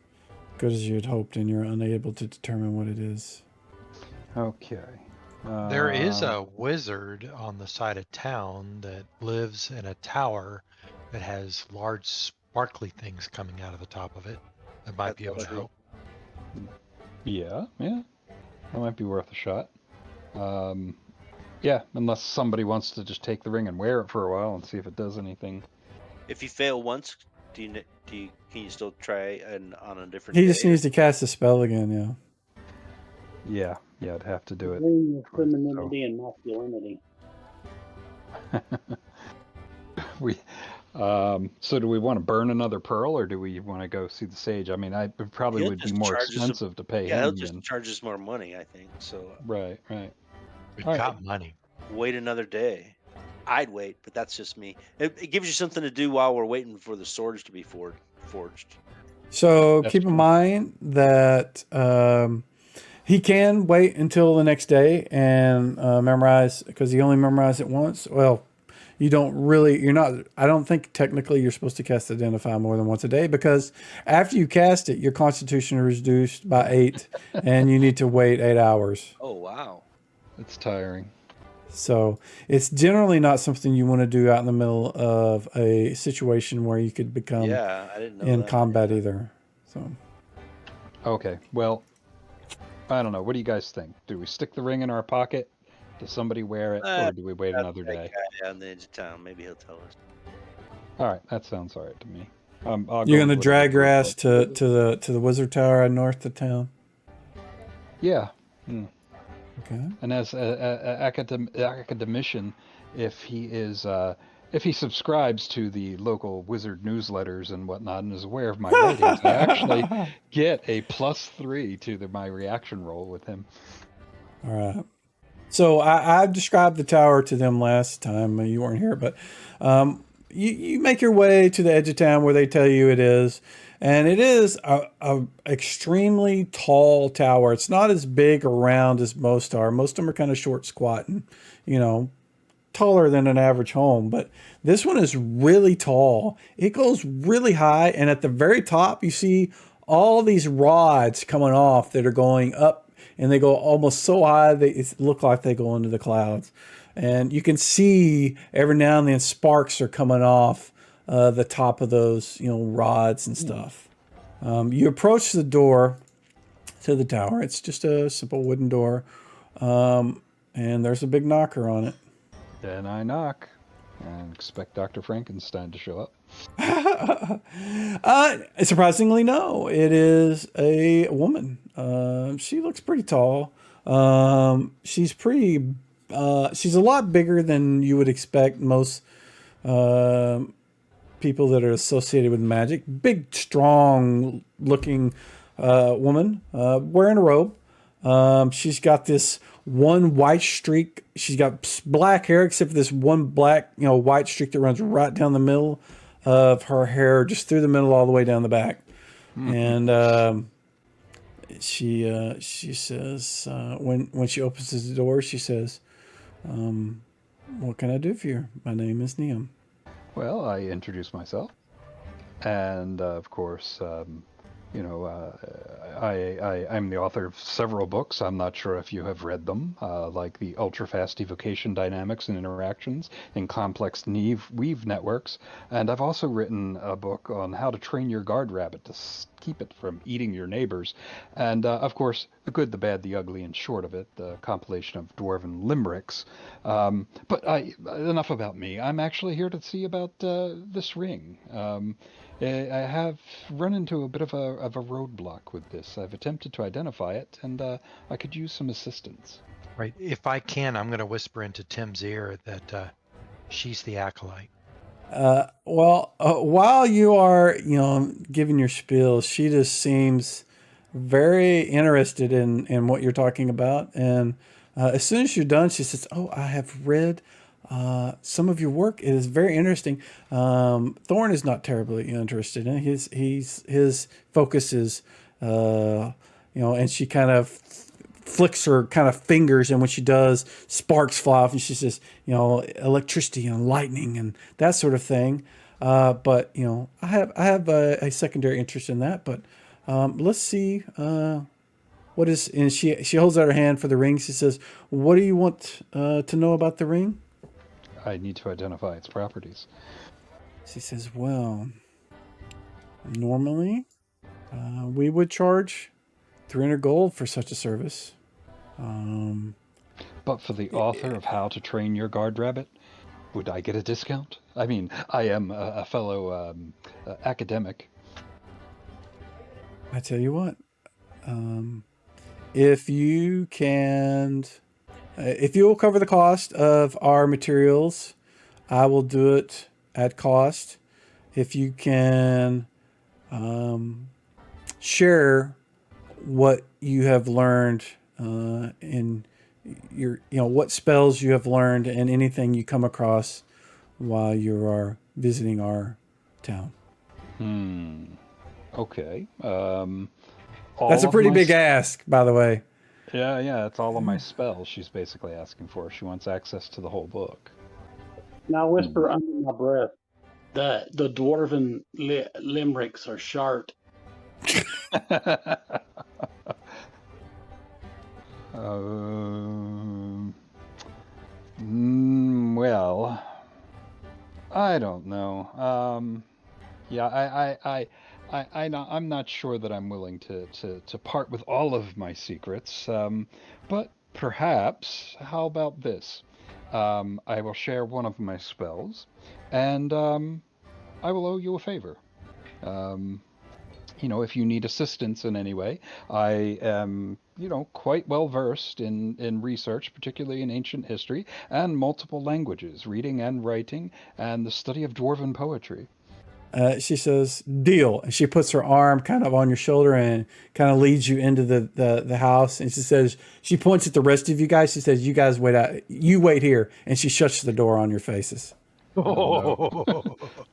good as you had hoped, and you're unable to determine what it is. Okay. There is a wizard on the side of town that lives in a tower that has large sparkly things coming out of the top of it. That might be able to true. help. Yeah. That might be worth a shot. Yeah, unless somebody wants to just take the ring and wear it for a while and see if it does anything. If you fail once, can you still try on a different He day? just needs to cast a spell again, Yeah, I'd have to do it. Between So, femininity and masculinity. we, so do we want to burn another pearl, or do we want to go see the sage? I mean, it probably He'll would be just more charge us. expensive to pay Yeah, he'll him just than. charge us more money, I think. So Right. We've All right. got money. wait another day. I'd wait, but that's just me. It gives you something to do while we're waiting for the swords to be forged. So That's keep in true. mind that he can wait until the next day and memorize, because he only memorized it once. Well, you're not, I don't think technically you're supposed to cast Identify more than once a day, because after you cast it, your constitution is reduced by 8 and you need to wait 8 hours. Oh wow! It's tiring. So it's generally not something you want to do out in the middle of a situation where you could become Yeah, I didn't know in that. combat either. So Okay. Well, I don't know. What do you guys think? Do we stick the ring in our pocket? Does somebody wear it, or do we wait another That day? guy on the edge of town. Maybe he'll tell us. All right, that sounds all right to me. I'll you're go gonna with whatever drag your group ass wants to, do it. to the wizard tower north of town. Yeah. Okay. And as academician, if he subscribes to the local wizard newsletters and whatnot and is aware of my writings, I actually get a +3 to my reaction roll with him. All right. So I described the tower to them last time. You weren't here, but you make your way to the edge of town where they tell you it is. And it is a extremely tall tower. It's not as big or round as most are. Most of them are kind of short, squat, and, taller than an average home. But this one is really tall. It goes really high. And at the very top, you see all these rods coming off that are going up, and they go almost so high they look like they go into the clouds. And you can see every now and then sparks are coming off the top of those, rods and stuff. You approach the door to the tower. It's just a simple wooden door, and there's a big knocker on it. Then I knock and expect Dr. Frankenstein to show up. Surprisingly, no. It is a woman. She looks pretty tall. She's pretty. She's a lot bigger than you would expect most people that are associated with magic. Big, strong-looking woman wearing a robe. She's got this one white streak. She's got black hair, except for this one black, white streak that runs right down the middle of her hair, just through the middle all the way down the back. And she says, when she opens the door, she says, "What can I do for you? My name is Neum." Well, I introduce myself, and of course, I'm the author of several books. I'm not sure if you have read them, like the ultra-fast evocation dynamics and interactions in complex weave networks. And I've also written a book on how to train your guard rabbit to keep it from eating your neighbors. And of course, the good, the bad, the ugly, and short of it, the compilation of dwarven limericks. But enough about me. I'm actually here to see about this ring. I have run into a bit of a roadblock with this. I've attempted to identify it, and I could use some assistance. Right. If I can, I'm going to whisper into Tim's ear that she's the acolyte. While you are, giving your spiel, she just seems very interested in what you're talking about. And as soon as you're done, she says, "Oh, I have read some of your work. It is very interesting." Thorn is not terribly interested in it. His focus is, and she kind of flicks her kind of fingers, and when she does, sparks fly off, and she says, electricity and lightning and that sort of thing. But I have a secondary interest in that. But let's see. What is? And she holds out her hand for the ring. She says, "What do you want to know about the ring?" I need to identify its properties. She says, "Well, normally we would charge 300 gold for such a service. But for the author of How to Train Your Guard Rabbit, would I get a discount? I mean, I am a fellow academic. I tell you what, if you can, if you will cover the cost of our materials, I will do it at cost. If you can share what you have learned in your, what spells you have learned and anything you come across while you are visiting our town. Okay. That's a All of pretty my big ask, by the way. Yeah, it's all of my spells she's basically asking for. She wants access to the whole book. Now whisper under my breath that the dwarven limericks are short. Well, I don't know. Yeah, I'm not sure that I'm willing to part with all of my secrets. But perhaps, how about this? I will share one of my spells, and I will owe you a favor. Um, if you need assistance in any way, I am, quite well versed in research, particularly in ancient history and multiple languages, reading and writing, and the study of dwarven poetry. She says, "Deal." And she puts her arm kind of on your shoulder and kind of leads you into the house. And she says, she points at the rest of you guys. She says, "You guys wait out. You wait here." And she shuts the door on your faces. No.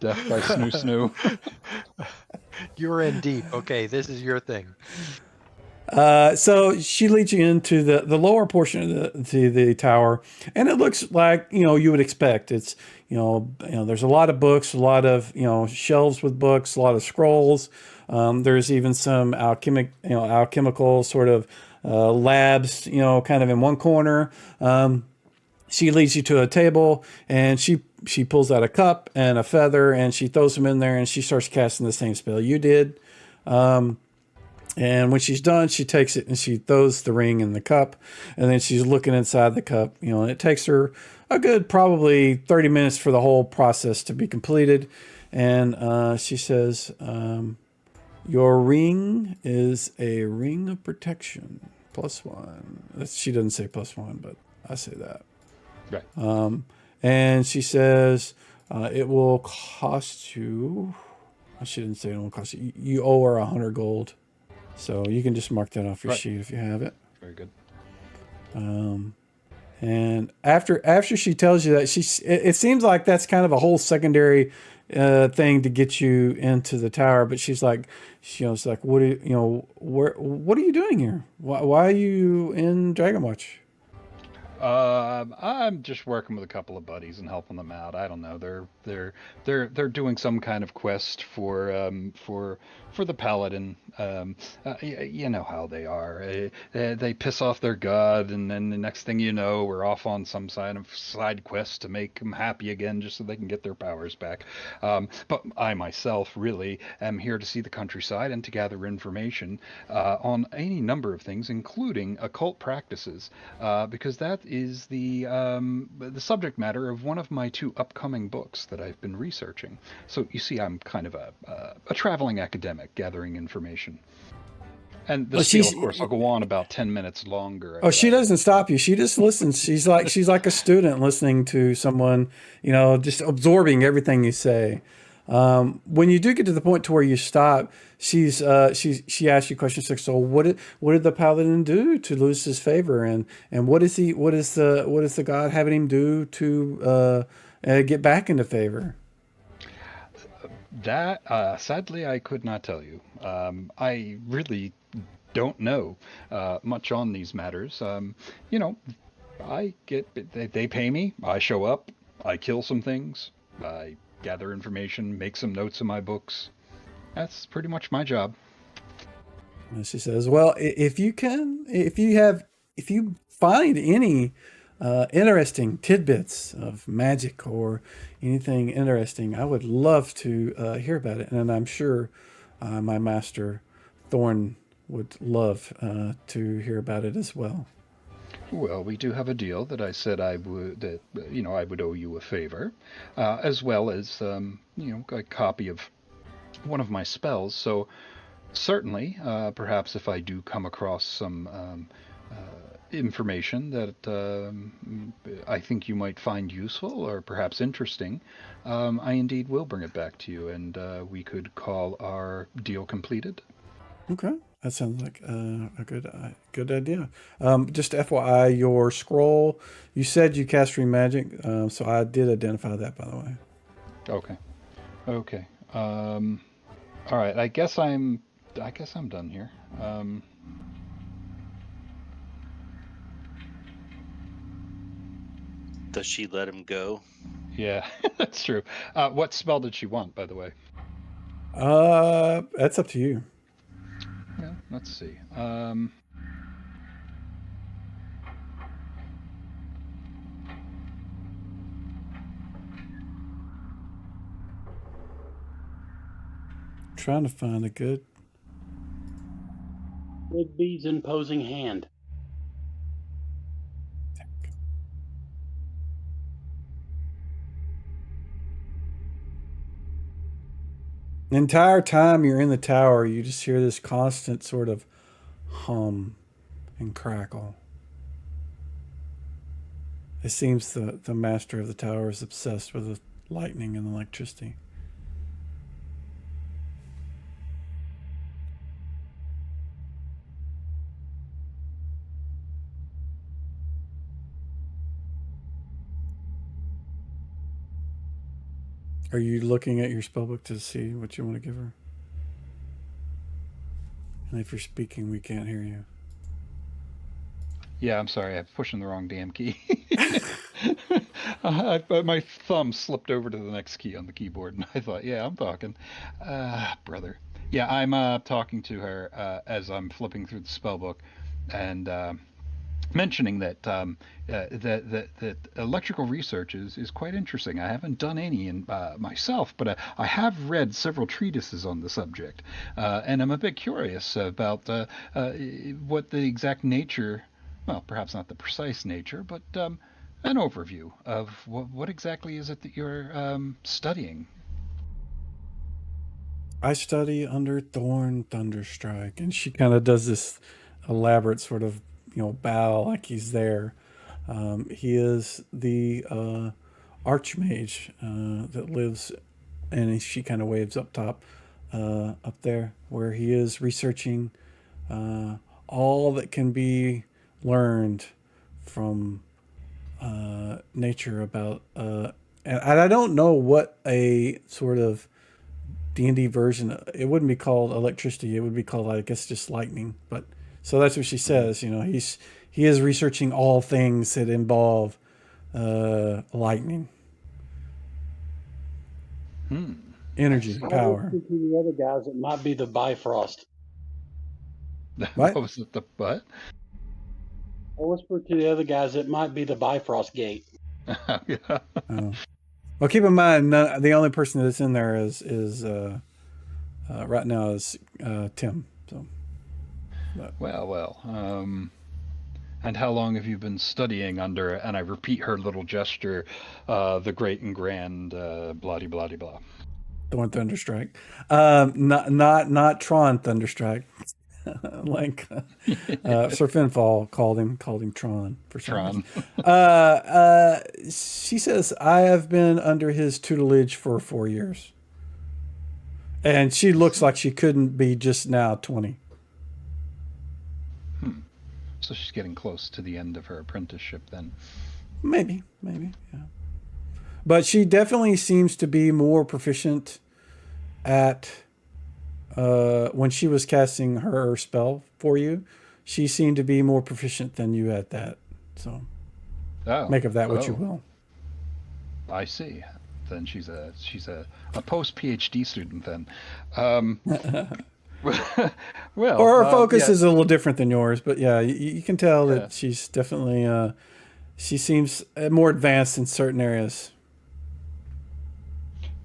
Death by snoo snoo. You're in deep. Okay, this is your thing. So she leads you into the lower portion of the tower, and it looks like you would expect. It's there's a lot of books, a lot of shelves with books, a lot of scrolls. There's even some alchemical sort of labs, kind of in one corner. She leads you to a table, and she pulls out a cup and a feather, and she throws them in there, and she starts casting the same spell you did. And when she's done, she takes it and she throws the ring in the cup, and then she's looking inside the cup. And it takes her a good probably 30 minutes for the whole process to be completed. And she says, "Your ring is a ring of protection, +1." She doesn't say +1, but I say that. Right. And she says, "It will cost you." She didn't say it will cost you. You owe her 100 gold. So you can just mark that off your sheet if you have it. Very good. And after she tells you that, it seems like that's kind of a whole secondary thing to get you into the tower. But she's like, it's like, what are you doing here? Why are you in Dragonwatch? I'm just working with a couple of buddies and helping them out. I don't know. They're doing some kind of quest for the paladin. You know how they are. They piss off their god, and then the next thing you know, we're off on some kind of side quest to make them happy again, just so they can get their powers back. But I myself really am here to see the countryside and to gather information on any number of things, including occult practices, because that is the subject matter of one of my 2 upcoming books that I've been researching. So you see, I'm kind of a traveling academic gathering information. And the Oh, spiel, of course, will go on about 10 minutes longer. Oh, she doesn't stop you. She just listens. She's like a student listening to someone, just absorbing everything you say. When you do get to the point to where you stop, she asks you questions like, so what did the paladin do to lose his favor, and what is the god having him do to get back into favor? That, sadly, I could not tell you. I really don't know much on these matters. You know, they pay me. I show up. I kill some things. I gather information, make some notes in my books. That's pretty much my job. And she says, "Well, if you find any interesting tidbits of magic or anything interesting, I would love to hear about it. And I'm sure my master Thorn would love to hear about it as well." Well, we do have a deal that I said I would owe you a favor, as well as a copy of one of my spells. So certainly, perhaps if I do come across some information that I think you might find useful or perhaps interesting, I indeed will bring it back to you, and we could call our deal completed. Okay, that sounds like a good idea. Just FYI, your scroll. You said you cast Free Magic, so I did identify that, by the way. Okay. Okay. All right. I guess I'm done here. Does she let him go? Yeah, that's true. What spell did she want, by the way? That's up to you. Yeah, let's see. Trying to find a good. Big B's imposing hand. The entire time you're in the tower, you just hear this constant sort of hum and crackle. It seems the master of the tower is obsessed with the lightning and electricity. Are you looking at your spellbook to see what you want to give her? And if you're speaking, we can't hear you. Yeah, I'm sorry. I'm pushing the wrong damn key. My thumb slipped over to the next key on the keyboard, and I thought, yeah, I'm talking. Brother. Yeah, I'm talking to her as I'm flipping through the spellbook, and mentioning that electrical research is quite interesting. I haven't done any in myself, but I have read several treatises on the subject, and I'm a bit curious about what the exact nature, well, perhaps not the precise nature, but an overview of what exactly is it that you're studying. I study under Thorn Thunderstrike, and she kind of does this elaborate sort of bow like he's there. He is the archmage that lives, and she kind of waves up top, up there, where he is researching all that can be learned from nature about. And I don't know what a sort of D&D version. It wouldn't be called electricity. It would be called, I guess, just lightning. But so that's what she says. He is researching all things that involve lightning, energy, I power. whispered to the other guys it might be the Bifrost. What? What was it? The what? I whispered to the other guys it might be the Bifrost gate. Yeah. Oh. Well, keep in mind, the only person that's in there is right now is Tim. So, Well. And how long have you been studying under? And I repeat her little gesture, the great and grand, blah de blah de blah. Thorn Thunderstrike, not Tron Thunderstrike. like Sir Finfall called him Tron for some reason. Tron. She says, I have been under his tutelage for 4 years. And she looks like she couldn't be just now 20. So she's getting close to the end of her apprenticeship then. Maybe, yeah. But she definitely seems to be more proficient at when she was casting her spell for you. She seemed to be more proficient than you at that. So make of that what you will. I see. Then she's a post PhD student then. Well, or her focus is a little different than yours, but yeah, you can tell that she's definitely she seems more advanced in certain areas.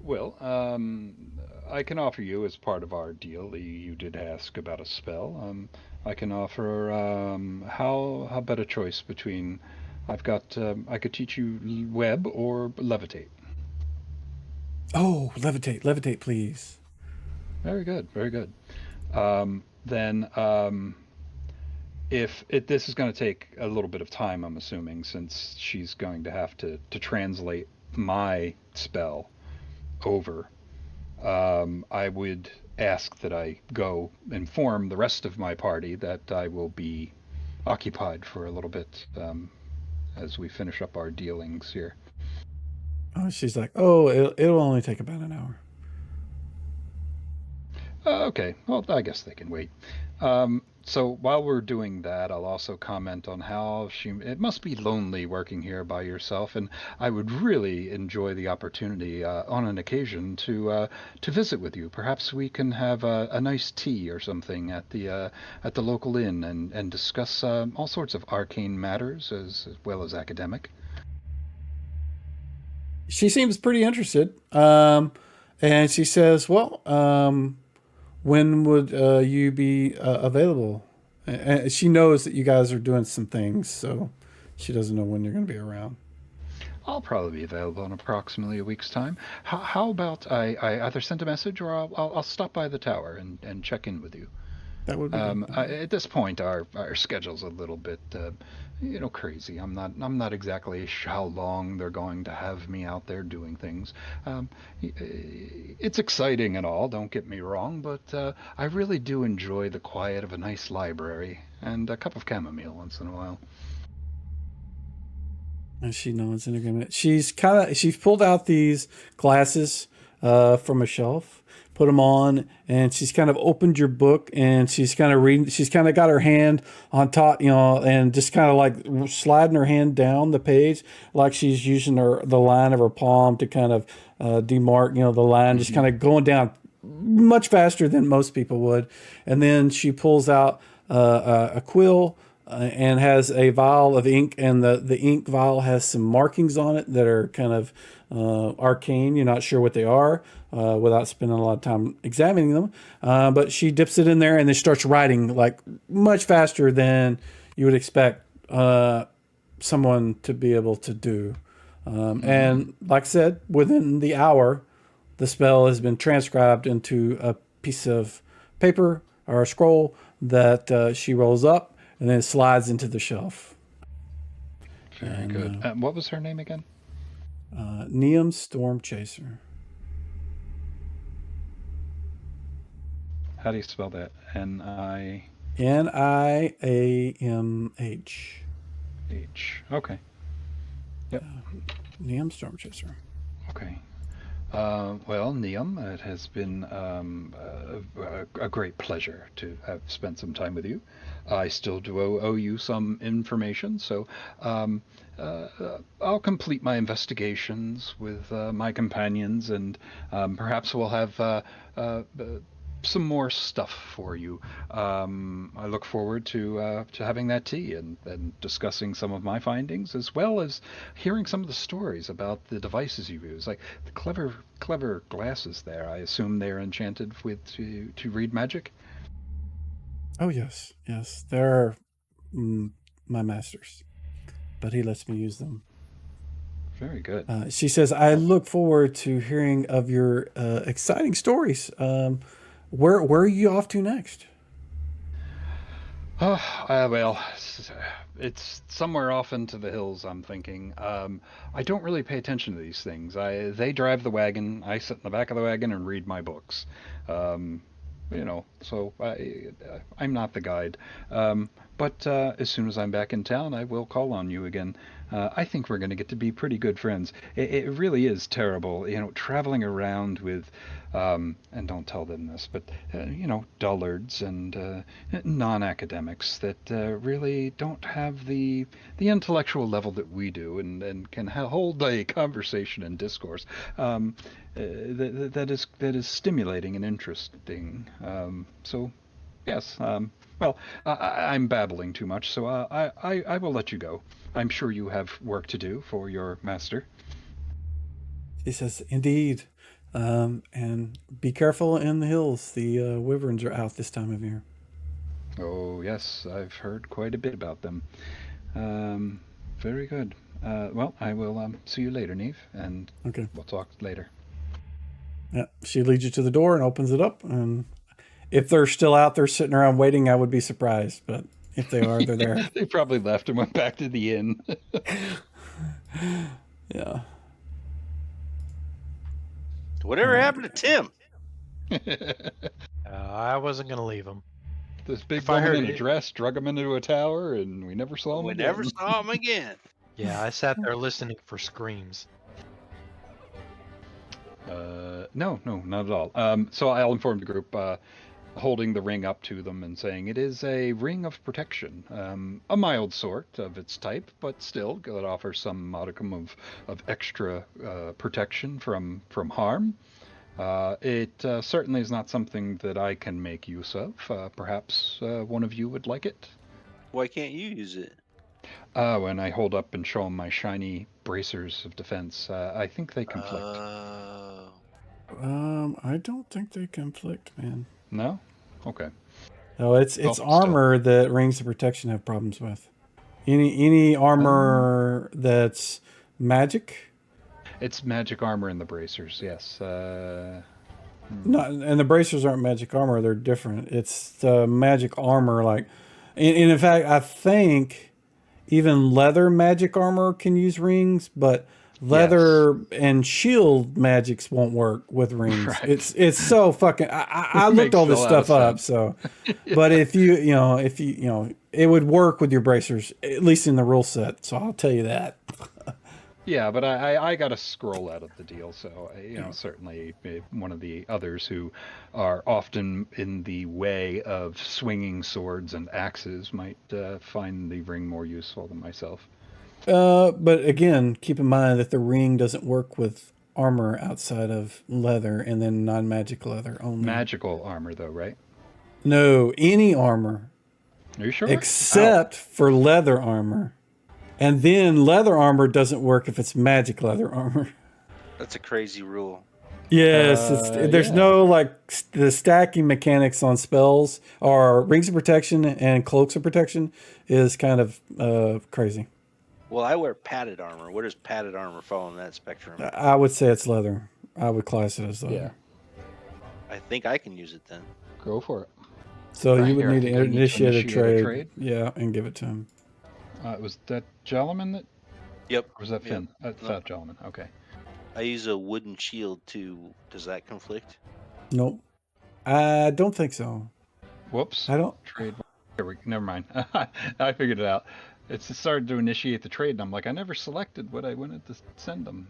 Well, I can offer you as part of our deal. You did ask about a spell. I can offer how about a choice between I've got I could teach you web or levitate. Oh, levitate, please. Very good, very good. Then if this is going to take a little bit of time, I'm assuming, since she's going to have to translate my spell over. I would ask that I go inform the rest of my party that I will be occupied for a little bit as we finish up our dealings here. Oh, she's like, oh, it'll only take about an hour. Okay, well, I guess they can wait. So while we're doing that, I'll also comment on how it must be lonely working here by yourself, and I would really enjoy the opportunity on an occasion to visit with you. Perhaps we can have a nice tea or something at the local inn and discuss all sorts of arcane matters as well as academic. She seems pretty interested, and she says, well, when would you be available? And she knows that you guys are doing some things, so she doesn't know when you're going to be around. I'll probably be available in approximately a week's time. How about I either send a message or I'll stop by the tower and check in with you. That would be at this point, our schedule's a little bit, crazy. I'm not exactly sure how long they're going to have me out there doing things. It's exciting and all, don't get me wrong, but I really do enjoy the quiet of a nice library and a cup of chamomile once in a while. And she nods in agreement. She's pulled out these glasses from a shelf, put them on, and she's kind of opened your book and she's kind of reading. She's kind of got her hand on top, and just kind of like sliding her hand down the page, like she's using the line of her palm to kind of demark, the line, just kind of going down much faster than most people would. And then she pulls out a quill. And has a vial of ink, and the ink vial has some markings on it that are kind of arcane. You're not sure what they are without spending a lot of time examining them. But she dips it in there and then starts writing like much faster than you would expect someone to be able to do. And like I said, within the hour, the spell has been transcribed into a piece of paper or a scroll that she rolls up and then slides into the shelf. Very good. What was her name again? Niam Stormchaser. How do you spell that? Niamh. Okay. Yep. Niam Stormchaser. Okay. Well, Niam, it has been a great pleasure to have spent some time with you. I still do owe you some information, so I'll complete my investigations with my companions, and perhaps we'll have some more stuff for you. I look forward to having that tea and discussing some of my findings, as well as hearing some of the stories about the devices you use, like the clever glasses there. I assume they're enchanted with to read magic. Oh yes, they're my masters, but he lets me use them. Very good. She says, I look forward to hearing of your exciting stories. Where are you off to next? Well, it's somewhere off into the hills, I'm thinking. I don't really pay attention to these things. They drive the wagon, I sit in the back of the wagon and read my books. Um, so I'm not the guide. But as soon as I'm back in town, I will call on you again. I think we're going to get to be pretty good friends. It really is terrible, traveling around with, and don't tell them this, but, dullards and non-academics that really don't have the intellectual level that we do and can hold a conversation and discourse. That is stimulating and interesting. So yes. Well, I'm babbling too much, so I will let you go. I'm sure you have work to do for your master. He says, "Indeed, and be careful in the hills. The wyverns are out this time of year." Oh yes, I've heard quite a bit about them. Um, Very good. Well, I will see you later, Neve, and Okay. we'll talk later. Yeah. She leads you to the door and opens it up. And if they're still out there sitting around waiting, I would be surprised. But if they are, they're there. They probably left and went back to the inn. Yeah. Whatever happened to Tim? I wasn't gonna leave him. This big If I woman heard in a it- dress drug him into a tower, and we never saw him We again. never saw him again. Yeah, I sat there listening for screams. No, not at all. So I'll inform the group, holding the ring up to them and saying it is a ring of protection, a mild sort of its type, but still that offers some modicum of extra protection from harm. It certainly is not something that I can make use of. Perhaps one of you would like it. Why can't you use it? When I hold up and show them my shiny bracers of defense, I think they conflict. I don't think they conflict, man. No? Okay. No, it's Well, armor that rings of protection have problems with. Any armor that's magic. It's magic armor in the bracers, yes. Not, and the bracers aren't magic armor; they're different. It's the magic armor, like, and in fact, I think even leather magic armor can use rings, but leather and shield magics won't work with rings. Right. It's so fucking. I looked Makes all this a lot of stuff up, sense. so. But if you it would work with your bracers, at least in the rule set. So I'll tell you that. Yeah, but I got a scroll out of the deal, so certainly one of the others who are often in the way of swinging swords and axes might find the ring more useful than myself. But again, keep in mind that the ring doesn't work with armor outside of leather, and then non-magic leather only. Magical armor, though, right? No, any armor Are you sure? except for leather armor. And then leather armor doesn't work if it's magic leather armor. That's a crazy rule. Yes, there's yeah. no the stacking mechanics on spells or rings of protection and cloaks of protection is kind of crazy. Well, I wear padded armor. Where does padded armor fall in that spectrum? I would say it's leather. I would class it as leather. Yeah. I think I can use it then. Go for it. So you would Here, I need think to I need to initiate a initiate a trade. Yeah, and give it to him. Was that Jalaman that? Yep. Or was that Yep. Finn? That's No. that Jalaman. Okay. I use a wooden shield too. Does that conflict? Nope. I don't think so. Whoops. I don't. Trade. Never mind. I figured it out. It's started to initiate the trade, and I'm like, I never selected what I wanted to send them.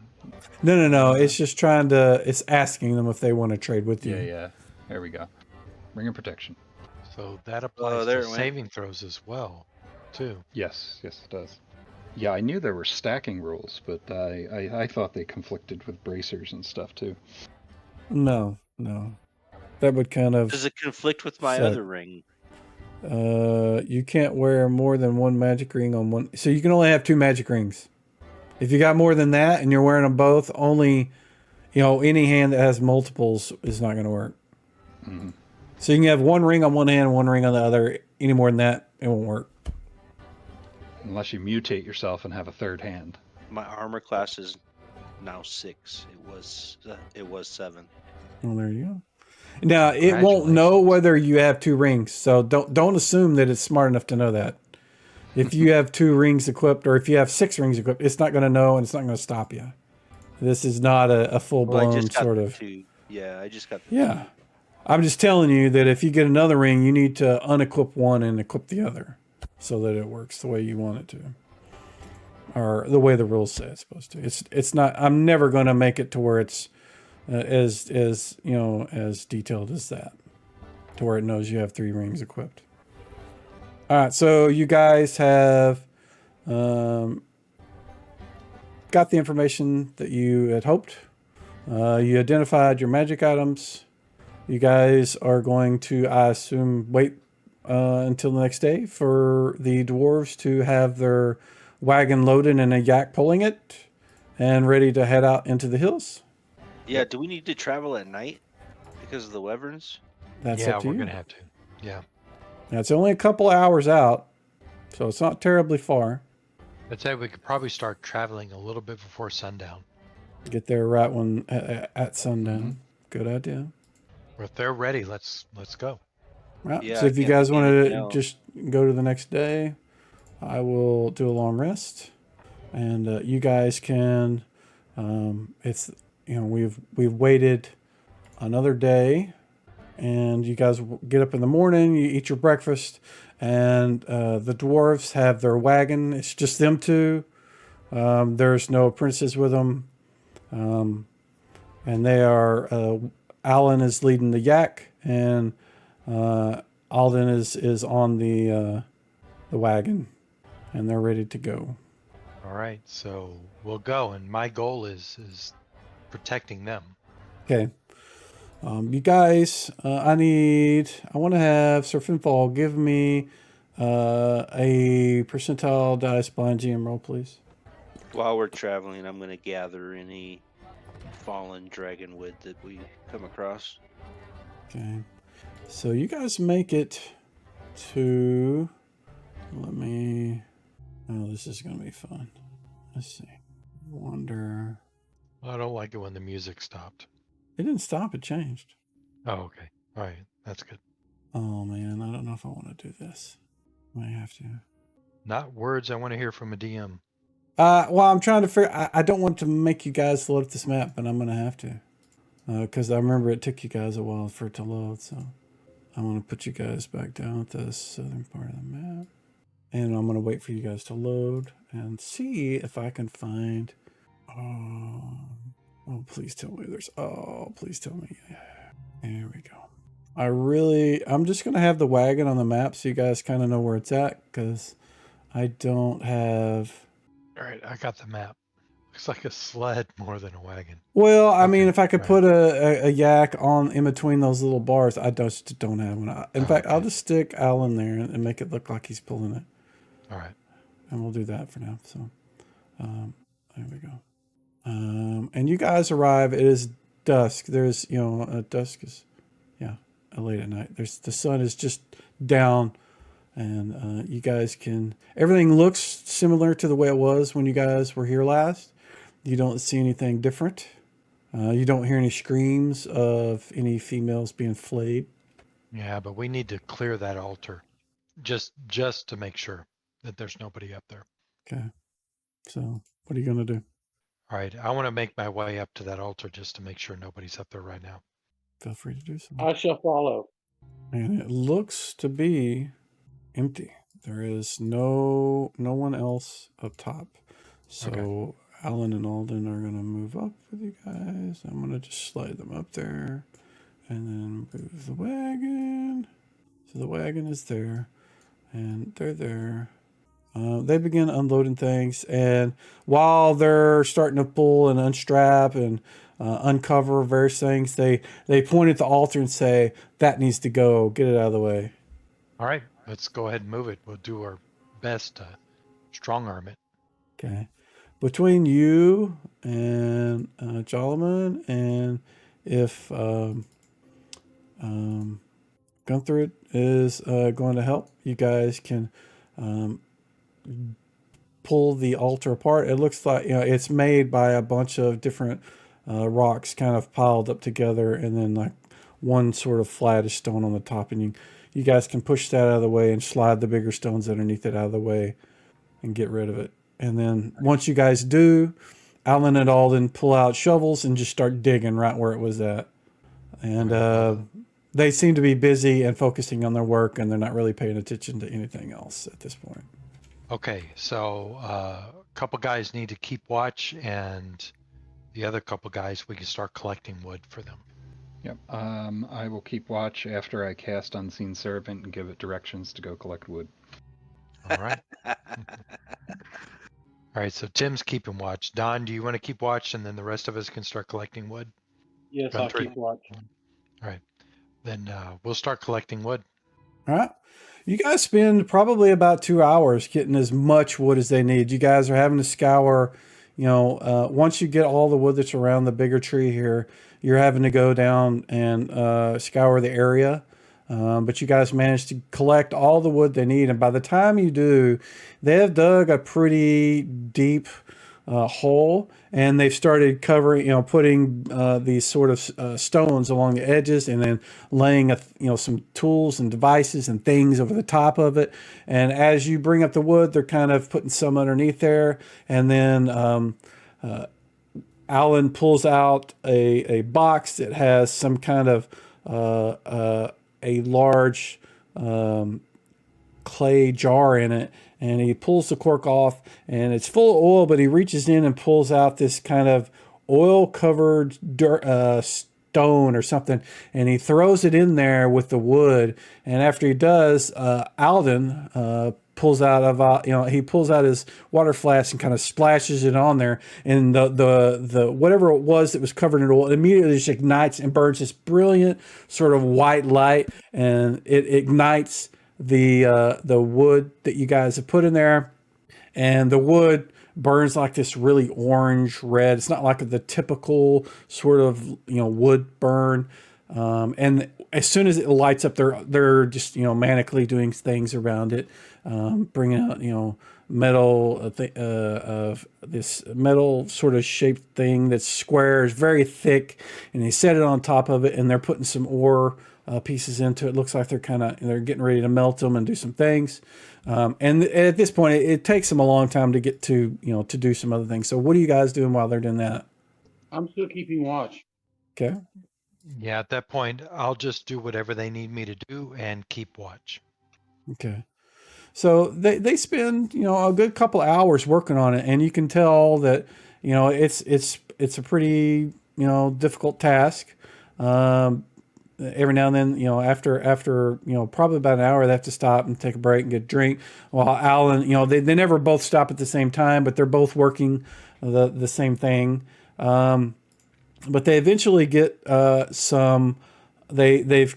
No. It's just it's asking them if they want to trade with you. Yeah. There we go. Ring of protection. So that applies there to it went. saving throws as well, too. Yes, it does. Yeah, I knew there were stacking rules, but I thought they conflicted with bracers and stuff too. No. That would kind of. Does it conflict with my So- other ring? You can't wear more than one magic ring on one. So you can only have two magic rings. If you got more than that and you're wearing them both, only, any hand that has multiples is not going to work. Mm-hmm. So you can have one ring on one hand, one ring on the other. Any more than that, it won't work. Unless you mutate yourself and have a third hand. My armor class is now 6. It was 7. Well, there you go. Now it won't know Congratulations. whether you have 2 rings, so don't assume that it's smart enough to know that. If you have 2 rings equipped, or if you have 6 rings equipped, it's not going to know, and it's not going to stop you. This is not a full Well, I blown just got sort the of. 2. Yeah, I just got the 2. Yeah, I'm just telling you that if you get another ring, you need to unequip one and equip the other, so that it works the way you want it to, or the way the rules say it's supposed to. It's not. I'm never going to make it to where it's as as detailed as that, to where it knows you have 3 rings equipped. All right, so you guys have got the information that you had hoped. You identified your magic items. You guys are going to, I assume, wait until the next day for the dwarves to have their wagon loaded and a yak pulling it and ready to head out into the hills. Yeah, do we need to travel at night because of the wyverns? That's Yeah, up to we're you. gonna have to. Yeah. That's only a couple hours out, so it's not terribly far. I'd say we could probably start traveling a little bit before sundown. Get there right when at sundown. Good idea. Or if they're ready, let's go. Right. Yeah, So I if you can't guys think of want anything to else. just go to the next day, I will do a long rest, and you guys can. It's we've waited another day, and you guys get up in the morning. You eat your breakfast, and the dwarves have their wagon. It's just them two. There's no apprentices with them, and they are. Alan is leading the yak, and Alden is on the wagon, and they're ready to go. All right, so we'll go, and my goal is protecting them. Okay. You guys, I want to have Sir Finfall give me a percentile dice blind GM roll, please. While we're traveling, I'm going to gather any fallen dragonwood that we come across. Okay. So you guys make it to. Let me. Oh, this is going to be fun. Let's see. Wonder. I don't like it when the music stopped. It didn't stop, it changed. Oh, okay. All right, that's good. Oh, man. I don't know if I want to do this. I might have to. Not words I want to hear from a DM. Well, I'm trying to figure. I don't want to make you guys load up this map, but I'm going to have to. Because I remember it took you guys a while for it to load, so I'm going to put you guys back down at the southern part of the map. And I'm going to wait for you guys to load and see if I can find... Oh, please tell me there's... Oh, please tell me. There we go. I'm just going to have the wagon on the map so you guys kind of know where it's at, because I don't have... All right, I got the map. Looks like a sled more than a wagon. Well, I Okay, mean, if I could right. put a yak on in between those little bars, I just don't have one. In fact, okay. I'll just stick Alan there and make it look like he's pulling it. All right. And we'll do that for now. So, there we go. And you guys arrive. It is dusk. There's, dusk is, late at night. The sun is just down, and you guys can. Everything looks similar to the way it was when you guys were here last. You don't see anything different. You don't hear any screams of any females being flayed. Yeah, but we need to clear that altar, just to make sure that there's nobody up there. Okay. So, what are you gonna do? All right, I want to make my way up to that altar just to make sure nobody's up there right now. Feel free to do so. I shall follow. And it looks to be empty. There is no one else up top. So Okay. Alan and Alden are gonna move up with you guys. I'm gonna just slide them up there, and then move the wagon. So the wagon is there, and they're there. They begin unloading things, and while they're starting to pull and unstrap and uncover various things, they point at the altar and say, "That needs to go. Get it out of the way." All right, let's go ahead and move it. We'll do our best to strong arm it. Okay. Between you and Jolliman, and if Gunther is going to help, you guys can pull the altar apart. It looks like it's made by a bunch of different rocks kind of piled up together, and then like one sort of flattish stone on the top, and you guys can push that out of the way and slide the bigger stones underneath it out of the way and get rid of it. And then once you guys do, Alan and Alden pull out shovels and just start digging right where it was at. And they seem to be busy and focusing on their work, and they're not really paying attention to anything else at this point. Okay, so a couple guys need to keep watch, and the other couple guys, we can start collecting wood for them. Yep. I will keep watch after I cast Unseen Servant and give it directions to go collect wood. All right. All right, so Tim's keeping watch. Don, do you want to keep watch, and then the rest of us can start collecting wood? Yes, I'll keep watch. All right, then we'll start collecting wood. All right. You guys spend probably about 2 hours getting as much wood as they need. You guys are having to scour, once you get all the wood that's around the bigger tree here, you're having to go down and scour the area. But you guys managed to collect all the wood they need. And by the time you do, they have dug a pretty deep hole, and they've started covering, putting these sort of stones along the edges, and then laying some tools and devices and things over the top of it. And as you bring up the wood, they're kind of putting some underneath there, and then Alan pulls out a box that has some kind of a large clay jar in it, and he pulls the cork off, and it's full of oil, but he reaches in and pulls out this kind of oil covered stone or something, and he throws it in there with the wood. And after he does, Alden pulls out he pulls out his water flask and kind of splashes it on there, and the whatever it was that was covered in oil, it immediately just ignites and burns this brilliant sort of white light, and it ignites the wood that you guys have put in there, and the wood burns like this really orange red. It's not like the typical sort of wood burn. And as soon as it lights up, they're just manically doing things around it, bringing out metal of this metal sort of shaped thing that's square, is very thick, and they set it on top of it, and they're putting some ore pieces into it. It looks like they're getting ready to melt them and do some things. And at this point, it takes them a long time to get to to do some other things. So what are you guys doing while they're doing that? I'm still keeping watch. Okay. Yeah, at that point, I'll just do whatever they need me to do and keep watch. Okay. So they spend a good couple hours working on it, and you can tell that it's a pretty difficult task. Every now and then, after probably about an hour, they have to stop and take a break and get a drink. While Alan, they never both stop at the same time, but they're both working the same thing. But they eventually get they've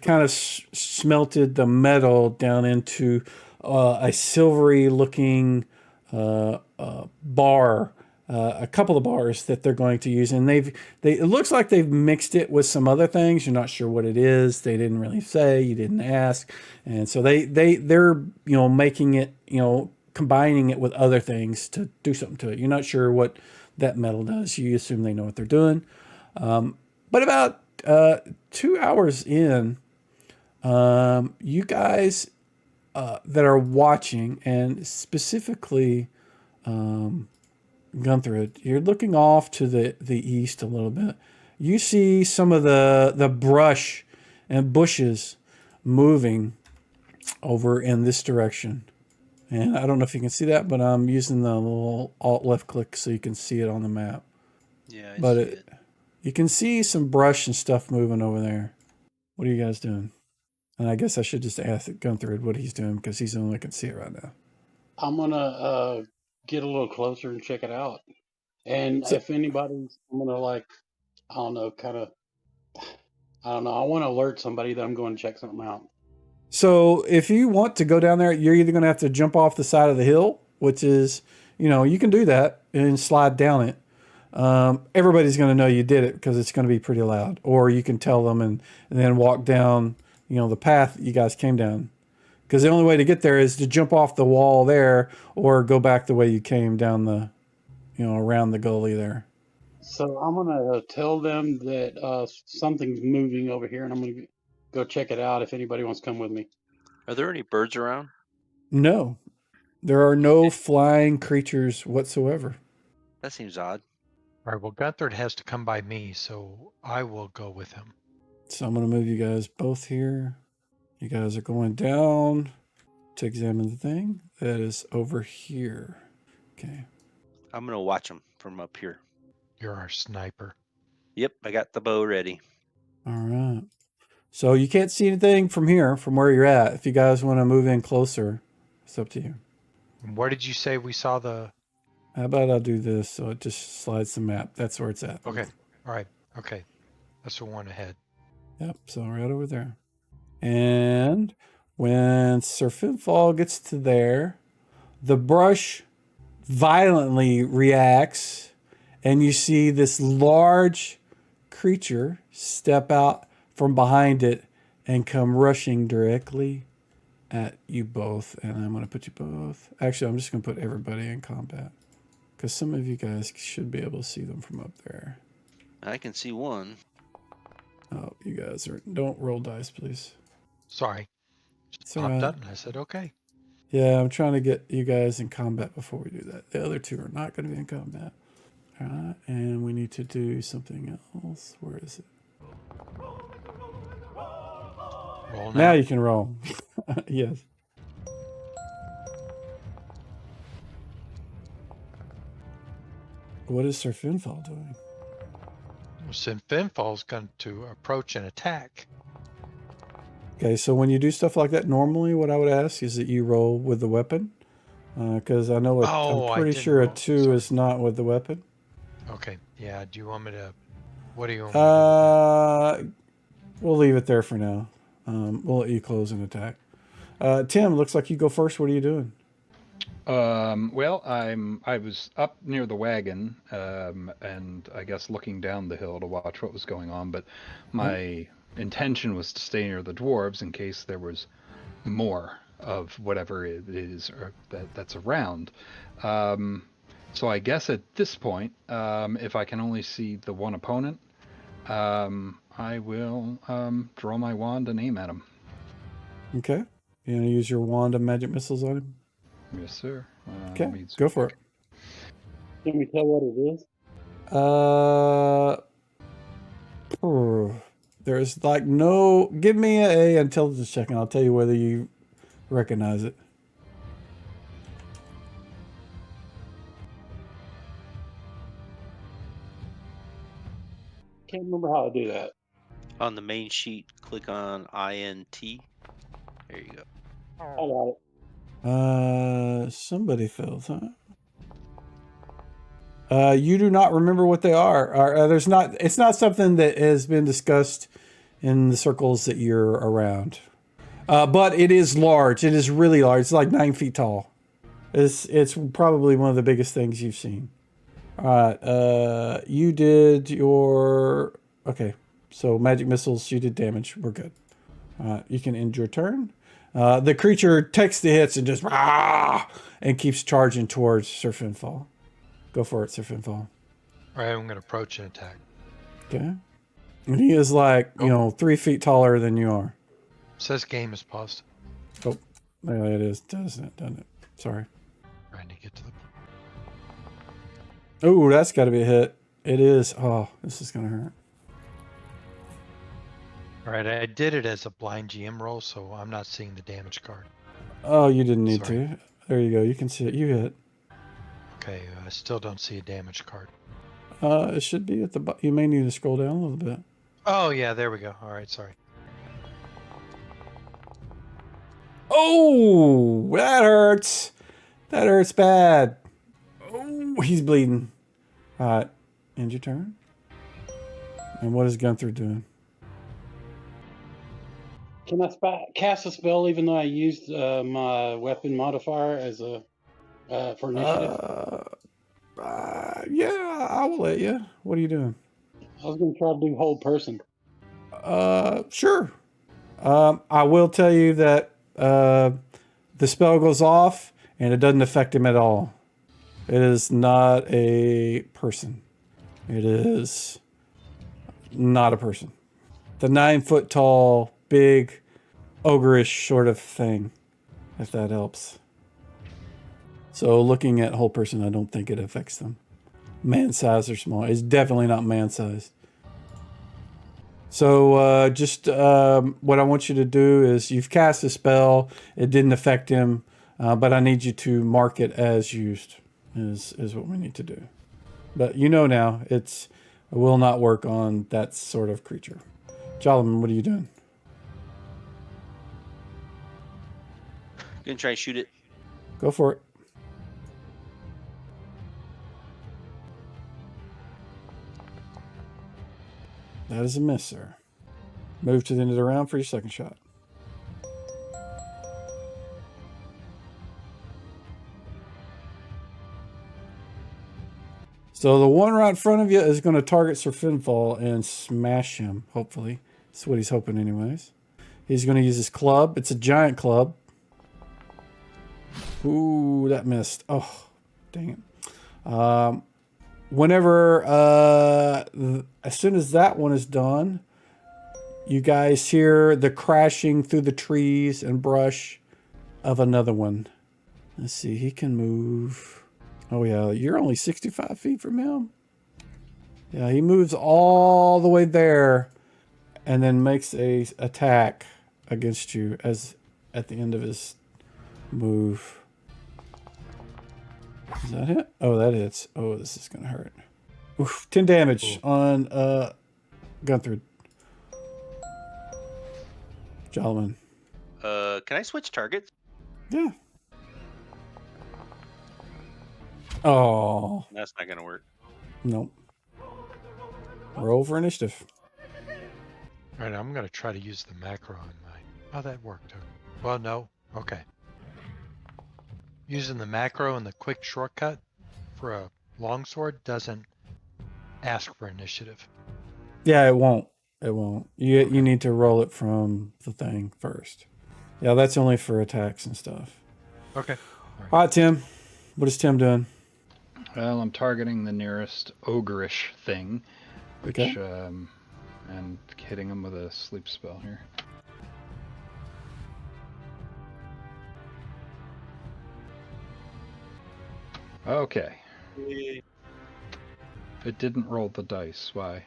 kind of smelted the metal down into a silvery looking bar, a couple of bars that they're going to use, and it looks like they've mixed it with some other things. You're not sure what it is. They didn't really say. You didn't ask, and so they're making it, combining it with other things to do something to it. You're not sure what that metal does. You assume they know what they're doing. But about 2 hours in, you guys that are watching, and specifically Gunther, you're looking off to the east a little bit. You see some of the brush and bushes moving over in this direction. And I don't know if you can see that, but I'm using the little alt left click so you can see it on the map. Yeah, but you can see some brush and stuff moving over there. What are you guys doing? And I guess I should just ask Gunther what he's doing, because he's the only one that can see it right now. I'm gonna get a little closer and check it out. And if anybody's, I'm gonna I don't know, I want to alert somebody that I'm going to check something out. So if you want to go down there, you're either going to have to jump off the side of the hill, which is, you can do that and slide down it. Everybody's going to know you did it because it's going to be pretty loud. Or you can tell them and then walk down, the path you guys came down. Because the only way to get there is to jump off the wall there, or go back the way you came down around the gully there. So I'm gonna tell them that something's moving over here, and I'm gonna go check it out. If anybody wants to come with me. Are there any birds around? No, there are no flying creatures whatsoever. That seems odd. All right, well, Gunther has to come by me, so I will go with him. So I'm going to move you guys both here. You guys are going down to examine the thing that is over here. Okay. I'm gonna watch them from up here. You're our sniper. Yep, I got the bow ready. All right. So you can't see anything from here, from where you're at. If you guys want to move in closer, it's up to you. And where did you say we saw the? How about I'll do this so it just slides the map. That's where it's at. Okay. All right. Okay. That's the one ahead. Yep. So right over there. And when Sir Finfall gets to there, the brush violently reacts, and you see this large creature step out from behind it and come rushing directly at you both. And I'm going to put you both. Actually, I'm just going to put everybody in combat because some of you guys should be able to see them from up there. I can see one. Oh, you guys are. Don't roll dice, please. Sorry. It's Just all popped right. up and I said, okay. Yeah, I'm trying to get you guys in combat before we do that. The other two are not going to be in combat. All right, and we need to do something else. Where is it? Roll Now you can roll. Yes. What is Sir Finfall doing? Since Finfall's going to approach and attack. Okay, so when you do stuff like that, normally what I would ask is that you roll with the weapon. Because I know Oh, I I'm pretty didn't sure a roll. 2 Sorry. is not with the weapon. Okay. Yeah. Do you want me to? What do you want me to do with We'll leave it there for now. We'll let you close an attack. Tim, looks like you go first. What are you doing? Well, I was up near the wagon, and I guess looking down the hill to watch what was going on. But my intention was to stay near the dwarves in case there was more of whatever it is that's around. So I guess at this point, if I can only see the one opponent, I will draw my wand and aim at him. Okay. You gonna use your wand of magic missiles on him? Yes, sir. Okay, go for it. Can we tell what it is? There's like no. Give me a intelligence check, and I'll tell you whether you recognize it. Can't remember how to do that. On the main sheet, click on INT. There you go. I got it. Somebody fails, huh? You do not remember what they are. There's not. It's not something that has been discussed in the circles that you're around. But it is large. It is really large. It's like 9 feet tall. It's probably one of the biggest things you've seen. All right. You did your. Okay. So magic missiles. You did damage. We're good. You can end your turn. The creature takes the hits and just and keeps charging towards Sir Finfall. Go for it, Sir Finfall. All right, I'm going to approach and attack. Okay. And he is like, 3 feet taller than you are. Says game is paused. Oh, there it is, doesn't it? Sorry. Trying to get to the. Oh, that's got to be a hit. It is. Oh, this is going to hurt. All right, I did it as a blind GM roll, so I'm not seeing the damage card. Oh, you didn't need Sorry. to. There you go. You can see it. You hit. Okay, I still don't see a damage card. It should be at the bottom. You may need to scroll down a little bit. Oh, yeah, there we go. All right, sorry. Oh, that hurts. That hurts bad. Oh, he's bleeding. All right, end your turn. And what is Gunther doing? Can I cast a spell even though I used my weapon modifier as a for initiative? Yeah, I will let you. What are you doing? I was going to try to do hold person. Sure. I will tell you that the spell goes off and it doesn't affect him at all. It is not a person. It is not a person. The 9-foot tall, big, ogreish sort of thing, if that helps. So looking at whole person, I don't think it affects them. Man size or small. It's definitely not man size. So just what I want you to do is you've cast a spell. It didn't affect him, but I need you to mark it as used is what we need to do. But you know now, it will not work on that sort of creature. Jolliman, what are you doing? Gonna try and shoot it. Go for it. That is a miss, sir. Move to the end of the round for your second shot. So the one right in front of you is going to target Sir Finfall and smash him, hopefully. That's what he's hoping anyways. He's going to use his club. It's a giant club. Ooh, that missed. Oh, dang it. Whenever, as soon as that one is done, you guys hear the crashing through the trees and brush of another one. Let's see, he can move. Oh yeah, you're only 65 feet from him. Yeah, he moves all the way there and then makes a attack against you as at the end of his move. Does that hit? Oh, that hits. Oh, this is gonna hurt. Oof, 10 damage on Gunther. Jolliman. Can I switch targets? Yeah. Oh, That's not gonna work. nope. Roll for initiative. All right, I'm going to try to use the macro on mine. Oh, that worked. Well, no. Okay. Using the macro and the quick shortcut for a longsword doesn't ask for initiative. Yeah, it won't. It won't. You need to roll it from the thing first. Yeah, that's only for attacks and stuff. Okay. All right, Tim. What is Tim doing? Well, I'm targeting the nearest ogreish thing, which Okay. and hitting him with a sleep spell here. Okay. It didn't roll the dice. Why?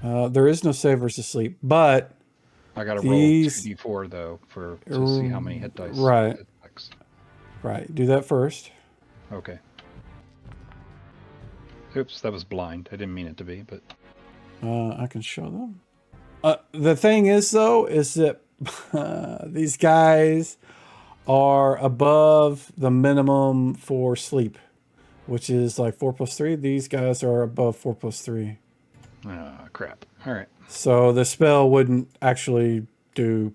There is no save versus sleep, but I got to these... roll 2d4 though to see how many hit dice. Right. It affects. Right. Do that first. Okay. Oops, that was blind. I didn't mean it to be, but I can show them. The thing is, though, is that these guys are above the minimum for sleep, which is like 4 + 3. These guys are above 4 + 3. ah, crap. All right. So the spell wouldn't actually do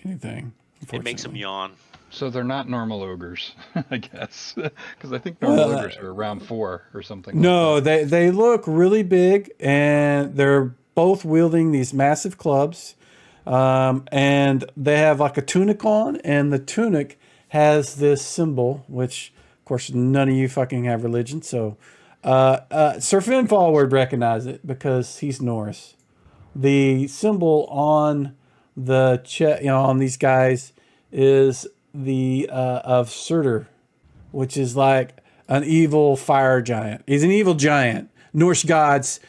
anything. It makes them yawn. So they're not normal ogres, I guess, because I think normal ogres are around 4 or something. No, like that. they look really big, and they're both wielding these massive clubs, and they have like a tunic on, and the tunic has this symbol, which of course none of you fucking have religion, so Sir Finfall would recognize it because he's Norse. The symbol on the on these guys is the of Surtur, which is like an evil fire giant. He's an evil giant. Norse gods,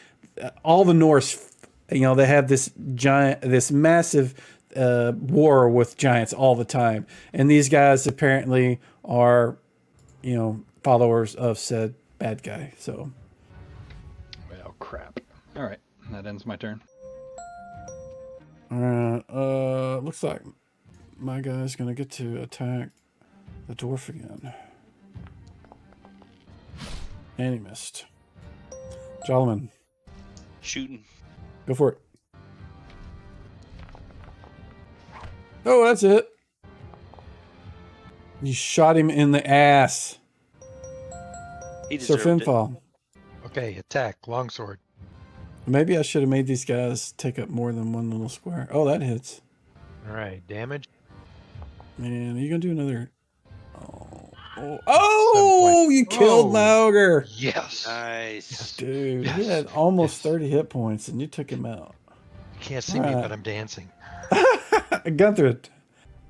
all the Norse, they have this giant, this massive war with giants all the time. And these guys apparently are, followers of said bad guy. So. Well, crap. All right, that ends my turn. Looks like my guy's gonna get to attack the dwarf again. And he missed. Jolliman, Shooting. go for it. Oh, that's it. You shot him in the ass. He Sir deserved it. Finfall. Okay, attack, longsword. Maybe I should have made these guys take up more than one little square. Oh, that hits. All right, damage. Man, are you gonna do another? Oh, Oh, you killed my Oh, ogre. yes. Nice. Dude, he Yes. had almost Yes. 30 hit points and you took him out. You can't see All me, right. but I'm dancing. Gunther.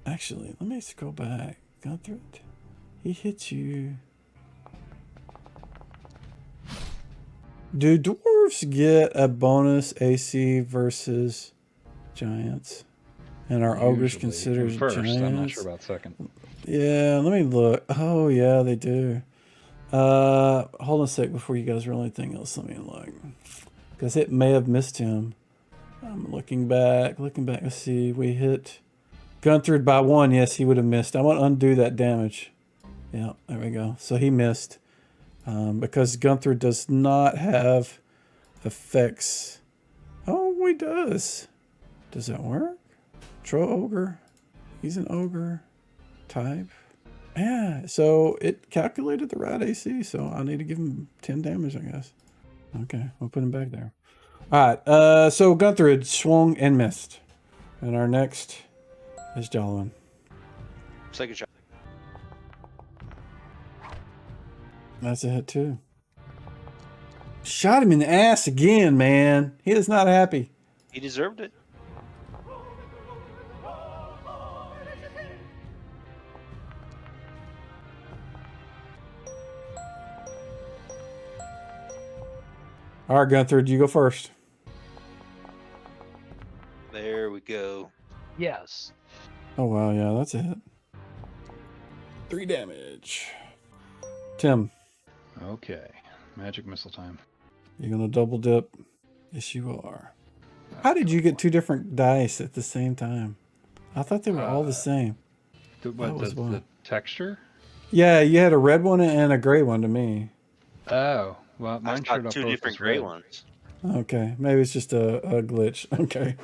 Actually, let me scroll back. Gunther, he hit you. Do dwarves get a bonus AC versus giants? And are ogres Usually. considered And first, giants? I'm not sure about second. Yeah, let me look. Oh, yeah, they do. Hold on a sec before you guys roll anything else. Let me look. Because it may have missed him. I'm looking back. Let's see. We hit Gunther by 1. Yes, he would have missed. I want to undo that damage. Yeah, there we go. So he missed. Because Gunther does not have effects. Oh, he does. Does that work? Troll ogre. He's an ogre type. Yeah, so it calculated the right AC, so I need to give him 10 damage, I guess. Okay, we'll put him back there. All right, so Gunther had swung and missed. And our next is Jolwyn. Second shot. That's a hit too. Shot him in the ass again, man. He is not happy. He deserved it. All right, Gunther, you go first. There we go. Yes. Oh, wow, yeah, that's a hit. 3 damage. Tim, Okay. Magic missile time. you gonna double dip? Yes, you are. How did you get 2 different dice at the same time? I thought they were all the same. The texture? Yeah, you had a red one and a gray one to me. Oh, well, I mine saw showed up 2 both different as gray red. ones. Okay, maybe it's just a glitch. Okay.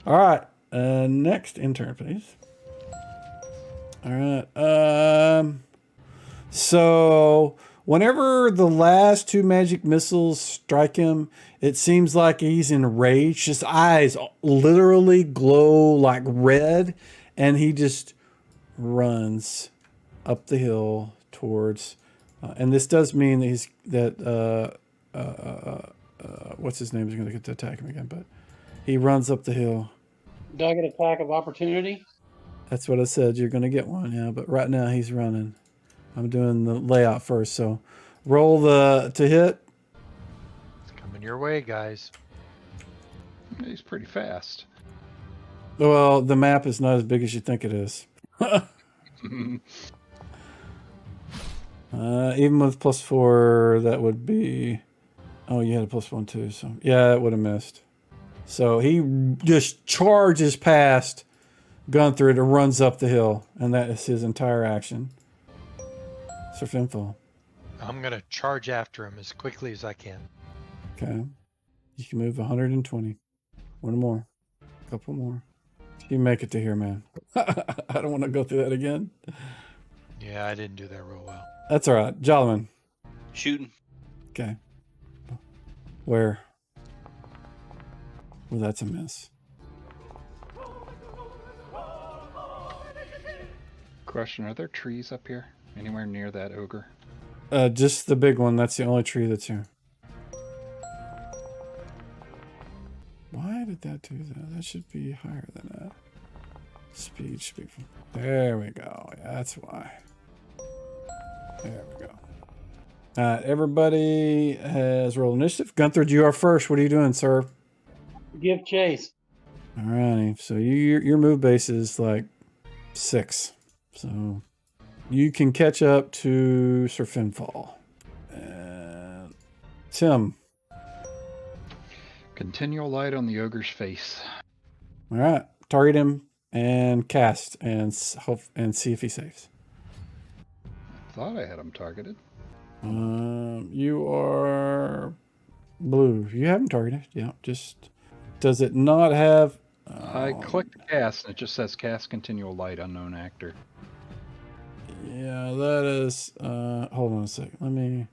All right, next intern, please. All right. So whenever the last 2 magic missiles strike him, it seems like he's enraged. His eyes literally glow like red, and he just runs up the hill towards. And this does mean that what's his name is going to get to attack him again, but he runs up the hill. Do I get attack of opportunity? That's what I said. You're going to get one, yeah. But right now he's running. I'm doing the layout first. So roll to hit. It's coming your way, guys. He's pretty fast. Well, the map is not as big as you think it is. Even with +4, that would be. Oh, you had a +1 too. So yeah, that would have missed. So he just charges past Gunther and runs up the hill, and that is his entire action. Sir Finfall. I'm going to charge after him as quickly as I can. Okay. You can move 120. One more. A couple more. You make it to here, man. I don't want to go through that again. Yeah, I didn't do that real well. That's all right. Jollyman. Shooting. Okay. Where? Well, that's a miss. Question, are there trees up here? Anywhere near that ogre? Just the big one. That's the only tree that's here. Why did that do that? That should be higher than that. Speed should be... There we go. Yeah, that's why. There we go. Everybody has rolled initiative. Gunther, you are first. What are you doing, sir? Give chase. Alrighty. So your move base is like 6. So you can catch up to Sir Finfall. And Tim. Continual light on the ogre's face. All right. Target him and cast and see if he saves. Thought I had him targeted. You are blue. You have him targeted. Yeah. Just does it not have? I clicked cast and it just says cast continual light, unknown actor. Yeah, that is. Hold on a second. Let me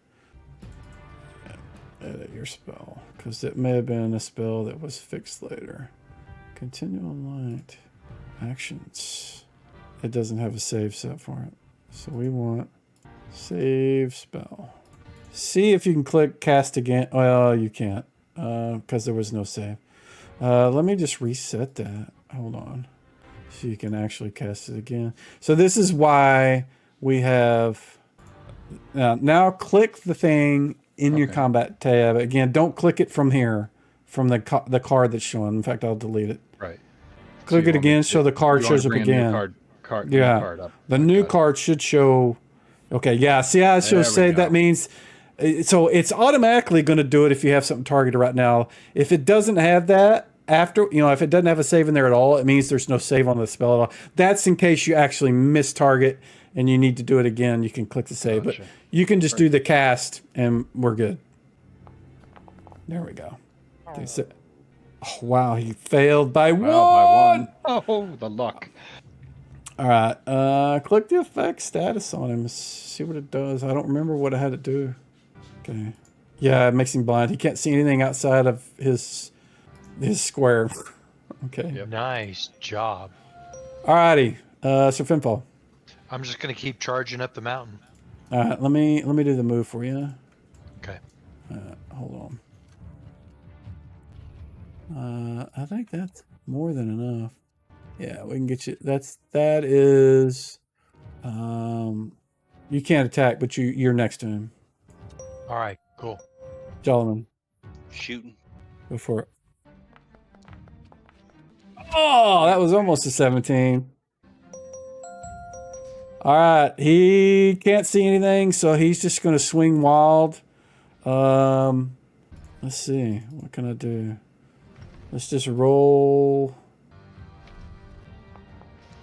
edit your spell because it may have been a spell that was fixed later. Continual light actions. It doesn't have a save set for it. So we want save spell. See if you can click cast again. Well, you can't because there was no save. Let me just reset that. Hold on. So you can actually cast it again. So this is why we have... Now click the thing in your combat tab. Again, don't click it from here, from the card that's showing. In fact, I'll delete it. Right. Click it again so the card shows up again. New card up. The new card should show... Okay, yeah. See how it shows save? That means... So it's automatically going to do it if you have something targeted right now. If it doesn't have that, after, if it doesn't have a save in there at all, it means there's no save on the spell at all. That's in case you actually miss target and you need to do it again. You can click the save, but you can just do the cast and we're good. There we go. Oh, wow, he failed by one. Oh, the luck. All right, click the effect status on him. See what it does. I don't remember what I had to do. Okay. Yeah, it makes him blind. He can't see anything outside of his square. Okay. Yep. Nice job. Alrighty. So Finfall. I'm just gonna keep charging up the mountain. All right. Let me do the move for you. Okay. Hold on. I think that's more than enough. Yeah, we can get you. That is. You can't attack, but you're next to him. All right. Cool. Jolliman. Shooting. Go for it. Oh, that was almost a 17. All right, he can't see anything, so he's just going to swing wild. Let's see, what can I do? Let's just roll.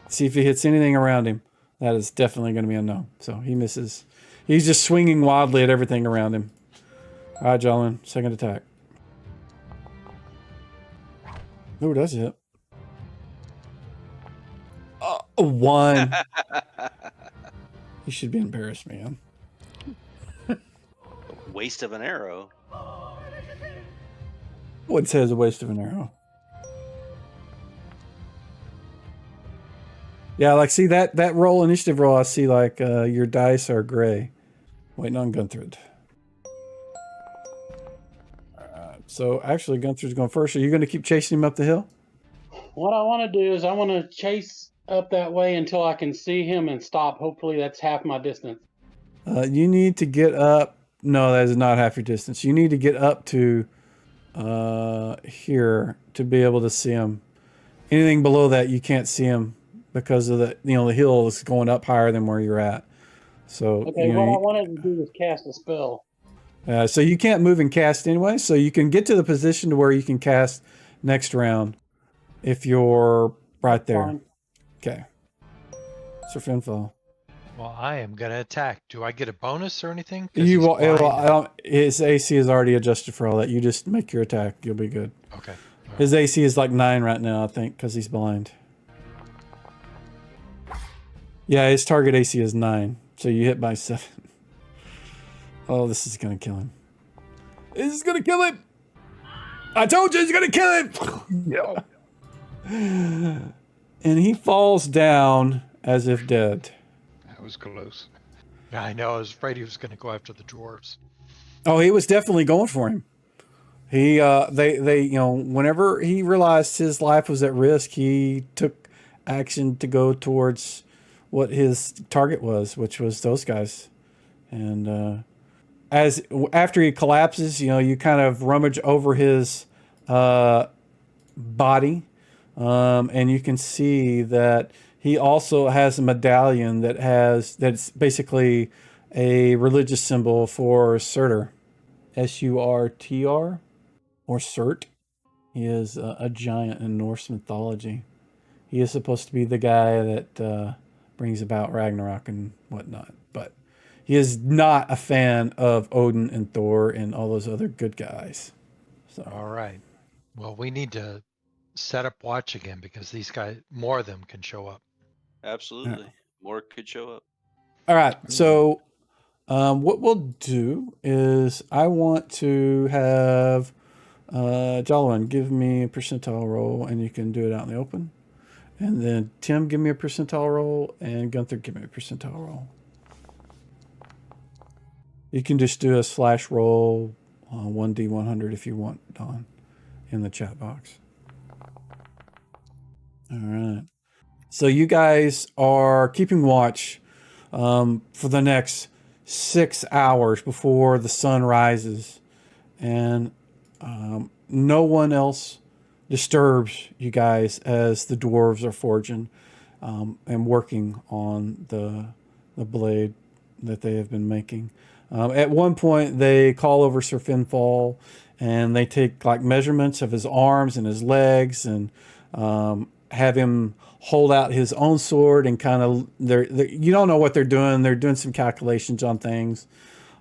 See if he hits anything around him. That is definitely going to be a no. So he misses. He's just swinging wildly at everything around him. All right, Jolin, second attack. Oh, that's it. One. You should be embarrassed, man. Waste of an arrow. What says a waste of an arrow? Yeah, like see that roll, initiative roll, I see like your dice are gray. Waiting on Gunther. Alright, so actually Gunther's going first. Are you going to keep chasing him up the hill? What I want to do is I want to chase up that way until I can see him and stop. Hopefully that's half my distance. You need to get up. No, that is not half your distance. You need to get up to here to be able to see him. Anything below that, you can't see him because of the the hill is going up higher than where you're at. So okay, what I wanted to do was cast a spell. So you can't move and cast anyway. So you can get to the position to where you can cast next round if you're right there. Fine. Okay. Sir Finfall. Well, I am gonna attack. Do I get a bonus or anything? You will. His AC is already adjusted for all that. You just make your attack. You'll be good. Okay. Right. His AC is like 9 right now, I think, because he's blind. Yeah, his target AC is 9. So you hit by 7. Oh, this is gonna kill him. This is gonna kill him. I told you he's gonna kill him. Yeah. And he falls down as if dead. That was close. Yeah, I know. I was afraid he was gonna go after the dwarves. Oh, he was definitely going for him. He, they, whenever he realized his life was at risk, he took action to go towards what his target was, which was those guys. And after he collapses, you kind of rummage over his body, and you can see that he also has a medallion that's basically a religious symbol for Surtur, Surtr, or Surt. He is a giant in Norse mythology. He is supposed to be the guy that brings about Ragnarok and whatnot, but he is not a fan of Odin and Thor and all those other good guys. So. All right. Well, we need to set up watch again because these guys, more of them can show up. Absolutely. Yeah. More could show up. All right. So what we'll do is I want to have Jolwyn give me a percentile roll, and you can do it out in the open. And then Tim, give me a percentile roll, and Gunther, give me a percentile roll. You can just do a slash roll 1d100 if you want, Don, in the chat box. All right. So you guys are keeping watch for the next 6 hours before the sun rises, and no one else disturbs you guys as the dwarves are forging and working on the blade that they have been making. At one point, they call over Sir Finfall, and they take like measurements of his arms and his legs, and have him hold out his own sword and kind of you don't know what they're doing. They're doing some calculations on things,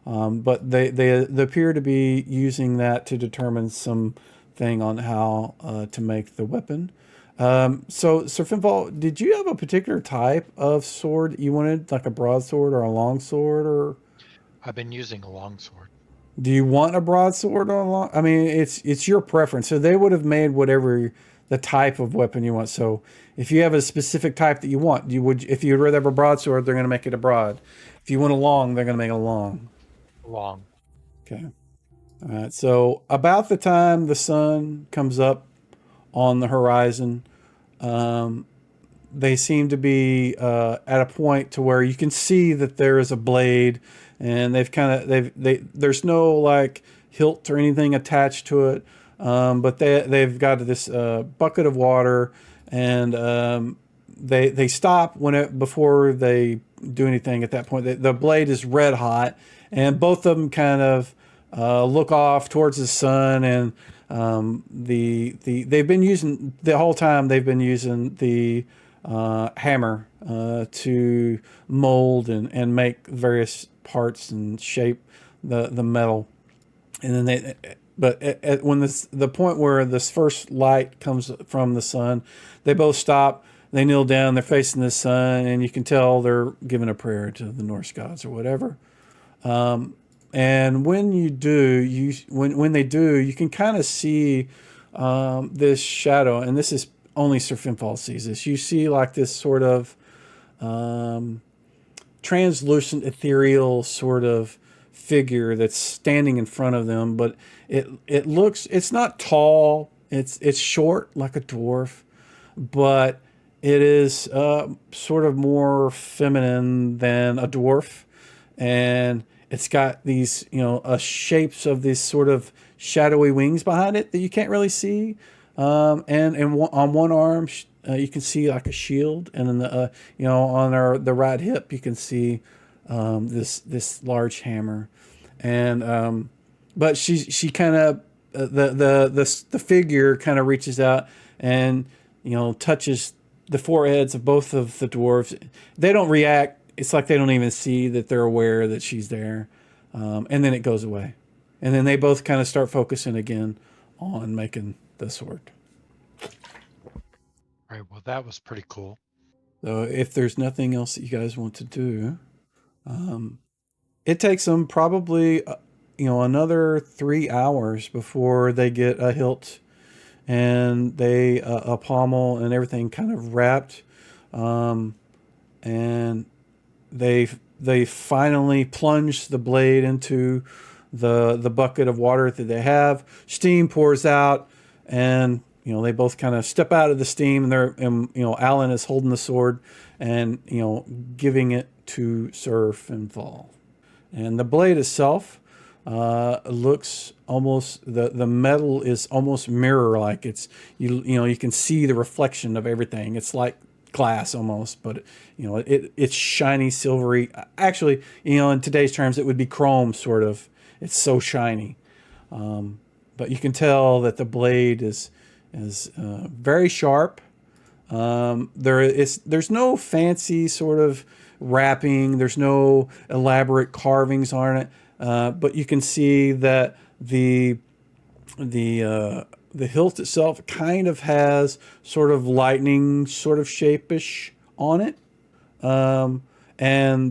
but they appear to be using that to determine some thing on how to make the weapon. So Sir Finfall, did you have a particular type of sword you wanted, like a broadsword or a long sword, or I've been using a longsword. do you want a broadsword or a long? I mean, it's your preference. So they would have made whatever the type of weapon you want. So if you have a specific type that you want, if you'd rather have a broadsword, they're going to make it a broad. If you want a long, they're going to make it a long. Long. Okay. All right. So about the time the sun comes up on the horizon, they seem to be at a point to where you can see that there is a blade, and there's no like hilt or anything attached to it, but they've got this bucket of water, and they stop before they do anything at that point. The blade is red hot, and both of them kind of look off towards the sun, and they've been using the whole time. They've been using the hammer to mold and make various parts and shape the metal. And then when the point where this first light comes from the sun, they both stop. They kneel down. They're facing the sun, and you can tell they're giving a prayer to the Norse gods or whatever. And when you do, when they do, you can kind of see this shadow, and this is only Sir Finfall sees this. You see like this sort of translucent, ethereal sort of figure that's standing in front of them, but it's not tall. It's short like a dwarf, but it is sort of more feminine than a dwarf, and it's got these shapes of these sort of shadowy wings behind it that you can't really see. On one arm, you can see like a shield, and then on the right hip, you can see this large hammer, and but she kind of the figure kind of reaches out and touches the foreheads of both of the dwarves. They don't react. It's like they don't even see that they're aware that she's there, and then it goes away, and then they both kind of start focusing again on making the sword. Right. Well, that was pretty cool. So if there's nothing else that you guys want to do, it takes them probably another 3 hours before they get a hilt and they a pommel and everything kind of wrapped, and they finally plunge the blade into the bucket of water that they have. Steam pours out, and they both kind of step out of the steam, and Alan is holding the sword and giving it to Sir Finfall. And the blade itself looks almost, the metal is almost mirror like. It's you can see the reflection of everything. It's like glass almost, but it's shiny, silvery. Actually, in today's terms, it would be chrome sort of. It's so shiny, but you can tell that the blade is very sharp. There's no fancy sort of wrapping. There's no elaborate carvings on it, but you can see that the hilt itself kind of has sort of lightning sort of shape-ish on it, and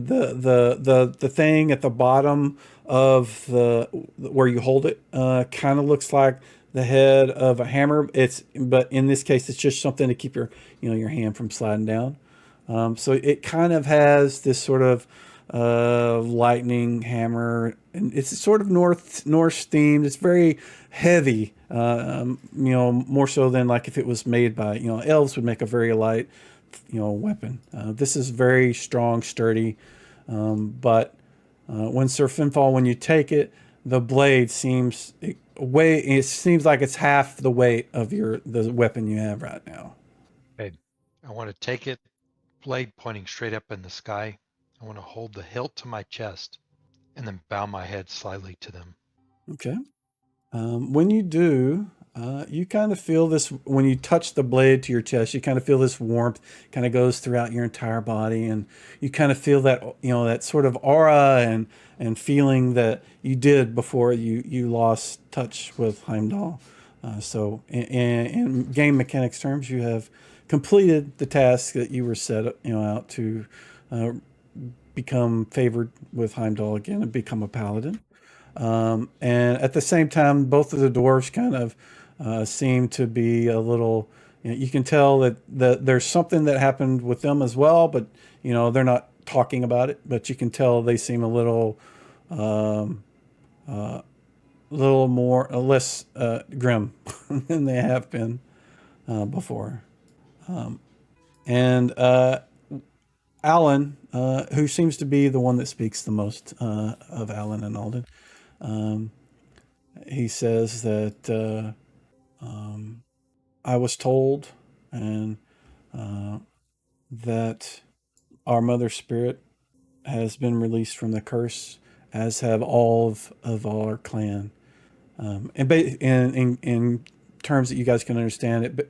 the thing at the bottom of where you hold it kind of looks like the head of a hammer. But in this case, it's just something to keep your hand from sliding down. So it kind of has this sort of lightning hammer, and it's sort of Norse themed. It's very heavy, more so than like if it was made by elves would make a very light weapon. This is very strong, sturdy, but when Sir Finfall, when you take it, the blade seems it seems like it's half the weight of the weapon you have right now. Okay. I want to take it, blade pointing straight up in the sky. I want to hold the hilt to my chest and then bow my head slightly to them. Okay. When you do, you kind of feel this when you touch the blade to your chest. You kind of feel this warmth kind of goes throughout your entire body, and you kind of feel that that sort of aura and feeling that you did before you lost touch with Heimdall. So, in game mechanics terms, you have completed the task that you were set out to become favored with Heimdall again and become a paladin. And at the same time, both of the dwarves kind of seem to be a little. You can tell that there's something that happened with them as well, but they're not talking about it. But you can tell they seem a little more less grim than they have been before. And Alan, who seems to be the one that speaks the most of Alan and Alden, he says that I was told and that our mother spirit has been released from the curse, as have all of our clan. In terms that you guys can understand,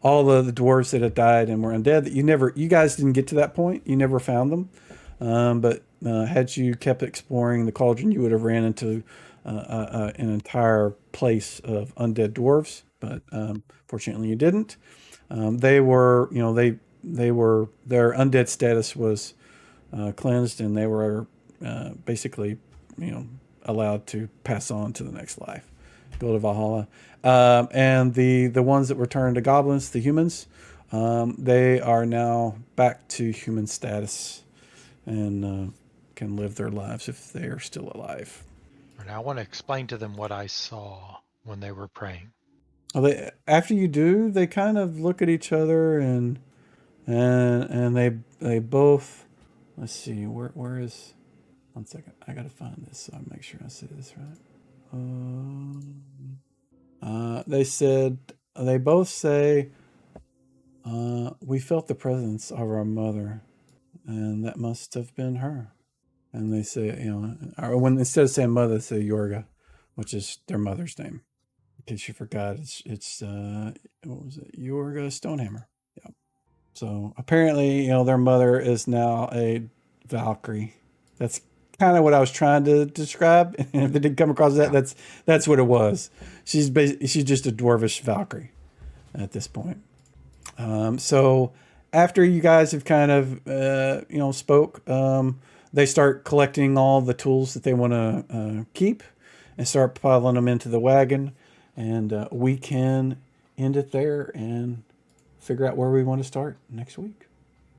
all of the dwarves that had died and were undead, that you guys didn't get to that point. You never found them. But had you kept exploring the cauldron, you would have ran into an entire place of undead dwarves. But fortunately, you didn't. They were, their undead status was cleansed, and they were basically, allowed to pass on to the next life, go to Valhalla. And the ones that returned to goblins, the humans, they are now back to human status and can live their lives if they are still alive. And I want to explain to them what I saw when they were praying. Well, after you do, they kind of look at each other and they both. Let's see, where is? 1 second, I gotta find this so I make sure I say this right. They both say, we felt the presence of our mother, and that must have been her. And they say, or when instead of saying mother, they say Yorga, which is their mother's name. In case you forgot, it's what was it? Yorga Stonehammer. Yeah. So apparently, their mother is now a Valkyrie. That's kind of what I was trying to describe. And if they didn't come across that, that's what it was. She's just a dwarvish Valkyrie at this point. So after you guys have kind of spoke, they start collecting all the tools that they want to keep and start piling them into the wagon, and we can end it there and figure out where we want to start next week.